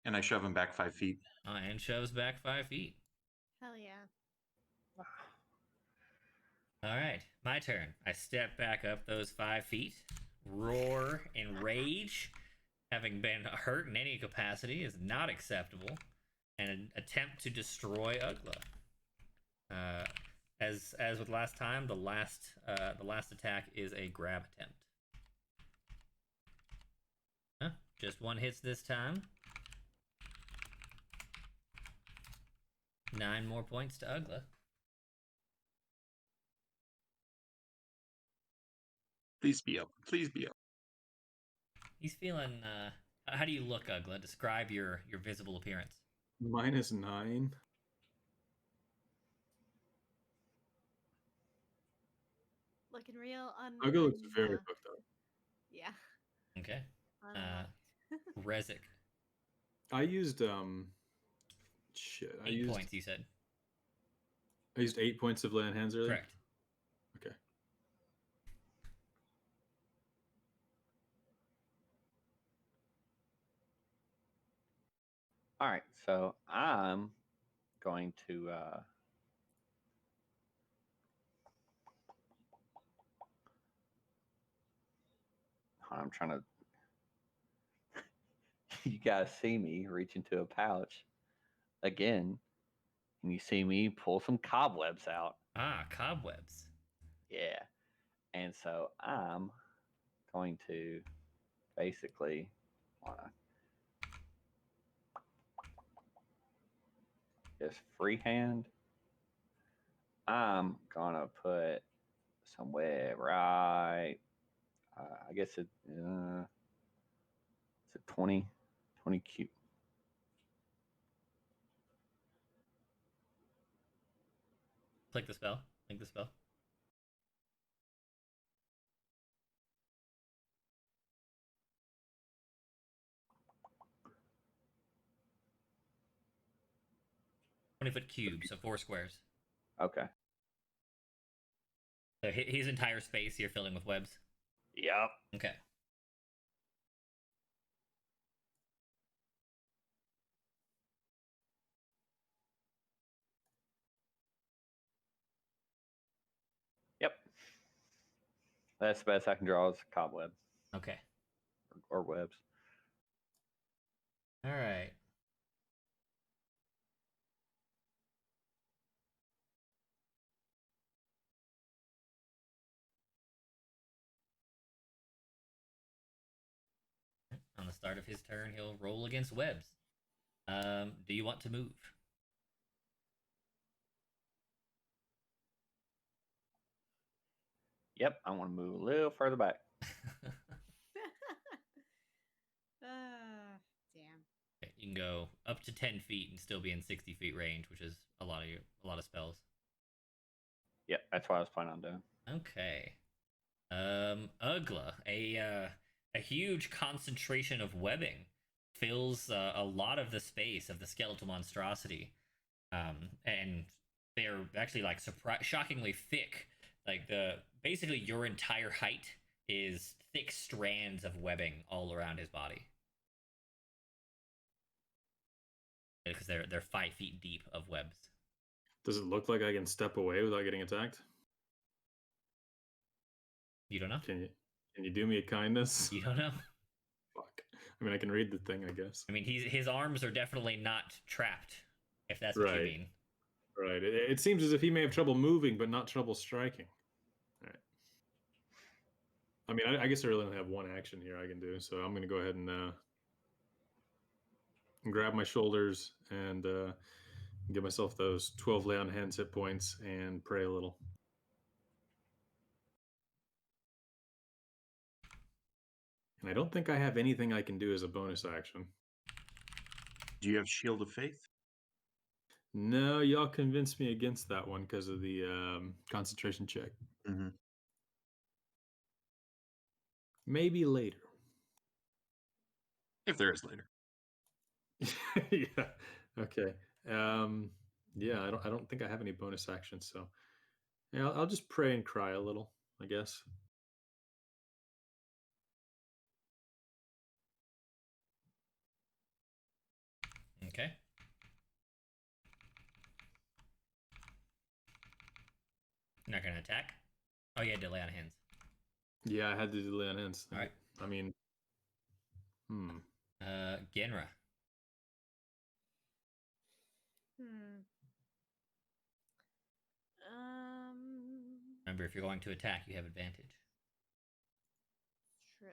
And I shove him back 5 feet. And shoves back 5 feet. Hell yeah. All right, my turn. I step back up those 5 feet, roar in rage, having been hurt in any capacity is not acceptable, and an attempt to destroy Ugla. As with last time, the last attack is a grab attempt. Huh? Just one hits this time. 9 more points to Ugla. Please be up. Please be up. He's feeling. How do you look, Ugla? Describe your visible appearance. -9. Looking real Ugly looks very fucked up. yeah. Okay. Unalive. Rezik. I used shit. 8 points. You said. I used 8 points of land hands earlier. Correct. Okay. All right, so I'm going to I'm trying to you guys see me reach into a pouch again, and you see me pull some cobwebs out. Ah, cobwebs. Yeah. And so I'm going to basically just freehand. I'm gonna put some web right. I guess it's a 20 cube. Click the spell. Click the spell. Foot cube, so 4 squares. Okay. So his entire space you're filling with webs. Yep. Okay. Yep. That's the best I can draw is cobweb Okay. or webs. All right. On the start of his turn, he'll roll against webs. Do you want to move? Yep. I want to move a little further back. Damn. Okay, you can go up to 10 feet and still be in 60 feet range, which is a lot of spells. Yep. That's what I was planning on doing. Okay. Ugla, a huge concentration of webbing fills a lot of the space of the skeletal monstrosity, and they're actually like shockingly thick. Like basically your entire height is thick strands of webbing all around his body, because they're 5 feet deep of webs. Does it look like I can step away without getting attacked? You don't know. Can you do me a kindness? You don't know. Fuck. I mean, I can read the thing, I guess. I mean, his arms are definitely not trapped, if that's what you mean. Right. It seems as if he may have trouble moving, but not trouble striking. All right. I mean, I guess I really only have one action here I can do, so I'm going to go ahead and grab my shoulders and give myself those 12 lay on hands hit points and pray a little. And I don't think I have anything I can do as a bonus action. Do you have Shield of Faith? No, y'all convinced me against that one because of the concentration check. Mm-hmm. Maybe later. If there is later. Yeah. Okay. Yeah, I don't think I have any bonus actions, so yeah, I'll just pray and cry a little, I guess. Okay. You're not gonna attack? Oh, you had to lay on hands. Yeah, I had to do lay on hands. All right. I mean, Genra. Remember, if you're going to attack, you have advantage. True.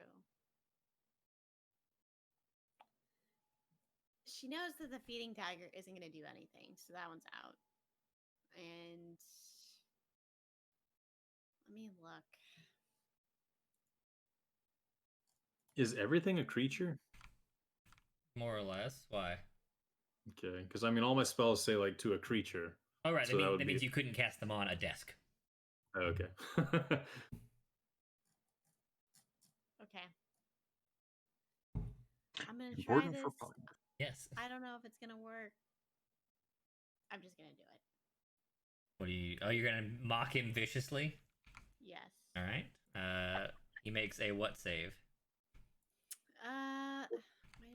She knows that the feeding dagger isn't going to do anything, so that one's out. And let me look. Is everything a creature? More or less. Why? Okay, because I mean, all my spells say like to a creature. Oh, right. So That means you couldn't cast them on a desk. Oh, okay. Okay. I'm going to try Important this. for fun. Yes. I don't know if it's going to work. I'm just going to do it. What do you? Oh, you're gonna mock him viciously. Yes. All right. He makes a what save? Why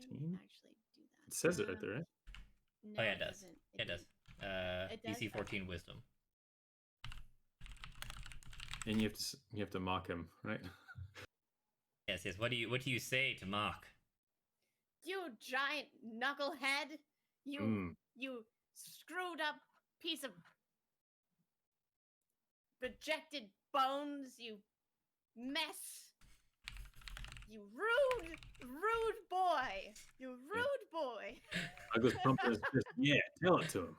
didn't it actually do that? It says it right there, right? No, Oh yeah, it does. doesn't. It does. It does? DC 14 Wisdom. And you have to mock him, right? Yes, yes. What do you say to mock? You giant knucklehead! You screwed up piece of rejected bones, you mess! You rude boy! You rude boy! I goes pumping his fist. Yeah, tell it to him.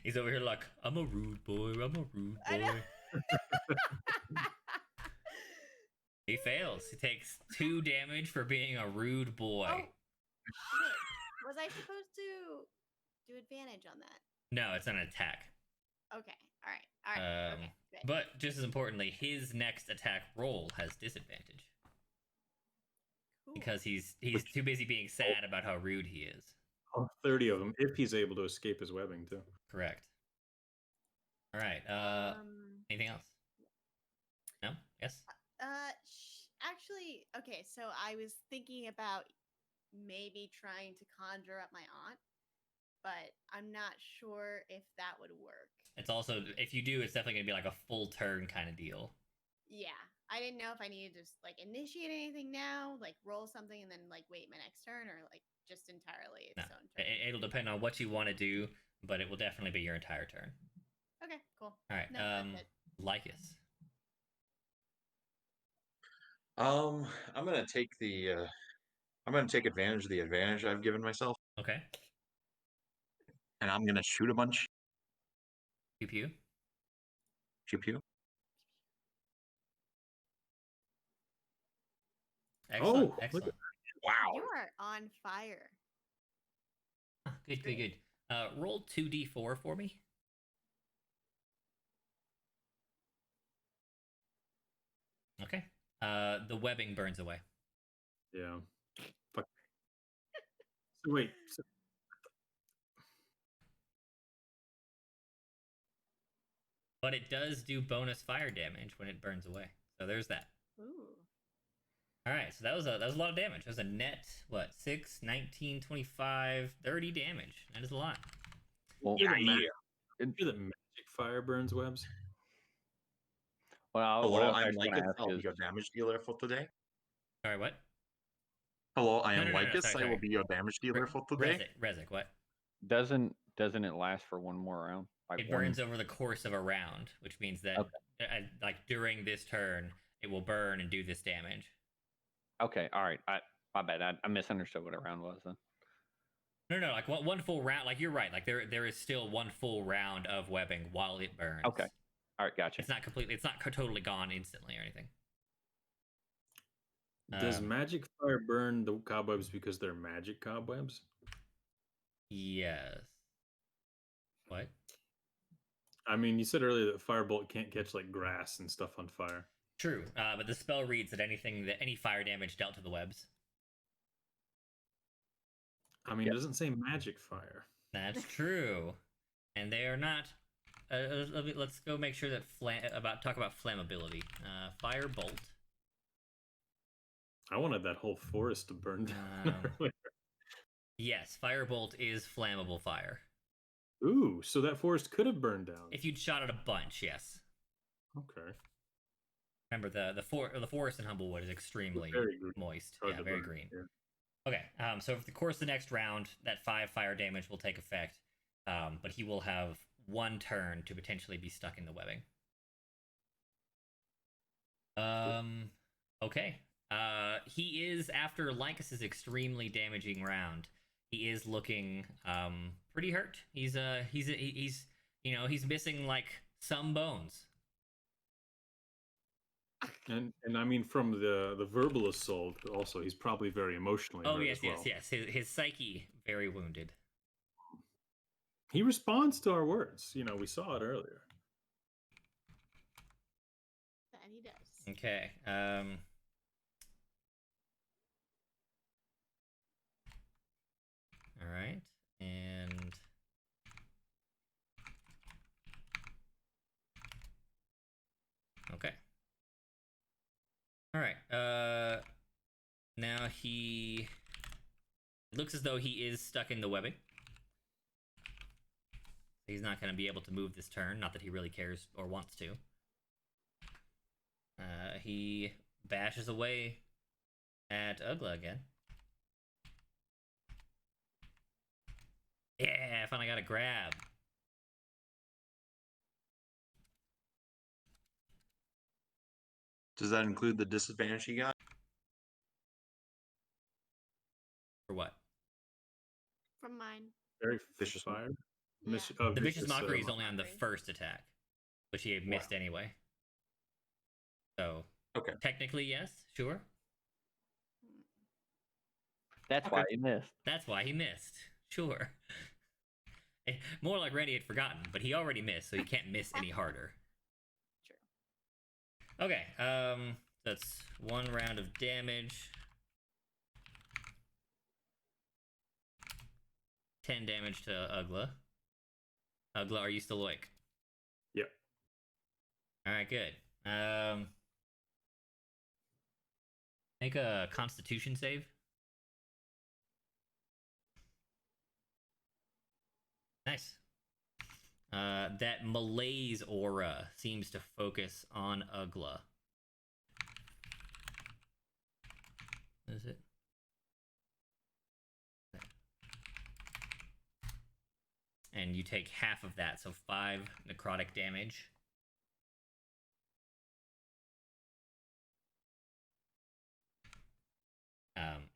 He's over here like, I'm a rude boy. I'm a rude I know. boy. He fails. He takes 2 damage for being a rude boy. Oh, shit. Was I supposed to do advantage on that? No, it's an attack. Okay. All right. Okay. Good. But just as importantly, his next attack roll has disadvantage Cool. because he's too busy being sad about how rude he is. 30 of them, if he's able to escape his webbing too. Correct. All right. Anything else? No. Yes. Actually, okay. So I was thinking about maybe trying to conjure up my aunt, but I'm not sure if that would work. It's also, if you do, it's definitely gonna be like a full turn kind of deal. Yeah, I didn't know if I needed to just like initiate anything now, like roll something and then like wait my next turn, or like just entirely its own turn. It'll depend on what you want to do, but it will definitely be your entire turn. Okay, cool. All right. No, that's it. Lycus. I'm gonna take advantage of the advantage I've given myself, Okay. and I'm gonna shoot a bunch. Pew pew. Pew pew. Excellent. Oh, Excellent. Wow. You are on fire. Good. Good. Good. Roll 2d4 for me. Okay. The webbing burns away. Yeah. Fuck. So wait. So, But it does do bonus fire damage when it burns away. So there's that. Ooh. All right, so that was a lot of damage. That was a net, what, 6, 19, 25, 30 damage. That is a lot. Well, hear that magic fire burns webs? well, Hello, what I was I'm actually Lycus. gonna ask I'll is, be your damage dealer for today. Sorry, what? Hello, I No, am no, no, no, Lycus. sorry, I sorry. will be your damage dealer for today. Rezik, what? doesn't it last for one more round? Like It one- burns over the course of a round, which means that, Okay. like, during this turn, it will burn and do this damage. Okay, all right. My bad. I misunderstood what a round was then. No, like one full round. Like, you're right. Like, there is still one full round of webbing while it burns. Okay. All right, gotcha. It's not completely. It's not totally gone instantly or anything. Does magic fire burn the cobwebs because they're magic cobwebs? Yes. What? I mean, you said earlier that firebolt can't catch like grass and stuff on fire. True, but the spell reads that any fire damage dealt to the webs. I mean, it doesn't say magic fire. That's true, and they are not. Let's go make sure that talk about flammability. Firebolt. I wanted that whole forest to burn down. Yes, firebolt is flammable fire. Ooh, so that forest could have burned down. If you'd shot at a bunch, yes. Okay. Remember the forest in Humblewood is extremely Very green. moist. Hard Yeah, to very burn, green. yeah. Okay, so over the course of the next round, that 5 fire damage will take effect, but he will have 1 turn to potentially be stuck in the webbing. Okay. He is, after Lycus's extremely damaging round, he is looking pretty hurt. He's he's missing like some bones. And I mean, from the verbal assault, also he's probably very emotionally Oh hurt yes, as well. yes. His psyche very wounded. He responds to our words. You know, we saw it earlier. That he does. Okay. All right, and okay. All right. Now he it looks as though he is stuck in the webbing. He's not going to be able to move this turn. Not that he really cares or wants to. He bashes away at Ugla again. Yeah, I finally got a grab. Does that include the disadvantage he got? For what? From mine. Very Vicious fire. Yeah. The vicious mockery is only on the mockery. first attack, which he had missed anyway. So Okay. technically, yes, sure. That's why he missed. That's why he missed. Sure. More like Randy had forgotten, but he already missed, so he can't miss any harder. True. Okay, that's 1 round of damage. 10 damage to Ugla. Ugla, are you still awake? Yep. Alright, good. Make a Constitution save. Nice. That malaise aura seems to focus on Ugla. Is it? And you take half of that, so 5 necrotic damage.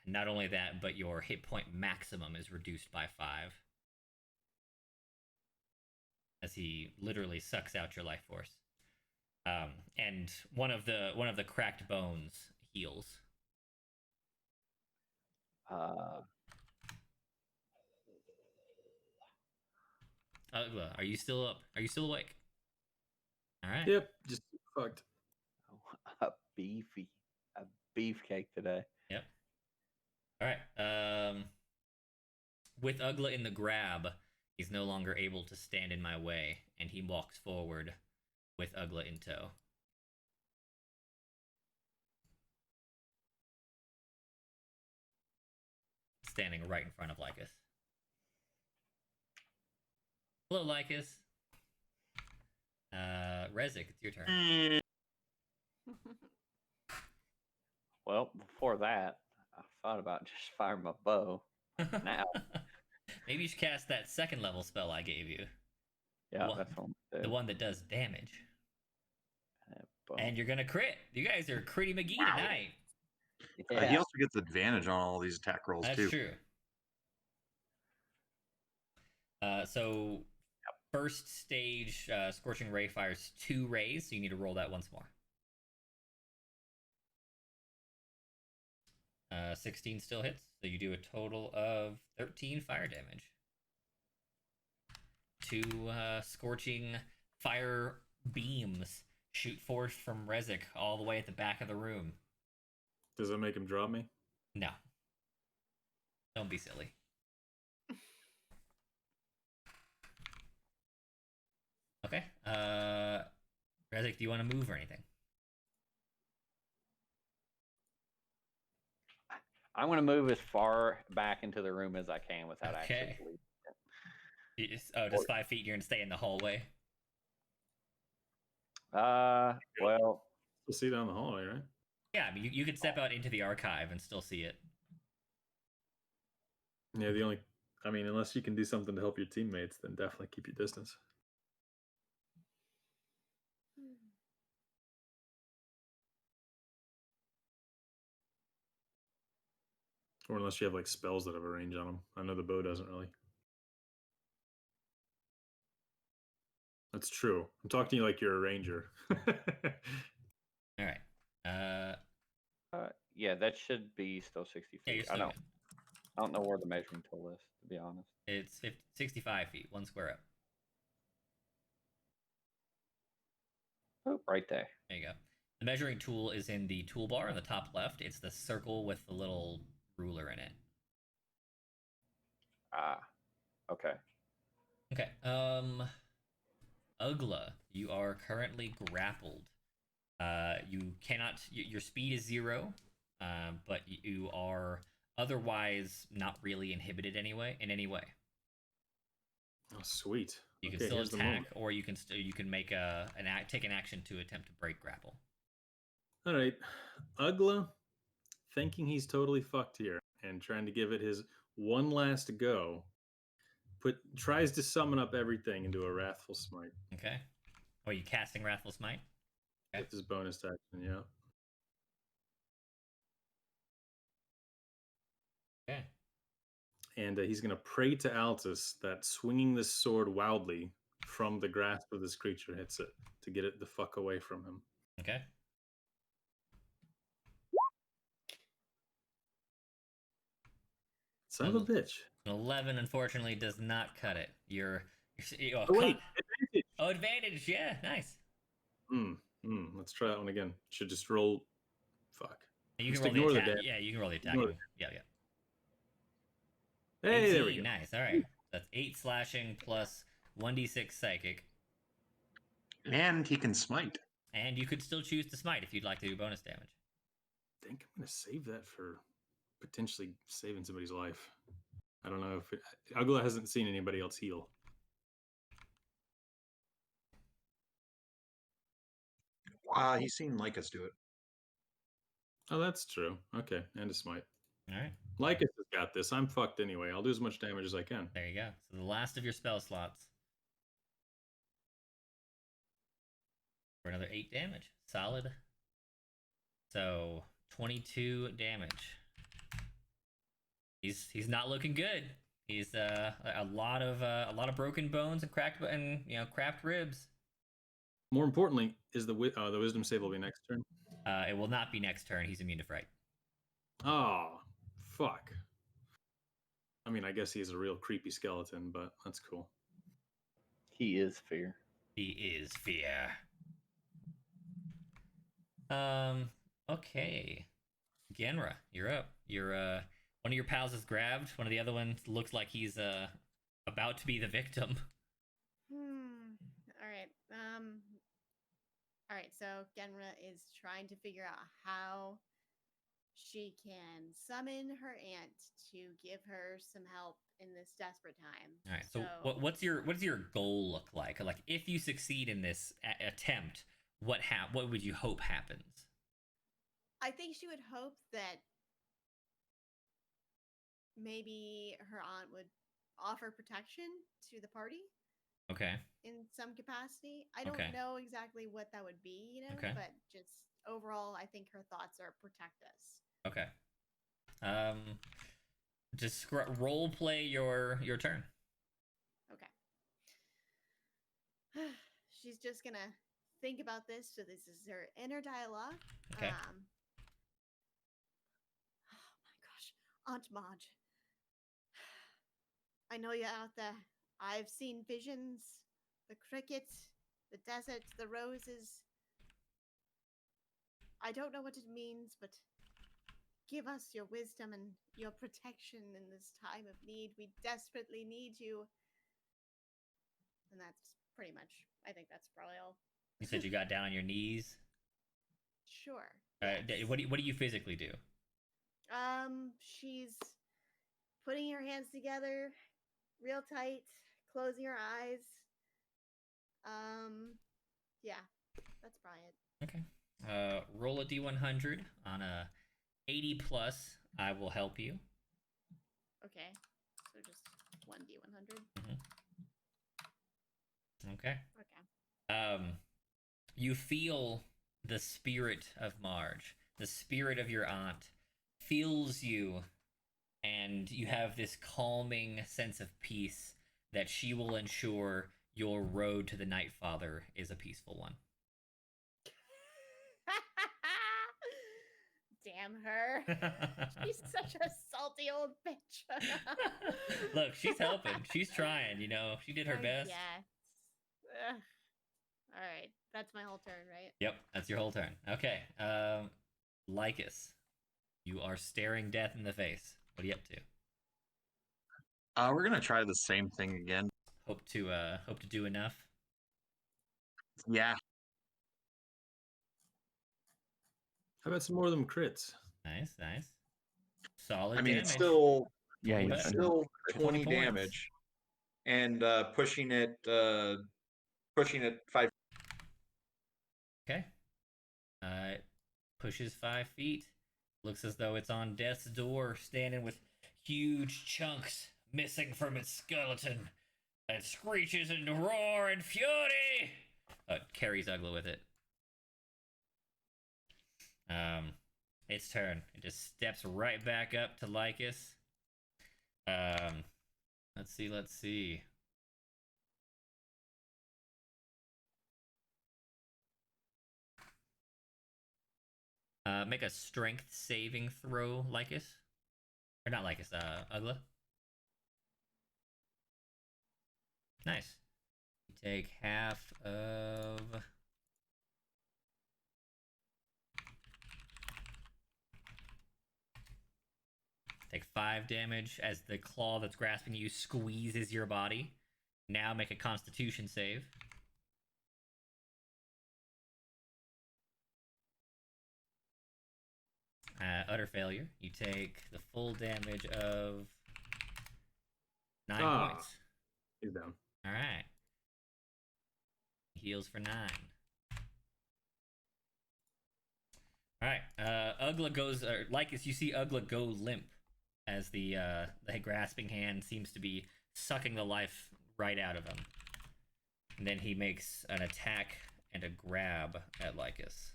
Not only that, but your hit point maximum is reduced by 5. As he literally sucks out your life force. And one of the cracked bones heals. Are you still up? Are you still awake? All right. Yep. Just fucked. A beefcake today. Yep. All right. With Ugla in the grab, he's no longer able to stand in my way, and he walks forward with Ugla in tow. Standing right in front of Lycus. Hello, Lycus. Rezik, it's your turn. Well, before that, I thought about just firing my bow. Now. Maybe you should cast that 2nd level spell I gave you. Yeah, that's one. The one that does damage. Boom. And you're gonna crit. You guys are Critty McGee tonight. Yeah. He also gets advantage on all these attack rolls That's too. true. So first stage, Scorching Ray fires 2 rays, so you need to roll that once more. 16 still hits, so you do a total of 13 fire damage. 2 scorching fire beams shoot forth from Rezik all the way at the back of the room. Does that make him drop me? No. Don't be silly. Okay. Rezik, do you want to move or anything? I'm going to move as far back into the room as I can without actually leaving. Just 5 feet. You're going to stay in the hallway. Well, still see down the hallway, right? Yeah, I mean, you could step out into the archive and still see it. Yeah, I mean, unless you can do something to help your teammates, then definitely keep your distance. Or unless you have like spells that have a range on them. I know the bow doesn't really. That's true. I'm talking to you like you're a ranger. All right. Yeah, that should be still 60 Yeah, you're feet. still good. I don't know where the measuring tool is, to be honest. It's 65 feet, 1 square up. Oh, right there. There you go. The measuring tool is in the toolbar on the top left. It's the circle with the little ruler in it. Ah, okay. Okay. Ugla, you are currently grappled. You cannot. Your speed is 0, but you are otherwise not really inhibited anyway. In any way, Oh, sweet. you can Okay, still here's the attack, moment. or you can make take an action to attempt to break grapple. All right. Ugla, thinking he's totally fucked here and trying to give it his one last go, tries to summon up everything into a Wrathful Smite Okay. Oh, are you casting Wrathful Smite? Okay. with his bonus action, yeah. Okay. And he's going to pray to Altus that swinging this sword wildly from the grasp of this creature hits it to get it the fuck away from him. Okay. Son of a bitch. An 11, unfortunately, does not cut it. Oh, wait. Advantage. Oh, advantage. Yeah, nice. Let's try that one again. Should just roll. Fuck. You Just can roll ignore the the attack. damage. Yeah, you can roll the attack. Ignore Yeah. Hey, 18, there we go. Nice. All right. That's 8 slashing plus 1d6 psychic. And he can smite. And you could still choose to smite if you'd like to do bonus damage. I think I'm going to save that for potentially saving somebody's life. I don't know if Ugla hasn't seen anybody else heal. He's seen Lycus do it. Oh, that's true. Okay, and a smite. All right. Lycus has got this. I'm fucked anyway. I'll do as much damage as I can. There you go. So the last of your spell slots. For another 8 damage. Solid. So 22 damage. He's not looking good. He's a lot of broken bones and cracked ribs. More importantly, is the wisdom save will be next turn. It will not be next turn. He's immune to fright. Oh, fuck. I mean, I guess he's a real creepy skeleton, but that's cool. He is fear. He is fear. Okay. Genra, you're up. One of your pals is grabbed. One of the other ones looks like he's about to be the victim. All right. All right. So Genra is trying to figure out how she can summon her aunt to give her some help in this desperate time. All right. So what's your goal look like? Like, if you succeed in this attempt, what would you hope happens? I think she would hope that maybe her aunt would offer protection to the party Okay. in some capacity. I don't Okay. know exactly what that would be, Okay. but just overall, I think her thoughts are protect us. Okay. Just role play your turn. Okay. She's just gonna think about this. So this is her inner dialogue. Okay. Oh my gosh, Aunt Marge. I know you're out there. I've seen visions, the cricket, the desert, the roses. I don't know what it means, but give us your wisdom and your protection in this time of need. We desperately need you. And that's pretty much, I think that's probably all. You said you got down on your knees. Sure. Yes. What do you physically do? She's putting her hands together real tight, closing her eyes. Yeah, that's probably it. Okay. Roll a d100 on a 80 plus. I will help you. Okay. So just 1d100. Okay. Okay. You feel the spirit of Marge, the spirit of your aunt, fills you, and you have this calming sense of peace that she will ensure your road to the Night Father is a peaceful one. Damn her. She's such a salty old bitch. Look, she's helping. She's trying, you know. She did her best. Yeah. All right. That's my whole turn, right? Yep, that's your whole turn. Okay. Lycus, you are staring death in the face. What are you up to? We're gonna try the same thing again. Hope to do enough. Yeah. How about some more of them crits? Nice, nice. Solid I mean, damage. it's still Yeah, Twenty it's points. still 20 20 points. damage, and pushing it 5. Okay. It pushes 5 feet. Looks as though it's on death's door, standing with huge chunks missing from its skeleton. It screeches in roar and fury. It carries Ugla with it. Its turn. It just steps right back up to Lycus. Let's see. Make a strength saving throw, Lycus. Or not Lycus, Ugla. Nice. You take half of... Take 5 damage as the claw that's grasping you squeezes your body. Now make a constitution save. Utter failure. You take the full damage of 9 points. He's down. All right. Heals for 9. All right. Ugla goes, Lycus, you see Ugla go limp as the grasping hand seems to be sucking the life right out of him. And then he makes an attack and a grab at Lycus.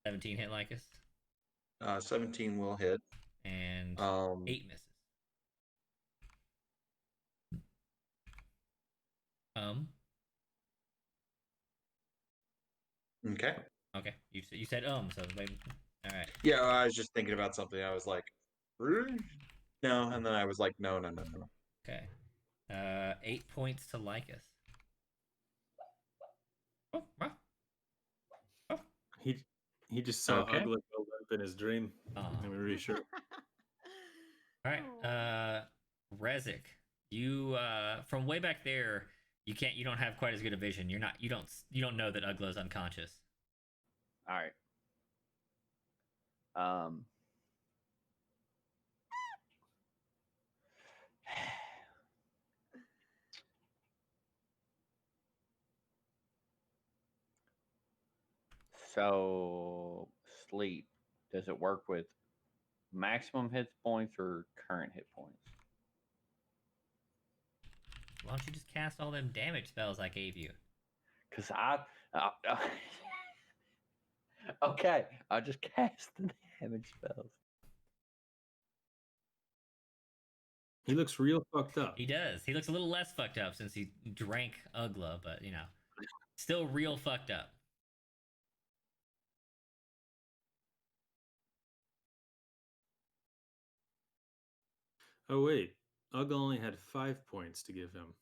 17 hit Lycus. 17 will hit. And 8 misses. Okay. Okay. You said so maybe, all right. Yeah, I was just thinking about something. I was like, no, and then I was like, no. Okay. 8 points to Lycus. Oh, wow. He just saw Okay. Ugla go limp in his dream. Aw. I'm really sure. All right. Rezik, you from way back there, you don't have quite as good a vision. You don't know that Ugla's unconscious. All right. So sleep, does it work with maximum hit points or current hit points? Why don't you just cast all them damage spells I gave you? Because okay, I'll just cast the damage spells. He looks real fucked up. He does. He looks a little less fucked up since he drank Ugla, but you know, still real fucked up. Oh wait, Ugla only had 5 points to give him.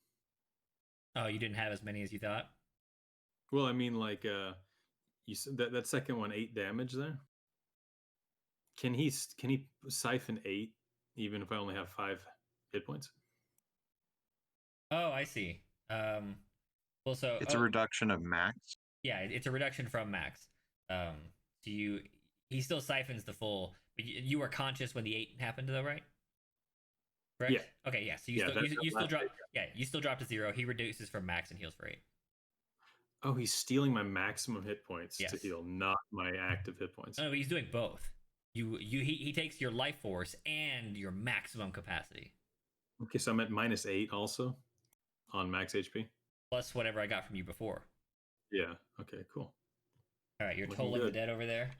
Oh, you didn't have as many as you thought? Well, I mean, like, you that second one 8 damage there. Can he siphon 8 even if I only have 5 hit points? Oh, I see. Well, so It's a reduction of max. Yeah, it's a reduction from max. So he still siphons the full, but you were conscious when the 8 happened, though, right? Correct? Yeah. Okay, yeah. So you still drop. Yeah, you still drop to 0. He reduces from max and heals for 8. Oh, he's stealing my maximum hit points to Yes. heal, not my active hit points. No, he's doing both. He takes your life force and your maximum capacity. Okay, so I'm at -8 also on max HP. Plus whatever I got from you before. Yeah. Okay. Cool. All right, you're Looking tolling the good. dead over there.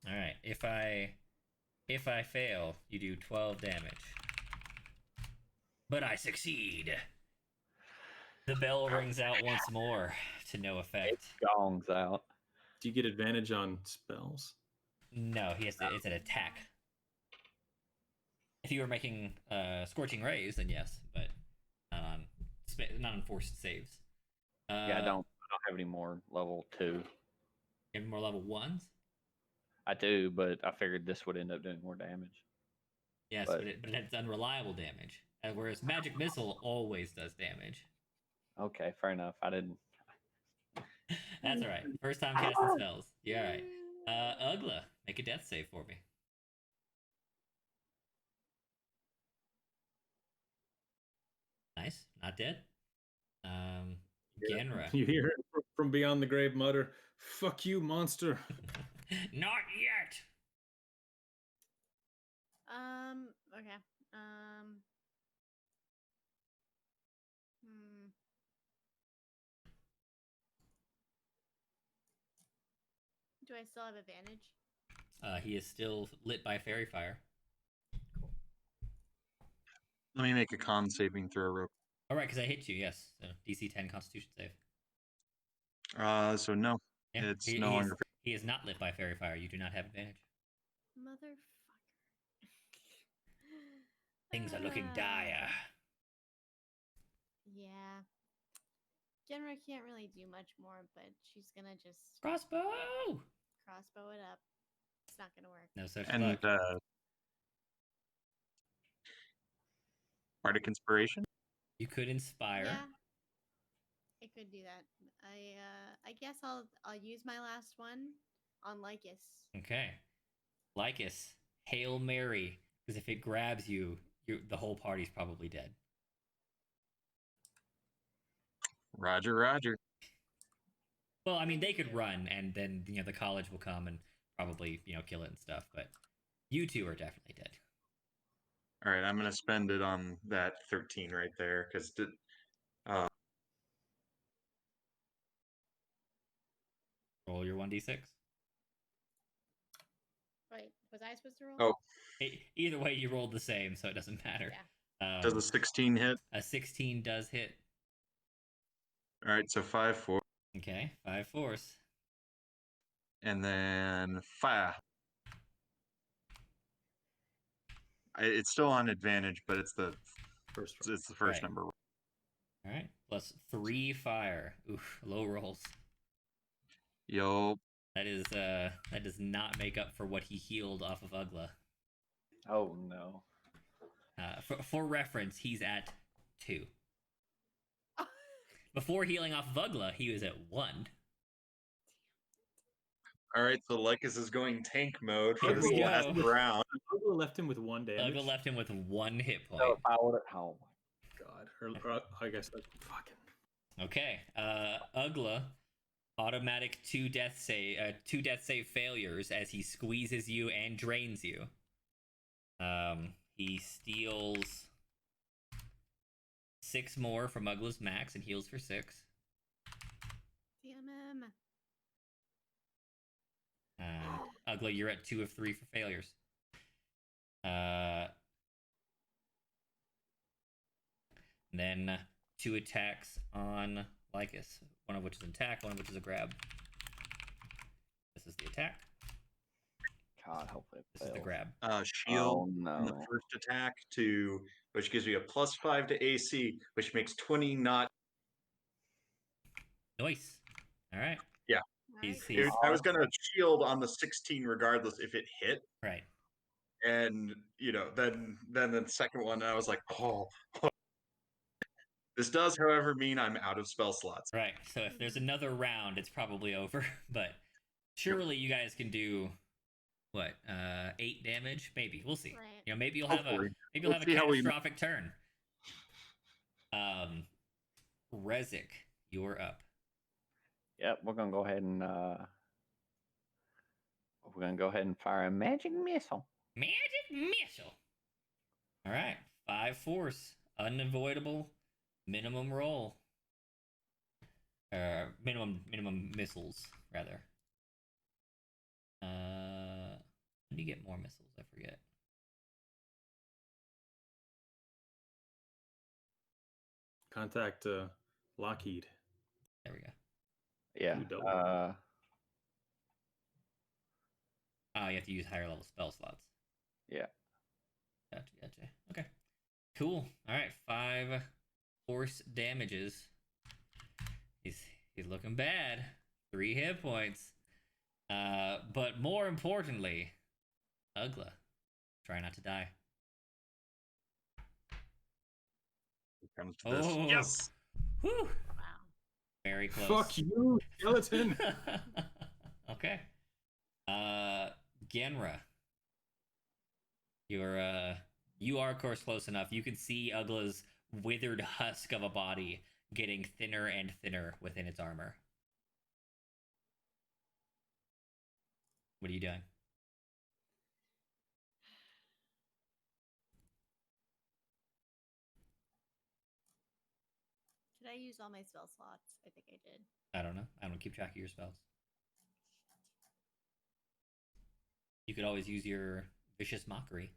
All right, if I fail, you do 12 damage. But I succeed. The bell rings out once more to no effect. Gongs out. Do you get advantage on spells? No, he has to. It's an attack. If you were making scorching rays, then yes, but not on forced saves. Yeah, I don't have any more level 2. You have more level 1s? I do, but I figured this would end up doing more damage. Yes, but it has unreliable damage. Whereas magic missile always does damage. Okay, fair enough. I didn't. That's all right. First time casting spells. You're all right. Ugla, make a death save for me. Nice, not dead. Genra. You hear it from beyond the grave mutter, "Fuck you, monster." Not yet. Okay. Do I still have advantage? He is still lit by fairy fire. Let me make a con saving throw real. All right, because I hit you. Yes, so DC 10 Constitution save. So no, Yeah, it's he, no he longer. Is, he is not lit by fairy fire. You do not have advantage. Motherfucker. Things are looking dire. Yeah. Genra can't really do much more, but she's gonna just Crossbow. crossbow it up. It's not gonna work. No such And luck. Bardic Inspiration. You could inspire. Yeah. I could do that. I guess I'll use my last one on Lycus. Okay. Lycus, Hail Mary, because if it grabs you, the whole party's probably dead. Roger, Roger. Well, I mean, they could run, and then the college will come and probably kill it and stuff. But you two are definitely dead. All right, I'm gonna spend it on that 13 right there because Roll your 1d6. Wait, was I supposed to roll? Oh. Either way, you rolled the same, so it doesn't matter. Yeah. Does a 16 hit? A 16 does hit. All right, so 5, 4. Okay, 5 force. And then 5. It's still on advantage, but it's the First it's the first Right. number. All right, plus 3 fire. Oof, low rolls. Yo. That does not make up for what he healed off of Ugla. Oh no. For reference, he's at 2. Before healing off of Ugla, he was at 1. All right, so Lycus is going tank mode for Here this we go. last round. Ugla left him with 1 damage. Ugla left him with 1 hit point. So if I would have, oh God, or I guess that's fucking. Okay, Ugla, automatic 2 death save failures as he squeezes you and drains you. He steals 6 more from Ugla's max and heals for 6. Damn him. Ugla, you're at 2 of 3 for failures. Then 2 attacks on Lycus, one of which is an attack, one of which is a grab. This is the attack. God, hopefully it This is the fails. grab. Shield Oh on the no. first attack which gives me a +5 to AC, which makes 20 not. Nice. All right. Yeah. He's Dude, I was gonna shield on the 16 regardless if it hit, right. and then the second one I was like, oh. This does, however, mean I'm out of spell slots. Right. So if there's another round, it's probably over. But surely you guys can do what? 8 damage? Maybe. We'll see. Right. Maybe you'll have Hopefully. a See how we- catastrophic turn. Rezik, you're up. Yep, we're gonna go ahead and fire a magic missile. Magic missile. All right, 5 force, unavoidable, minimum roll. Minimum missiles rather. How do you get more missiles? I forget. Contact Lockheed. There we go. Yeah. Ooh, double. Oh, you have to use higher level spell slots. Yeah. Gotcha. Okay. Cool. All right, 5 force damages. He's looking bad. 3 hit points. But more importantly, Ugla, try not to die. It comes to this. Oh. Yes. Whew. Wow. Very close. Fuck you, skeleton. Okay. Genra. You are of course close enough. You can see Ugla's withered husk of a body getting thinner and thinner within its armor. What are you doing? Did I use all my spell slots? I think I did. I don't know. I don't keep track of your spells. You could always use your vicious mockery.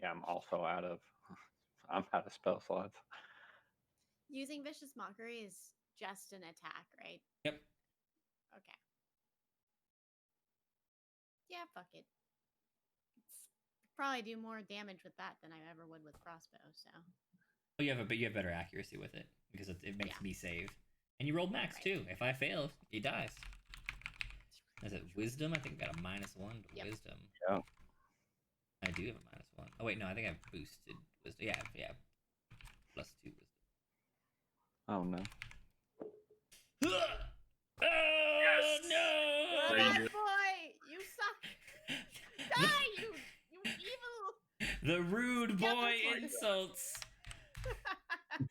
Yeah, I'm also out of spell slots. Using Vicious Mockery is just an attack, right? Yep. Okay. Yeah, fuck it. It's probably do more damage with that than I ever would with crossbow, so. Oh, you have better accuracy with it because it makes me save. And you rolled max Right. too. If I fail, he dies. Is it wisdom? I think I got a -1 to wisdom. Yeah. I do have a -1. Oh wait, no, I think I've boosted wisdom. Yeah. +2 wisdom. Oh no. Oh no! Oh, boy! You suck! Die, you evil! The rude boy Skeleton. insults.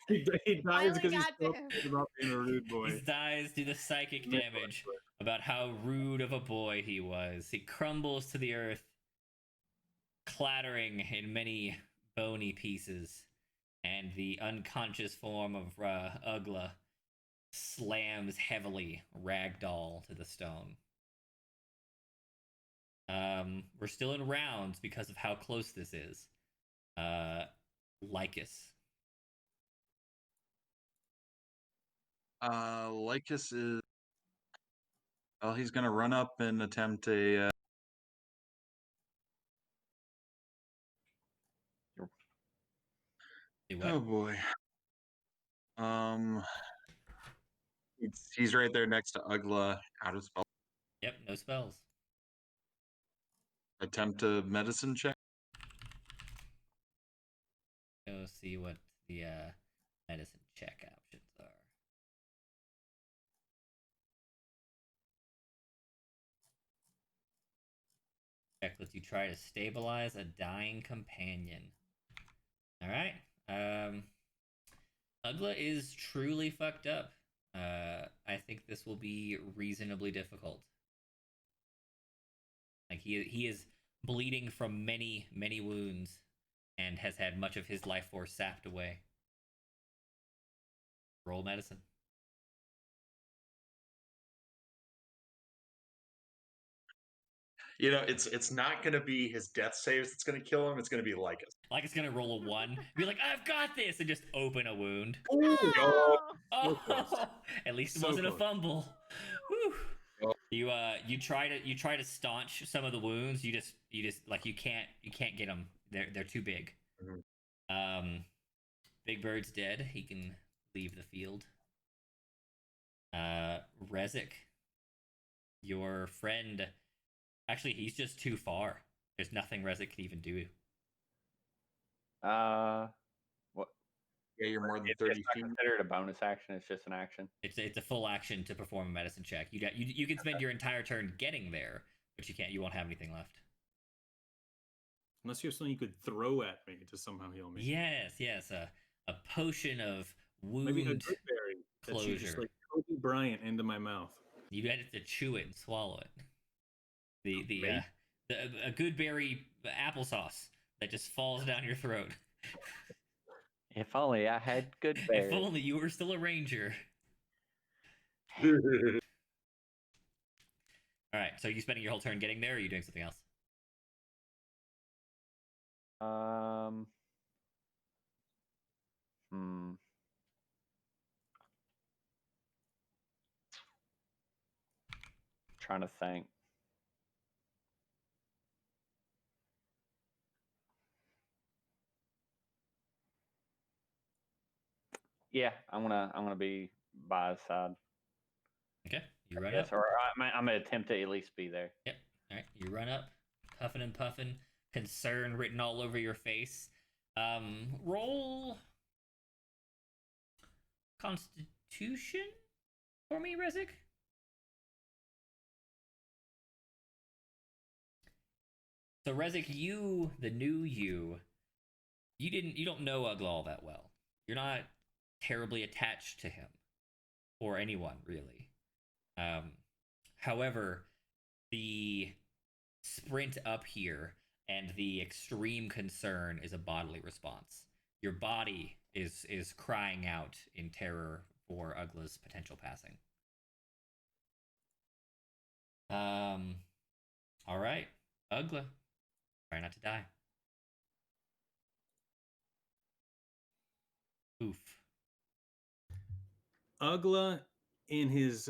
He dies Finally because he's got so to him. upset about being a rude boy. He dies due to psychic damage about how rude of a boy he was. He crumbles to the earth, clattering in many bony pieces, and the unconscious form of Ugla slams heavily ragdoll to the stone. We're still in rounds because of how close this is. Lycus. Lycus is. Well, he's gonna run up and attempt a. Do what? Oh boy. He's right there next to Ugla. Out of spell. Yep, no spells. Attempt a medicine check. Go see what the medicine check options are. Check lets you try to stabilize a dying companion. All right. Ugla is truly fucked up. I think this will be reasonably difficult. Like he is bleeding from many wounds and has had much of his life force sapped away. Roll medicine. You know, it's not gonna be his death saves that's gonna kill him. It's gonna be Lycus. Like it's gonna roll a 1. Be like, I've got this, and just open a wound. No! Oh, close. at least it So wasn't a close. fumble. Whew. Oh. You try to staunch some of the wounds. You just like you can't get them. They're too big. Mhm. Big Bird's dead. He can leave the field. Rezik, your friend. Actually, he's just too far. There's nothing Rezik can even do. What? Yeah, you're more than It's 30 not feet. considered a bonus action. It's just an action. It's a full action to perform a medicine check. You can spend your entire turn getting there, but you can't. You won't have anything left. Unless you have something you could throw at me to somehow heal me. Yes. A potion of Maybe a wound good berry that you just closure. like Kobe Bryant into my mouth. You had to chew it and swallow it. Maybe. A good berry applesauce that just falls down your throat. If only I had good If berries. only you were still a ranger. All right, so are you spending your whole turn getting there, or are you doing something else? Hmm. Trying to think. Yeah, I'm gonna be by his side. Okay, you run Yes, up. or I'm gonna attempt to at least be there. Yep. All right, you run up, puffing and puffing, concern written all over your face. Roll Constitution for me, Rezik. So Rezik, you, the new you don't know Ugla all that well. You're not terribly attached to him or anyone really. However, the sprint up here and the extreme concern is a bodily response. Your body is crying out in terror for Ugla's potential passing. All right, Ugla, try not to die. Oof. Ugla, in his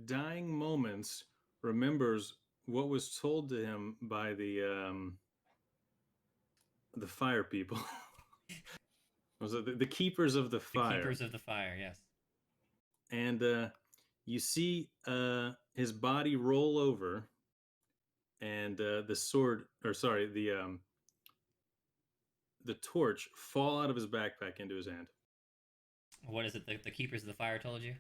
dying moments, remembers what was told to him by the fire people. Was it the keepers of the The fire? keepers of the fire, yes. And you see his body roll over, and the sword, or sorry, the torch fall out of his backpack into his hand. What is it the keepers of the fire told you?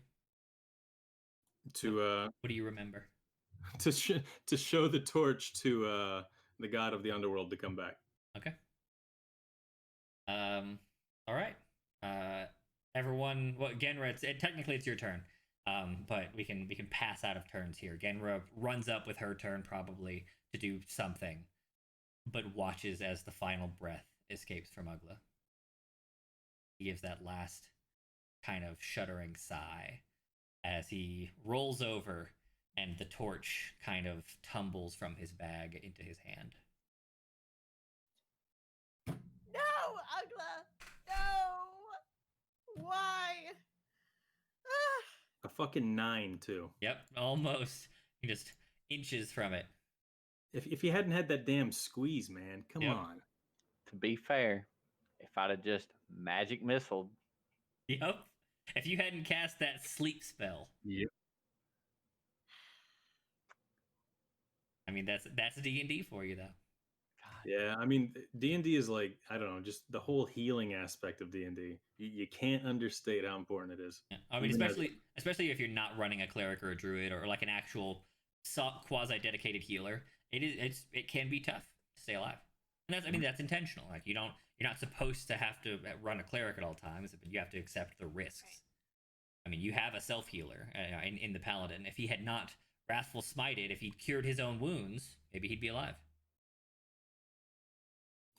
To What do you remember? to to show the torch to the god of the underworld to come back. Okay. All right. Everyone. Well, Genra. Technically it's your turn. But we can pass out of turns here. Genra runs up with her turn probably to do something, but watches as the final breath escapes from Ugla. He gives that last kind of shuddering sigh as he rolls over and the torch kind of tumbles from his bag into his hand. No, Ugla! No! Why? A fucking 9 too. Yep, almost. He just inches from it. If you hadn't had that damn squeeze, man, come Yep. on. To be fair, if I'd have just magic missiled, Yep. If you hadn't cast that sleep spell, Yep. I mean that's D&D for you though. God, Yeah, I mean D&D is like, I don't know, just the whole healing aspect of D&D. You can't understate how important it is. Yeah. I mean, Even as- especially if you're not running a cleric or a druid or like an actual quasi dedicated healer. It can be tough to stay alive, and that's intentional. Like you're not supposed to have to run a cleric at all times, but you have to accept the risks. I mean, you have a self healer in the paladin. If he had not wrathful smited, if he'd cured his own wounds, maybe he'd be alive.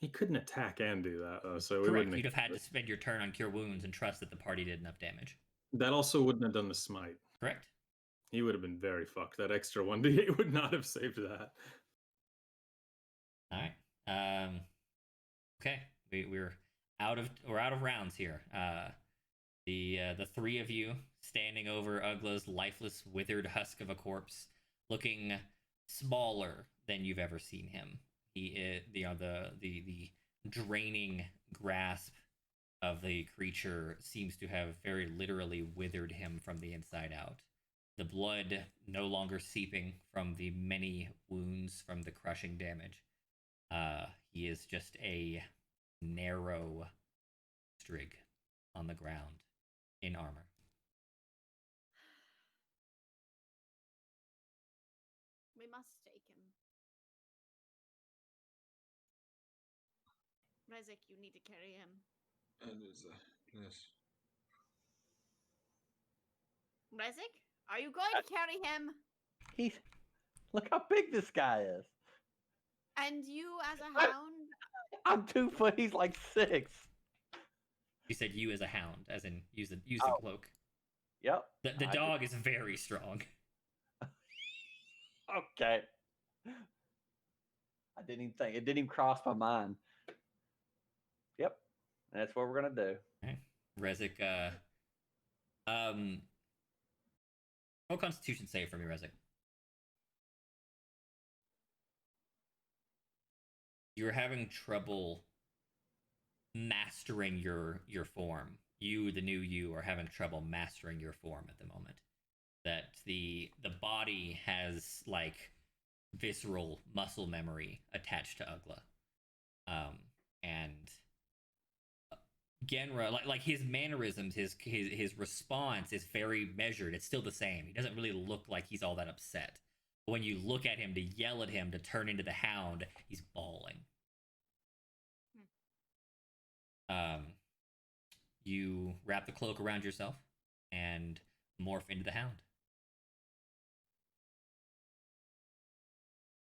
He couldn't attack and do that, though, so we Correct. wouldn't. You'd have had to spend your turn on cure wounds and trust that the party did enough damage. That also wouldn't have done the smite. Correct. He would have been very fucked. That extra 1d8 would not have saved that. All right. Okay. We're out of rounds here. The three of you standing over Ugla's lifeless, withered husk of a corpse, looking smaller than you've ever seen him. He is the draining grasp of the creature seems to have very literally withered him from the inside out. The blood no longer seeping from the many wounds from the crushing damage. He is just a narrow strig on the ground in armor. We must take him. Rezik, you need to carry him. And is yes. Rezik, are you going to carry him? He's look how big this guy is. And you, as a hound? I'm 2 foot. He's like 6. You said you as a hound, as in use the Oh. cloak. Yep. The dog is very strong. Okay. I didn't even think. It didn't even cross my mind. Yep. That's what we're gonna do. Okay. Rezik, roll Constitution save for me, Rezik. You're having trouble mastering your form. You, the new you, are having trouble mastering your form at the moment. That the body has like visceral muscle memory attached to Ugla, and Genra, like his mannerisms, his response is very measured. It's still the same. He doesn't really look like he's all that upset. But when you look at him to yell at him to turn into the hound, he's bawling. You wrap the cloak around yourself and morph into the hound.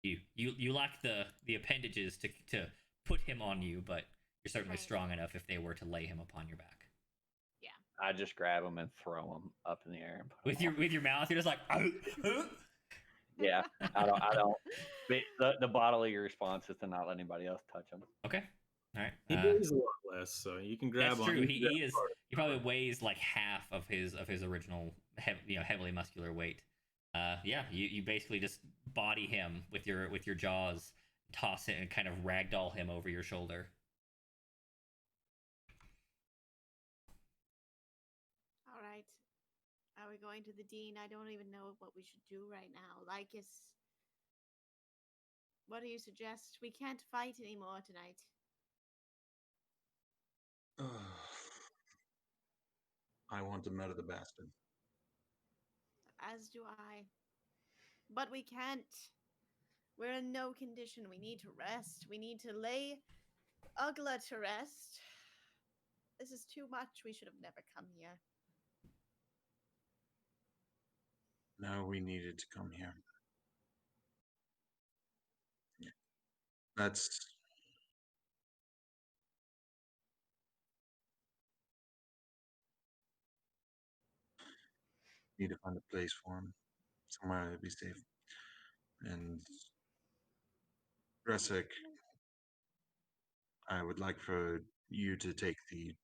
You lack the appendages to put him on you, but you're certainly Right. strong enough if they were to lay him upon your back. I just grab him and throw him up in the air and put With him your mouth, you're just like Yeah, I don't. The bodily response is to not let anybody else touch him. Okay. All right. He weighs a lot less, so you can grab That's on. true. you can grab He is. part of He probably weighs like half of his original, heavily muscular weight. Yeah. You basically just body him with your jaws, toss it, and kind of ragdoll him over your shoulder. All right. Are we going to the dean? I don't even know what we should do right now. What do you suggest? We can't fight anymore tonight. I want to murder the bastard. As do I. But we can't. We're in no condition. We need to rest. We need to lay Ugla to rest. This is too much. We should have never come here. No, we needed to come here. That's need to find a place for him, somewhere to be safe. And Resik, I would like for you to take the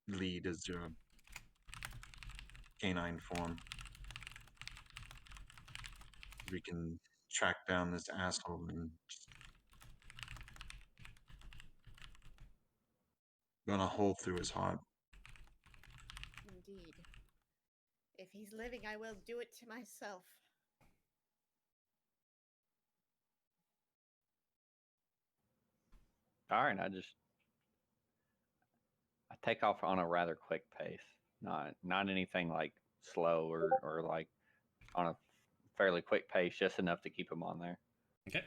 lead as your canine form. We can track down this asshole and run a hole through his heart. Indeed. If he's living, I will do it to myself. All right, I take off on a rather quick pace. Not anything like slow or like on a fairly quick pace, just enough to keep him on there. Okay.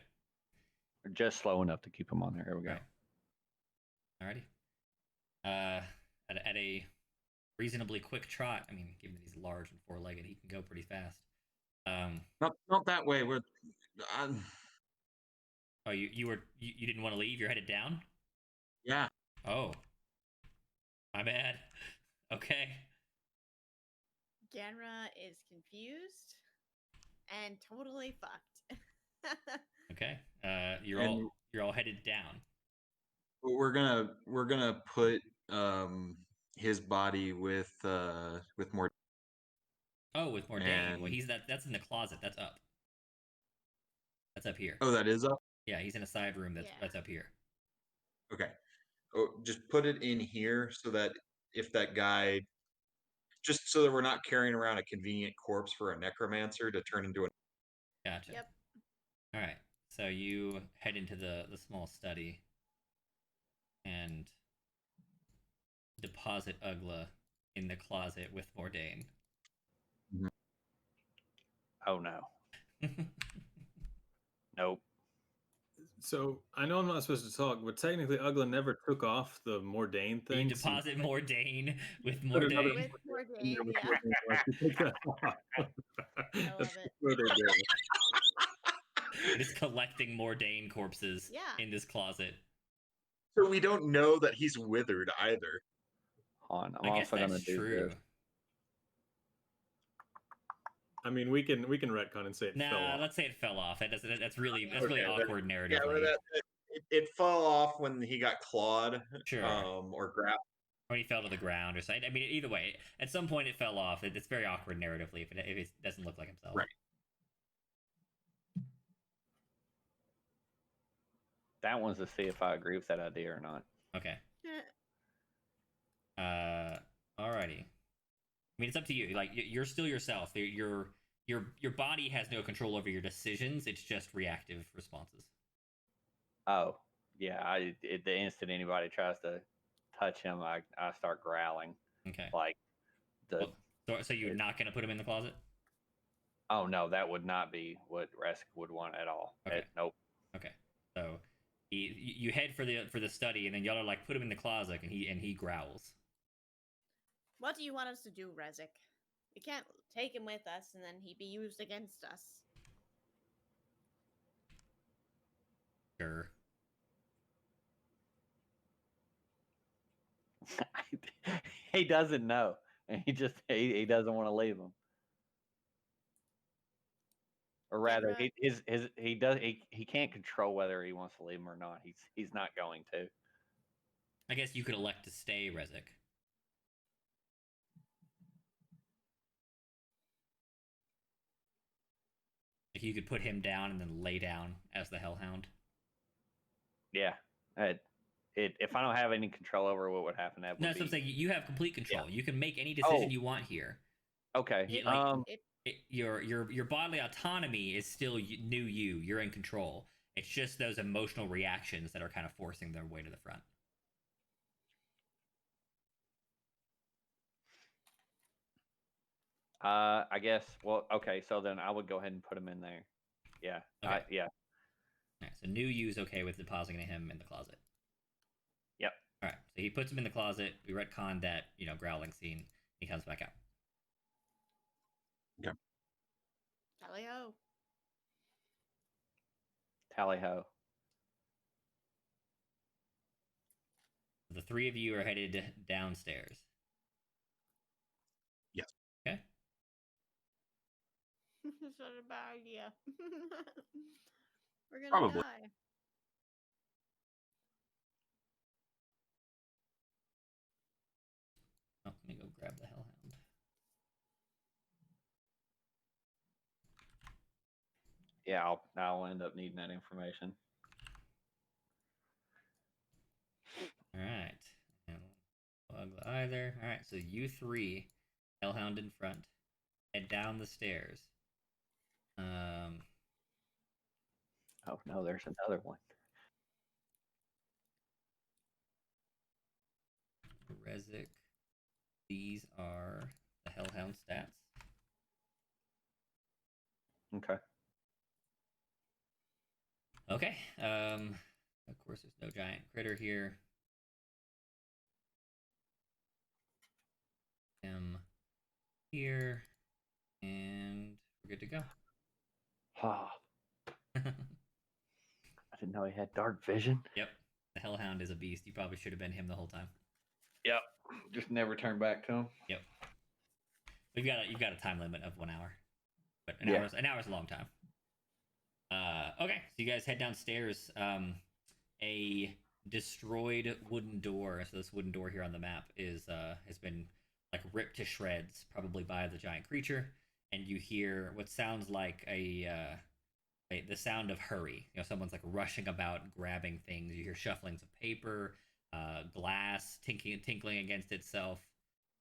Or just slow enough to keep him on there. Here we go. Right. Alrighty. At a reasonably quick trot. I mean, given that he's large and four-legged, he can go pretty fast. Not that way. We're. Oh, you didn't want to leave? You're headed down? Yeah. Oh. My bad. Okay. Genra is confused and totally fucked. Okay. You're all headed down. We're gonna put his body with more. Oh, with Mordain. Well, that's in the closet. That's up. That's up here. Oh, that is up. Yeah, he's in a side room Yeah. that's up here. Okay. Oh, just put it in here so that if that guy, just so that we're not carrying around a convenient corpse for a necromancer to turn into a. Gotcha. Yep. All right. So you head into the small study and deposit Ugla in the closet with Mordain. Oh no. Nope. So I know I'm not supposed to talk, but technically, Ugla never took off the Mordain You thing. so deposit Mordain with put another Mordain. With more in there Dane, with yeah. Mordain, so I can take that off. love That's it. where they go. It is collecting Mordain corpses Yeah. in this closet. So we don't know that he's withered either. Hold on, I'm I guess also gonna that's do true. this. I mean, we can retcon and say it fell Nah, off. let's say it fell off. That's really Yeah. that's really Okay, awkward Yeah, narratively. but it fell off when he got clawed, Sure. or grabbed. When he fell to the ground or something. I mean, either way, at some point it fell off. It's very awkward narratively if it doesn't look like himself. Right. That one's to see if I agree with that idea or not. Okay. Alrighty. I mean, it's up to you. Like, you're still yourself. Your body has no control over your decisions. It's just reactive responses. Oh, yeah. The instant anybody tries to touch him, I start growling. Okay. Like the. Well, so you're not gonna put him in the closet? Oh no, that would not be what Resk would want at all. Okay. Nope. Okay. So you head for the study, and then y'all are like, put him in the closet, and he growls. What do you want us to do, Rezik? We can't take him with us and then he be used against us. Sure. He doesn't know, and he doesn't want to leave him. Or rather, he can't control whether he wants to leave him or not. He's not going to. I guess you could elect to stay, Rezik. Like, you could put him down and then lay down as the Hellhound. Yeah. If I don't have any control over what would happen, that would No, that's what I'm saying. You have complete control. Yeah. You can make any decision Oh. you want here. Okay. You- your bodily autonomy is still new you. You're in control. It's just those emotional reactions that are kind of forcing their way to the front. I guess. Well, okay. So then I would go ahead and put him in there. Yeah. Okay. Yeah. All right, so new you's okay with depositing him in the closet. Yep. All right, so he puts him in the closet. We retcon that, growling scene. He comes back out. Okay. Tally ho. Tally ho. The three of you are headed downstairs. Yes. Okay. It's not a bad idea. We're gonna Probably. die. Oh, let me go grab the Hellhound. Yeah, I'll end up needing that information. All right. And bug either. All right, so you three, Hellhound in front, head down the stairs. Oh no, there's another one. Rezik. These are the Hellhound stats. Okay. Okay. Of course, there's no giant critter here. Here, and we're good to go. Ah, I didn't know he had dark vision. Yep, the Hellhound is a beast. You probably should have been him the whole time. Yep. Just never turn back to him. Yep. You've got a time limit of 1 hour, but an hour's a long time. Okay, so you guys head downstairs. A destroyed wooden door. So this wooden door here on the map has been like ripped to shreds, probably by the giant creature. And you hear what sounds like the sound of hurry. Someone's like rushing about, grabbing things. You hear shufflings of paper, glass tinkling against itself,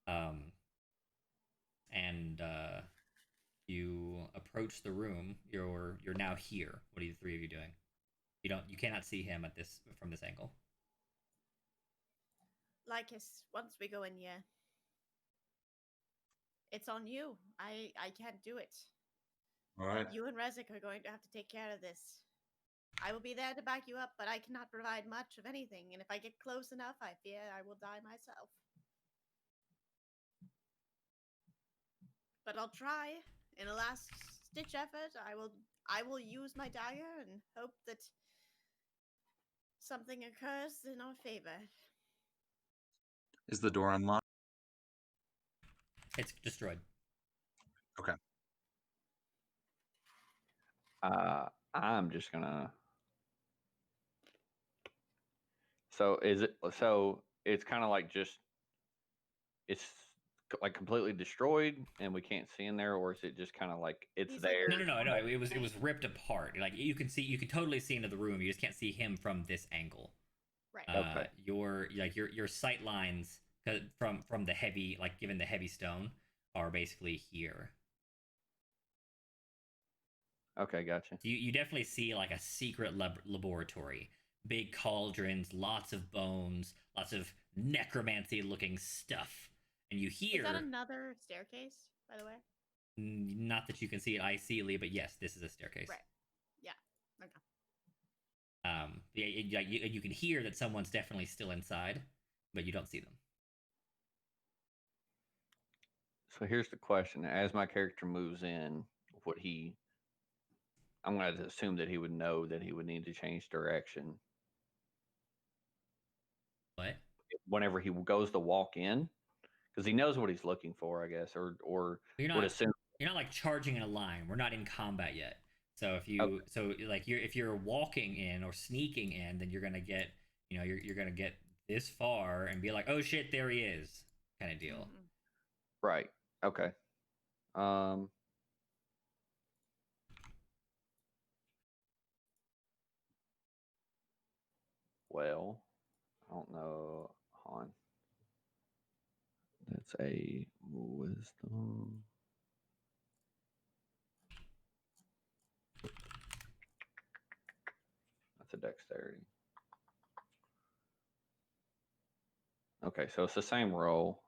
and you approach the room. You're now here. What are the three of you doing? You cannot see him from this angle. Lycus, once we go in here, it's on you. I can't do it. All right. You and Rezik are going to have to take care of this. I will be there to back you up, but I cannot provide much of anything. And if I get close enough, I fear I will die myself. But I'll try. In a last ditch effort, I will use my dagger and hope that something occurs in our favor. Is the door unlocked? It's destroyed. Okay. I'm just gonna. So is it? So it's kind of like just it's like completely destroyed and we can't see in there, or is it just kind of like it's He's like, there? No. It was ripped apart. Like you can totally see into the room. You just can't see him from this angle. Right. Okay. Your sight lines from the heavy, like given the heavy stone, are basically here. Okay, gotcha. You definitely see like a secret laboratory, big cauldrons, lots of bones, lots of necromancy looking stuff, and you hear. Is that another staircase, by the way? Not that you can see it IC-ly, but yes, this is a staircase. Right. Yeah. Okay. Yeah, you can hear that someone's definitely still inside, but you don't see them. So here's the question: as my character moves in, I'm going to assume that he would know that he would need to change direction What? whenever he goes to walk in, because he knows what he's looking for, I guess, or You're would not. assume. You're not like charging in a line. We're not in combat yet. So Okay. if you're walking in or sneaking in, then you're gonna get you're gonna get this far and be like, oh shit, there he is, kind of deal. Mhm. Right. Okay. Well, I don't know. Hold on. That's a wisdom. That's a dexterity. Okay, so it's the same roll.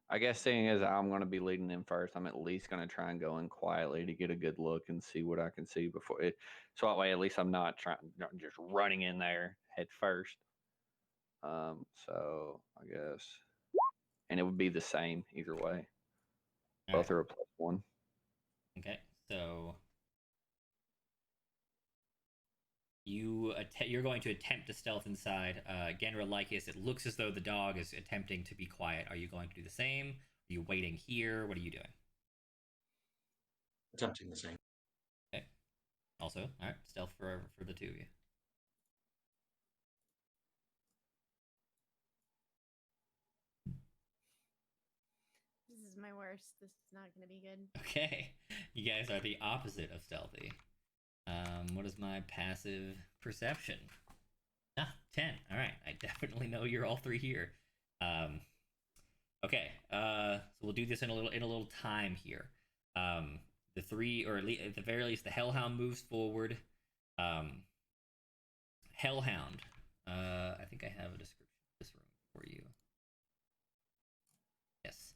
I guess seeing as I'm going to be leading in first, I'm at least going to try and go in quietly to get a good look and see what I can see before it. So that way, at least I'm not just running in there head first. So I guess, and it would be the same either way. All Both right. are a +1. Okay. So you're going to attempt to stealth inside. Genra Lycus, it looks as though the dog is attempting to be quiet. Are you going to do the same? Are you waiting here? What are you doing? Attempting the same. Okay. Also, all right, stealth for the two of you. This is my worst. This is not going to be good. Okay, you guys are the opposite of stealthy. What is my passive perception? 10. All right, I definitely know you're all three here. Okay, so we'll do this in a little time here. The three, or at the very least, the Hellhound moves forward. Hellhound. I think I have a description of this room for you. Yes.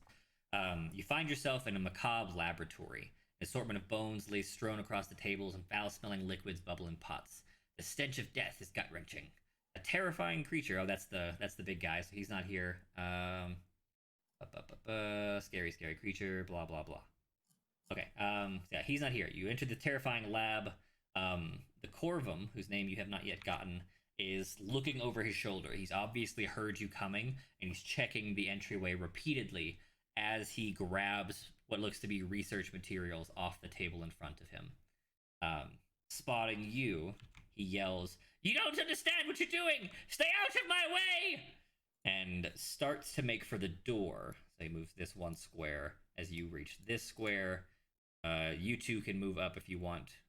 You find yourself in a macabre laboratory. An assortment of bones lay strewn across the tables, and foul-smelling liquids bubble in pots. The stench of death is gut-wrenching. A terrifying creature. Oh, that's the big guy, so he's not here. Scary creature. Blah blah blah. Okay. Yeah, he's not here. You enter the terrifying lab. The Corvum, whose name you have not yet gotten, is looking over his shoulder. He's obviously heard you coming, and he's checking the entryway repeatedly as he grabs what looks to be research materials off the table in front of him. Spotting you, he yells, "You don't understand what you're doing! Stay out of my way!" And starts to make for the door. So he moves this one square. As you reach this square, you two can move up if you want.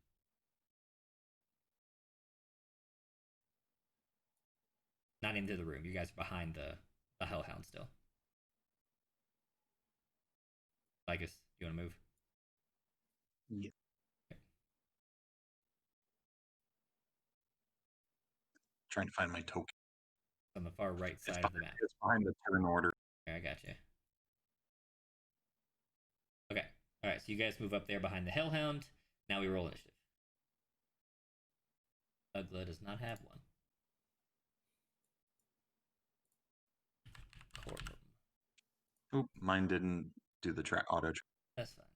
Not into the room. You guys are behind the Hellhound still. Lycus, you want to move? Yeah. Okay. Trying to find my token. On the far right side of the map. It's behind the turn order. Okay, I got you. Okay. All right. So you guys move up there behind the Hellhound. Now we roll initiative. Ugla does not have one. Corbin. Oop, mine didn't do the auto. That's fine.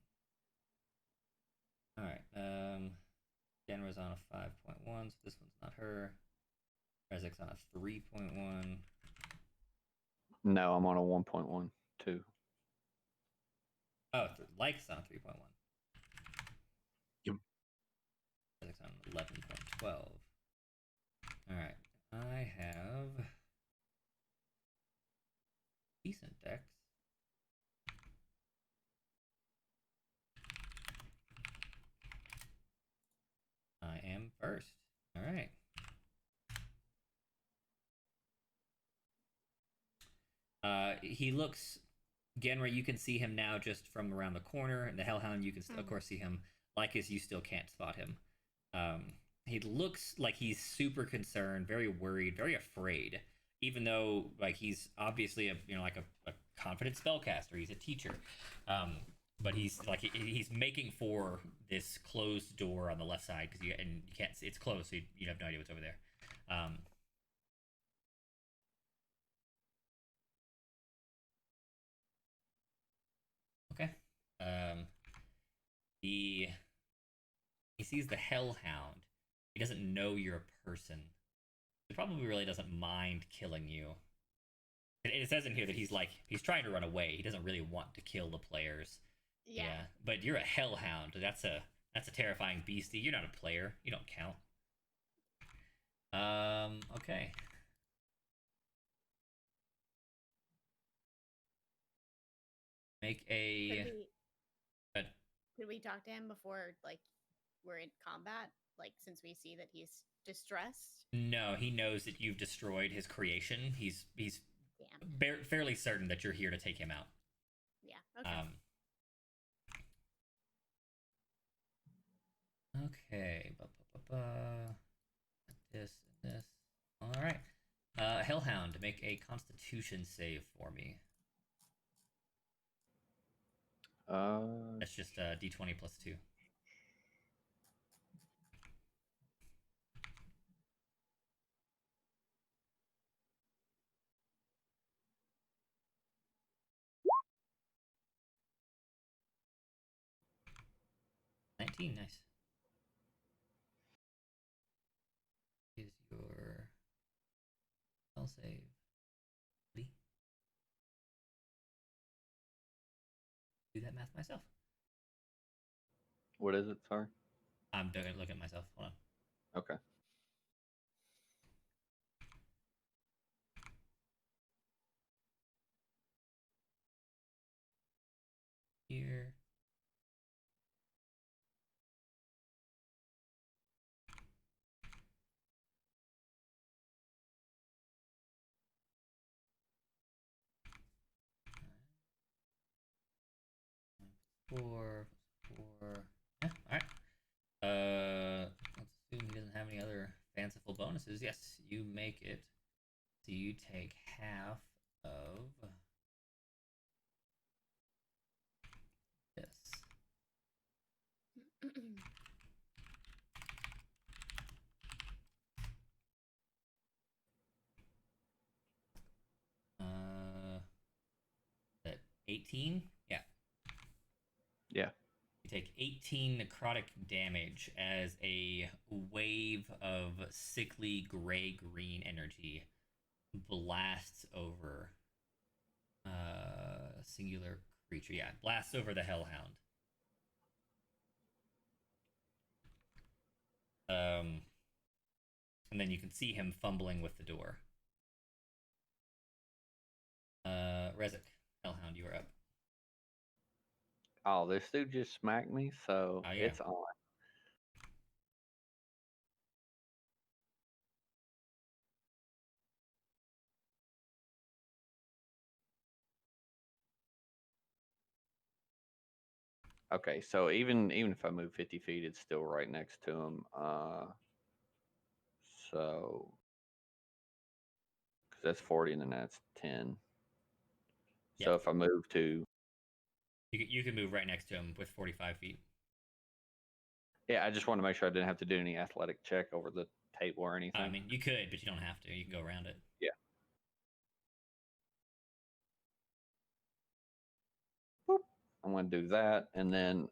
All right. Genra's on a 5.1, so this one's not her. Rezek's on a 3.1. No, I'm on a 1.12. Oh, Like's on a 3.1. Yep. Rezek's on 11.12. All right. I have decent decks. I am first. All right. He looks. Genra, you can see him now just from around the corner, and the Hellhound, you can of course see him. Lycus, you still can't spot him. He looks like he's super concerned, very worried, very afraid. Even though, like, he's obviously a confident spellcaster. He's a teacher, but he's making for this closed door on the left side because you can't see, it's closed, so you have no idea what's over there. Okay. He sees the Hellhound. He doesn't know you're a person. He probably really doesn't mind killing you. It says in here that he's trying to run away. He doesn't really want to kill the players. Yeah. But you're a Hellhound. That's a terrifying beastie. You're not a player. You don't count. Okay. Make a. Could we talk to him before, like, we're in combat? Like, since we see that he's distressed? No, he knows that you've destroyed his creation. He's fairly certain that you're here to take him out. Yeah. Okay. Okay. This and this. All right. Hellhound, make a Constitution save for me. That's just D20 plus 2. Nice. Is your spell save? Do that math myself. What is it? Sorry. I'm going to look at myself. Hold on. Okay. Here. Four. Yeah, all right. Let's assume he doesn't have any other fanciful bonuses. Yes, you make it. So you take half of this. That 18? Yeah. Yeah. You take 18 necrotic damage as a wave of sickly gray-green energy blasts over a singular creature. Yeah, blasts over the Hellhound. And then you can see him fumbling with the door. Rezek, Hellhound, you are up. Oh, this dude just smacked me, so yeah. It's on. Okay, so even if I move 50 feet, it's still right next to him. So because that's 40, and then that's 10. So Yeah. if I move to, you can move right next to him with 45 feet. yeah, I just want to make sure I didn't have to do any athletic check over the table or anything. I mean, you could, but you don't have to. You can go around it. Yeah. Boop. I'm going to do that, and then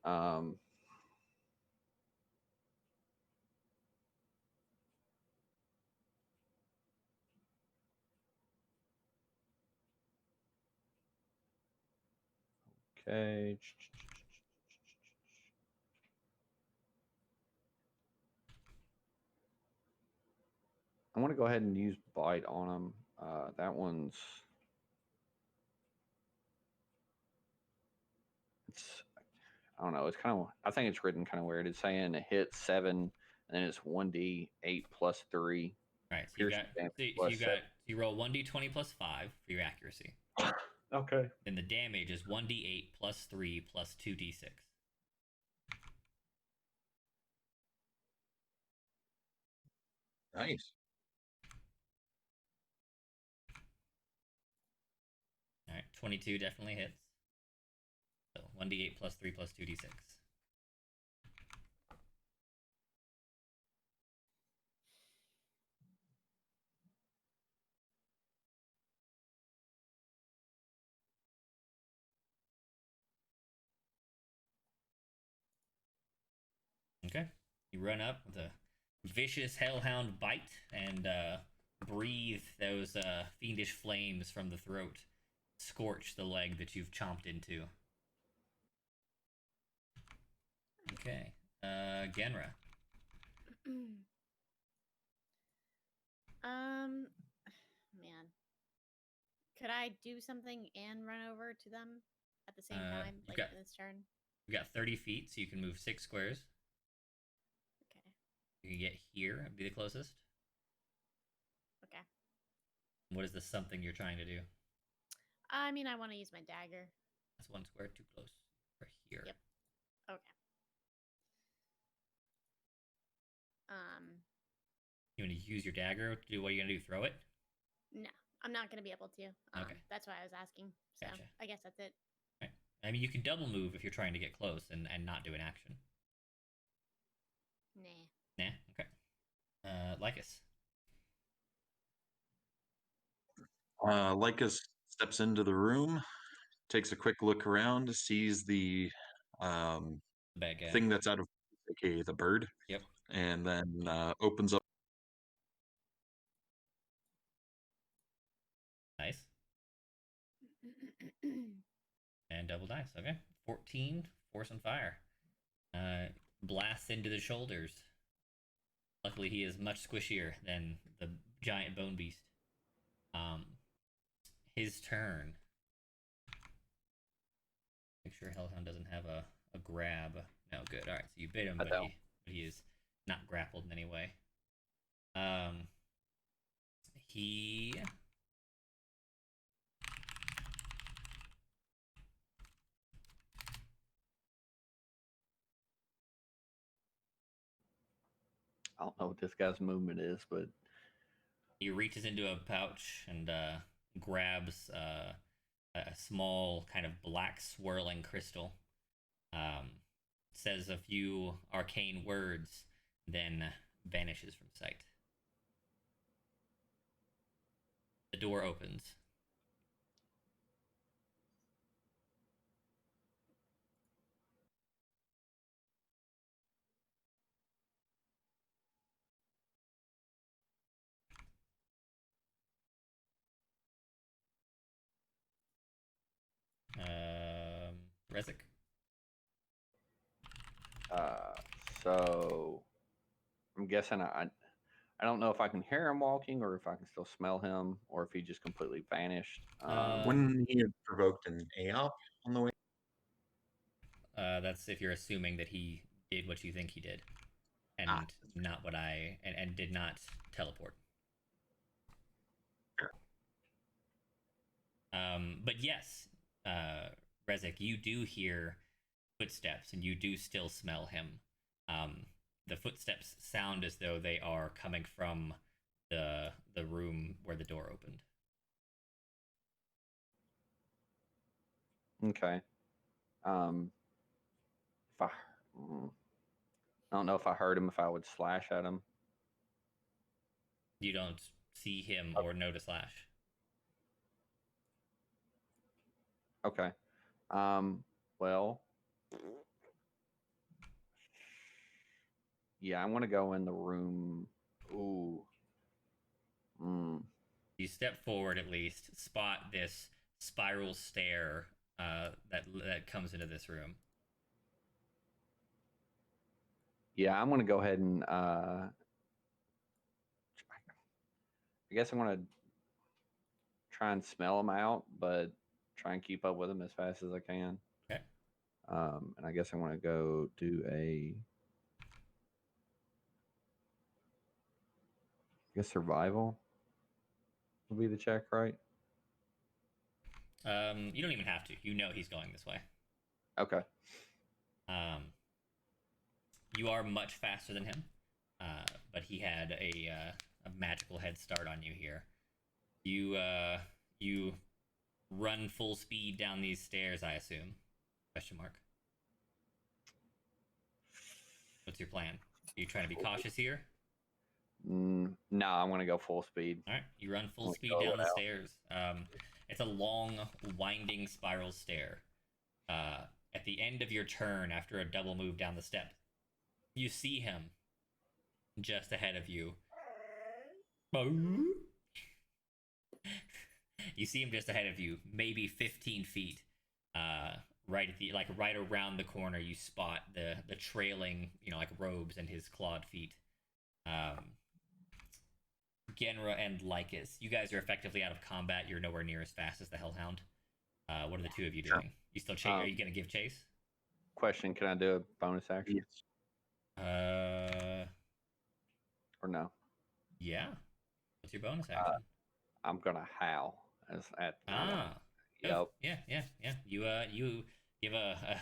okay. I want to go ahead and use bite on him. That one's it's I don't know. It's kind of I think it's written kind of weird. It's saying it hits 7, and then it's 1d8 plus 3. Right. So Piercing damage plus you roll 1d20 plus 5 for your accuracy. Okay. Then the damage is 1d8 plus 3 plus 2d6. Nice. All right. 22 definitely hits. So 1d8 plus 3 plus 2d6. Okay. You run up with a vicious hellhound bite and breathe those fiendish flames from the throat, scorch the leg that you've chomped into. Okay. Genra. Man. Could I do something and run over to them at the same time, like in this turn? You got 30 feet, so you can move 6 squares. Okay. You can get here and be the closest. Okay. What is the something you're trying to do? I mean, I want to use my dagger. That's 1 square too close for here. Yep. Okay. You want to use your dagger to do what are you gonna do? Throw it? No, I'm not gonna be able to. Okay. That's why I was asking. So Gotcha. I guess that's it. Right. I mean, you can double move if you're trying to get close and not do an action. Nah. Nah. Okay. Lycus. Lycus steps into the room, takes a quick look around, sees the Bad guy. thing that's out of, aka the bird. Yep. And then opens up. Nice. And double dice. Okay. 14. Force and fire. Blasts into the shoulders. Luckily, he is much squishier than the giant bone beast. His turn. Make sure Hellhound doesn't have a grab. No, good. All right, so you bit him, but he is not grappled in any way. He I don't know what this guy's movement is, but he reaches into a pouch and grabs a small kind of black swirling crystal. Says a few arcane words, then vanishes from sight. The door opens. Rezik. So I'm guessing I don't know if I can hear him walking or if I can still smell him or if he just completely vanished. Wouldn't he have provoked an AOP on the way? That's if you're assuming that he did what you think he did, and not what and did not teleport. Sure. But yes, Rezik, you do hear footsteps, and you do still smell him. The footsteps sound as though they are coming from the room where the door opened. Okay. If I don't know if I heard him, if I would slash at him. You don't see him or notice Lash. Okay. Well, yeah, I want to go in the room. Ooh. You step forward at least, spot this spiral stair that comes into this room. Yeah, I'm gonna go ahead and I guess I'm gonna try and smell them out, but try and keep up with them as fast as I can. Okay. And I guess I want to go do I guess survival will be the check, right? You don't even have to. You know he's going this way. Okay. You are much faster than him, but he had a magical head start on you here. You run full speed down these stairs, I assume? Question mark. What's your plan? Are you trying to be cautious here? No, I'm gonna go full speed. All right, you run full Let's speed go down the out. stairs. It's a long, winding spiral stair. At the end of your turn, after a double move down the steps, you see him just ahead of you. You see him just ahead of you, maybe 15 feet. Right at the right around the corner, you spot the trailing, robes and his clawed feet. Genra and Lycus, you guys are effectively out of combat. You're nowhere near as fast as the Hellhound. What are the two of you doing? You still chase? Are you gonna give chase? Question: can I do a bonus action? Yes. Or no? Yeah. What's your bonus action? I'm gonna howl at. Yep. Yeah. You give a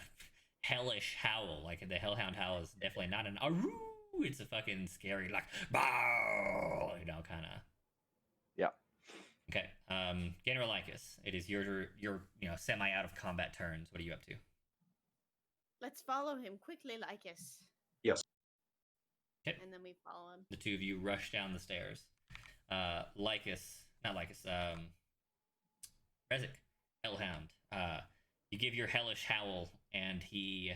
hellish howl. Like the Hellhound howl is definitely not an aroo. It's a fucking scary like bow. Kind of. Yeah. Okay. General Lycus, it is your semi out of combat turns. What are you up to? Let's follow him quickly, Lycus. Yes. Okay. And then we follow him. The two of you rush down the stairs. Lycus, not Lycus. Rezik, Hellhound. You give your hellish howl, and he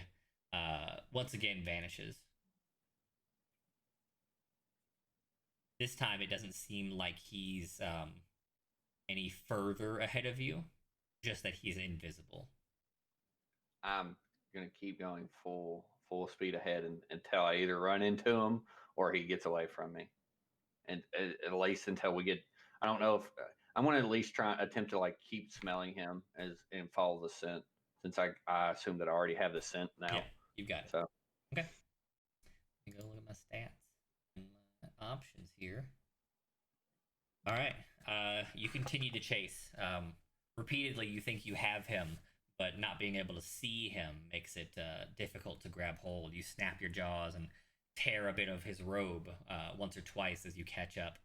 once again vanishes. This time, it doesn't seem like he's any further ahead of you, just that he's invisible. I'm gonna keep going full speed ahead until I either run into him or he gets away from me, and at least until we get. I don't know if I'm gonna at least attempt to keep smelling him and follow the scent, since I assume that I already have the scent now. Yeah, you've got it. So okay, let me go look at my stats and my options here. All right, you continue to chase. Repeatedly, you think you have him, but not being able to see him makes it difficult to grab hold. You snap your jaws and tear a bit of his robe once or twice as you catch up.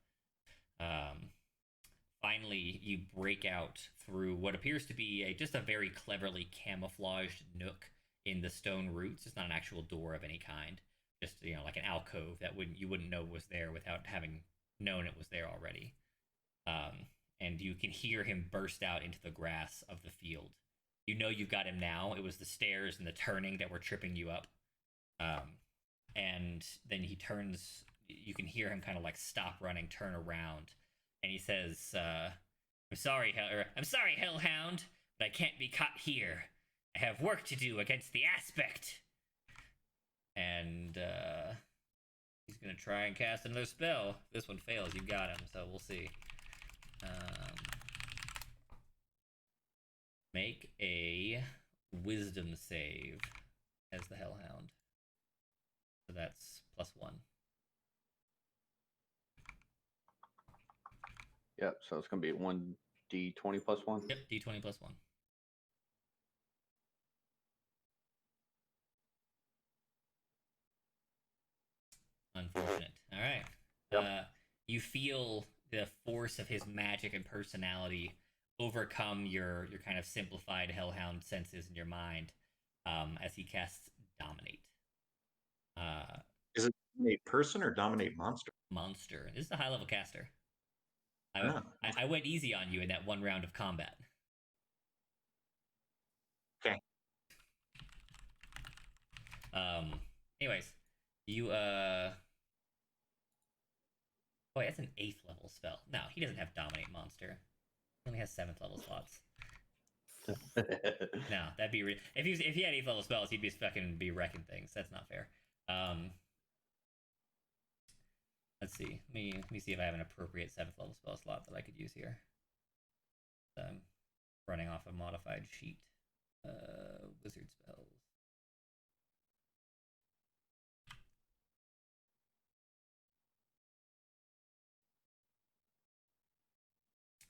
Finally, you break out through what appears to be just a very cleverly camouflaged nook in the stone roots. It's not an actual door of any kind. Just like an alcove that you wouldn't know was there without having known it was there already. And you can hear him burst out into the grass of the field. You know you've got him now. It was the stairs and the turning that were tripping you up. And then he turns. You can hear him kind of stop running, turn around, and he says, I'm sorry, Hellhound, but I can't be caught here. I have work to do against the aspect." And he's gonna try and cast another spell. If this one fails, you got him. So we'll see. Make a wisdom save as the Hellhound. So that's +1. Yep. So it's gonna be 1d20 plus 1. Yep, d20 +1. Unfortunate. All right. Yep. You feel the force of his magic and personality overcome your kind of simplified Hellhound senses in your mind as he casts Dominate. Is it dominate person or dominate monster? monster. This is a high level caster. Ah, I went easy on you in that one round of combat. okay. Anyways, you Boy, that's an 8th level spell. No, he doesn't have Dominate Monster. He only has 7th level slots. No, that'd be if he had 8th level spells, he'd be fucking be wrecking things. That's not fair. Let's see. Let me see if I have an appropriate 7th level spell slot that I could use here. I'm running off a modified sheet. Wizard spells.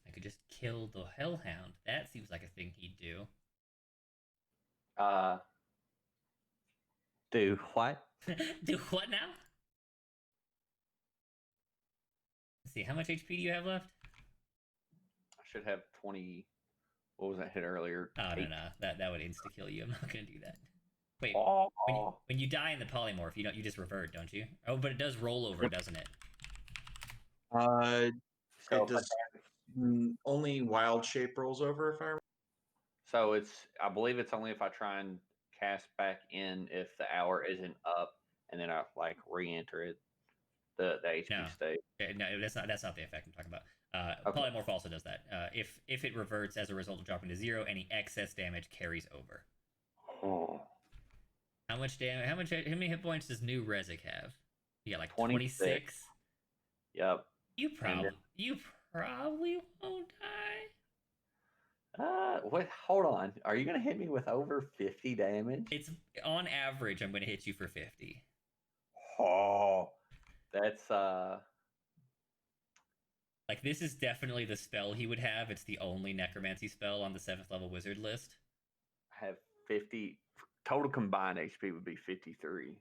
I could just kill the Hellhound. That seems like a thing he'd do. Do what? Do what now? Let's see, how much HP do you have left? I should have 20. What was that hit earlier? Oh, 8. no. That would insta kill you. I'm not gonna do that. Wait, Oh. when you die in the polymorph, you just revert, don't you? Oh, but it does roll over, doesn't it? So It does. Only wild shape rolls over, if I remember. So I believe it's only if I try and cast back in if the hour isn't up, and then I like re-enter it. The HP No. stays. No, that's not the effect I'm talking about. Okay. Polymorph also does that. If it reverts as a result of dropping to 0, any excess damage carries over. Oh. How much damage? How many hit points does new Rezik have? You got like 26. 26. Yep. You probably won't die. What? Hold on. Are you gonna hit me with over 50 damage? It's on average. I'm going to hit you for 50. Oh, that's Like, this is definitely the spell he would have. It's the only necromancy spell on the 7th level wizard list. I have 50 total combined HP would be 53.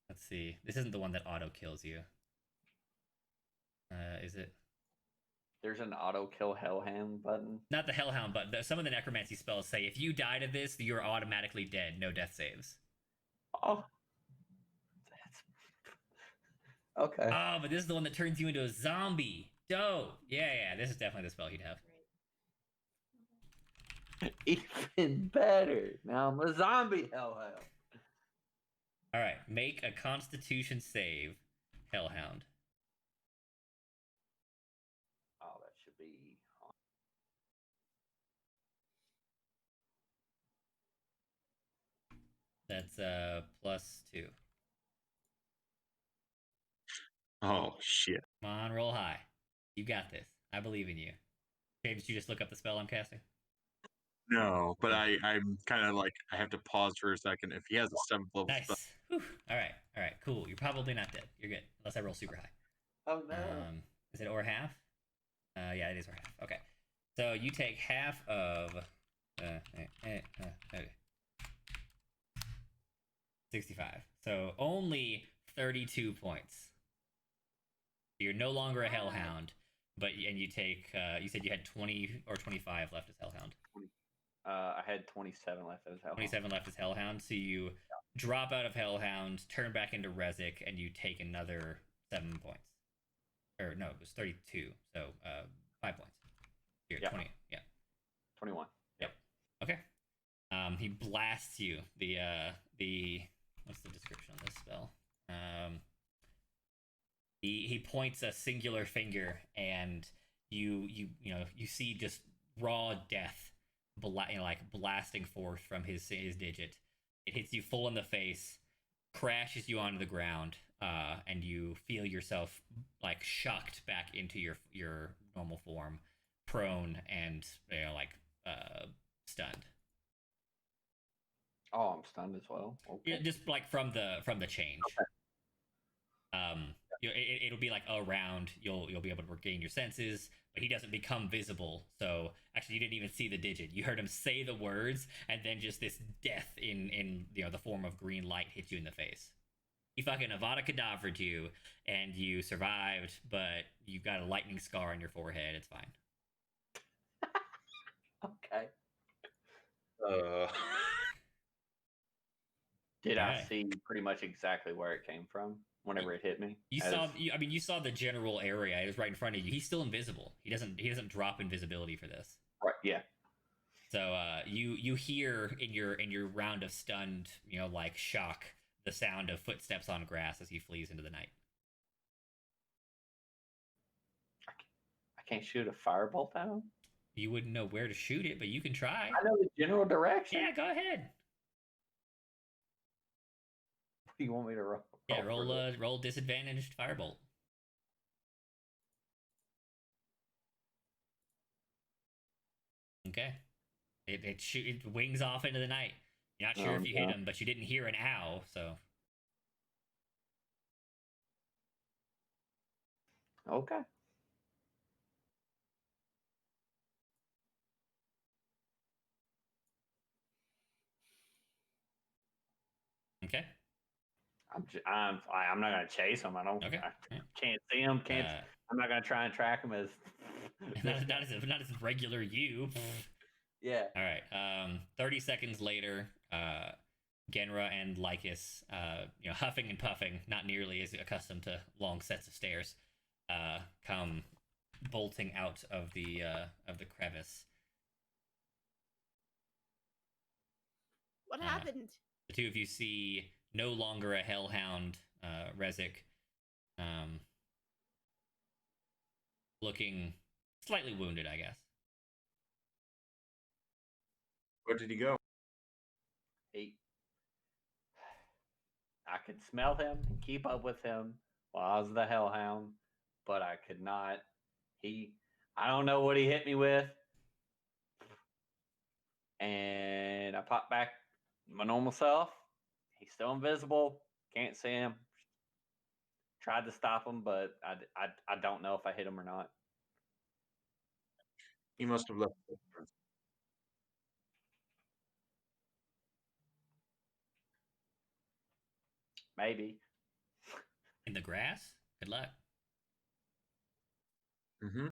Let's see. This isn't the one that auto kills you. Is it? There's an auto kill Hellhound button. Not the Hellhound, but some of the necromancy spells say if you die to this, you're automatically dead. No death saves. Oh, that's okay. Oh, but this is the one that turns you into a zombie. Dope. Yeah. This is definitely the spell he'd have. Even better. Now I'm a zombie Hellhound. All right, make a Constitution save, Hellhound. Oh, that should be. That's +2. Oh shit! Come on, roll high. You got this. I believe in you. Okay, did you just look up the spell I'm casting? No, but I'm kind of like I have to pause for a second. If he has a 7th level spell, Nice. Whew. All right, cool. You're probably not dead. You're good, unless I roll super high. Oh no. Is it or half? Yeah, it is or half. Okay, so you take half of 65. So only 32 points. You're no longer a Hellhound, and you take. You said you had 20 or 25 left as Hellhound. I had 27 left as Hellhound. 27 left as Hellhound. So you drop out of Hellhound, turn back into Rezik, and you take another 7 points. Or no, it was 32. So 5 points. You're at 20. Yeah. 21. Yep. Okay. He blasts you. The what's the description of this spell? He points a singular finger, and you see just raw death, blasting forth from his digit. It hits you full in the face, crashes you onto the ground, and you feel yourself like shocked back into your normal form, prone and stunned. Oh, I'm stunned as well. Okay. Yeah, just like from the change. Okay. It'll be like a round. You'll be able to regain your senses, but he doesn't become visible. So actually, you didn't even see the digit. You heard him say the words, and then just this death in the form of green light hit you in the face. He fucking Avada Kedavra'd you, and you survived, but you've got a lightning scar on your forehead. It's fine. Okay. uh, Did I Alright. see pretty much exactly where it came from? whenever it hit me. You saw. I mean, you saw the general area. It was right in front of you. He's still invisible. He doesn't drop invisibility for this. Right. Yeah. So you hear in your round of stunned, like shock, the sound of footsteps on grass as he flees into the night. I can't shoot a firebolt at him. You wouldn't know where to shoot it, but you can try. I know the general direction. Yeah, go ahead. What do you want me to roll? Yeah, roll disadvantaged firebolt. Okay. It wings off into the night. You're not sure if you hit him, but you didn't hear an ow, so. Okay. Okay. I'm not gonna chase him. I don't. Okay. I can't see him. I'm not gonna try and track him as. not as regular you. Yeah. All right. 30 seconds later, Genra and Lycus, huffing and puffing, not nearly as accustomed to long sets of stairs, come bolting out of the crevice. What happened? The two of you see no longer a hellhound, Rezik, looking slightly wounded, I guess. Where did he go? I could smell him and keep up with him while I was the hellhound, but I could not. I don't know what he hit me with. And I popped back my normal self. He's still invisible. Can't see him. Tried to stop him, but I don't know if I hit him or not. He must have left. Maybe. In the grass? Good luck. Mm-hmm.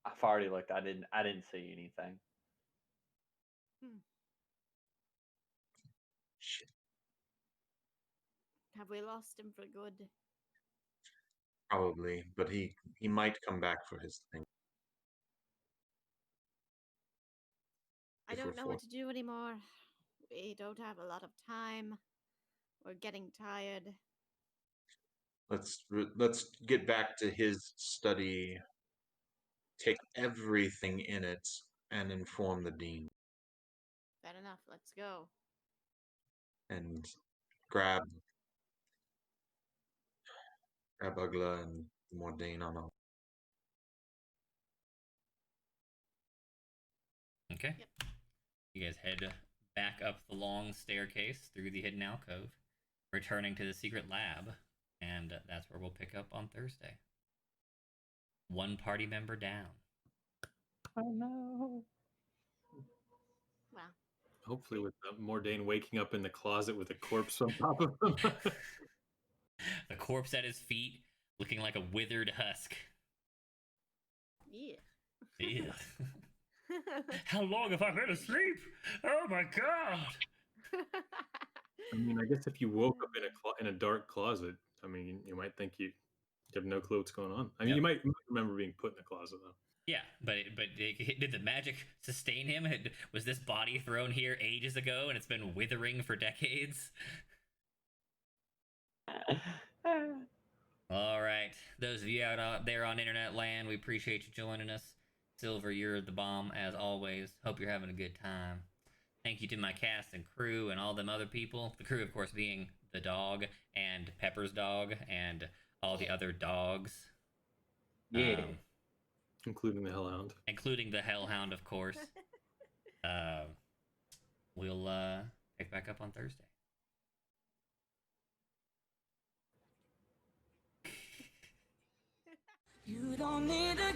I've already looked. I didn't see anything. Shit. Have we lost him for good? Probably, but he might come back for his thing. I don't know what to do anymore. We don't have a lot of time. We're getting tired. Let's get back to his study. Take everything in it and inform the dean. Fair enough. Let's go. And grab Ugla and Mordain on a. Okay. Yep. You guys head back up the long staircase through the hidden alcove, returning to the secret lab, and that's where we'll pick up on Thursday. One party member down. Oh no. Wow. Hopefully, with Mordain waking up in the closet with a corpse on top of him. The corpse at his feet, looking like a withered husk. Yeah. Ew. How long have I been asleep? Oh my god! I mean, I guess if you woke up in a dark closet, I mean, you might think you have no clue what's going on. I mean, you might remember being put in the closet though. Yeah, but did the magic sustain him? Was this body thrown here ages ago and it's been withering for decades? All right, those of you out there on internet land, we appreciate you joining us. Silver, you're the bomb as always. Hope you're having a good time. Thank you to my cast and crew and all them other people. The crew, of course, being the dog and Pepper's dog and all the other dogs. Yeah. Including the Hellhound. Including the Hellhound, of course. We'll pick back up on Thursday. You don't need a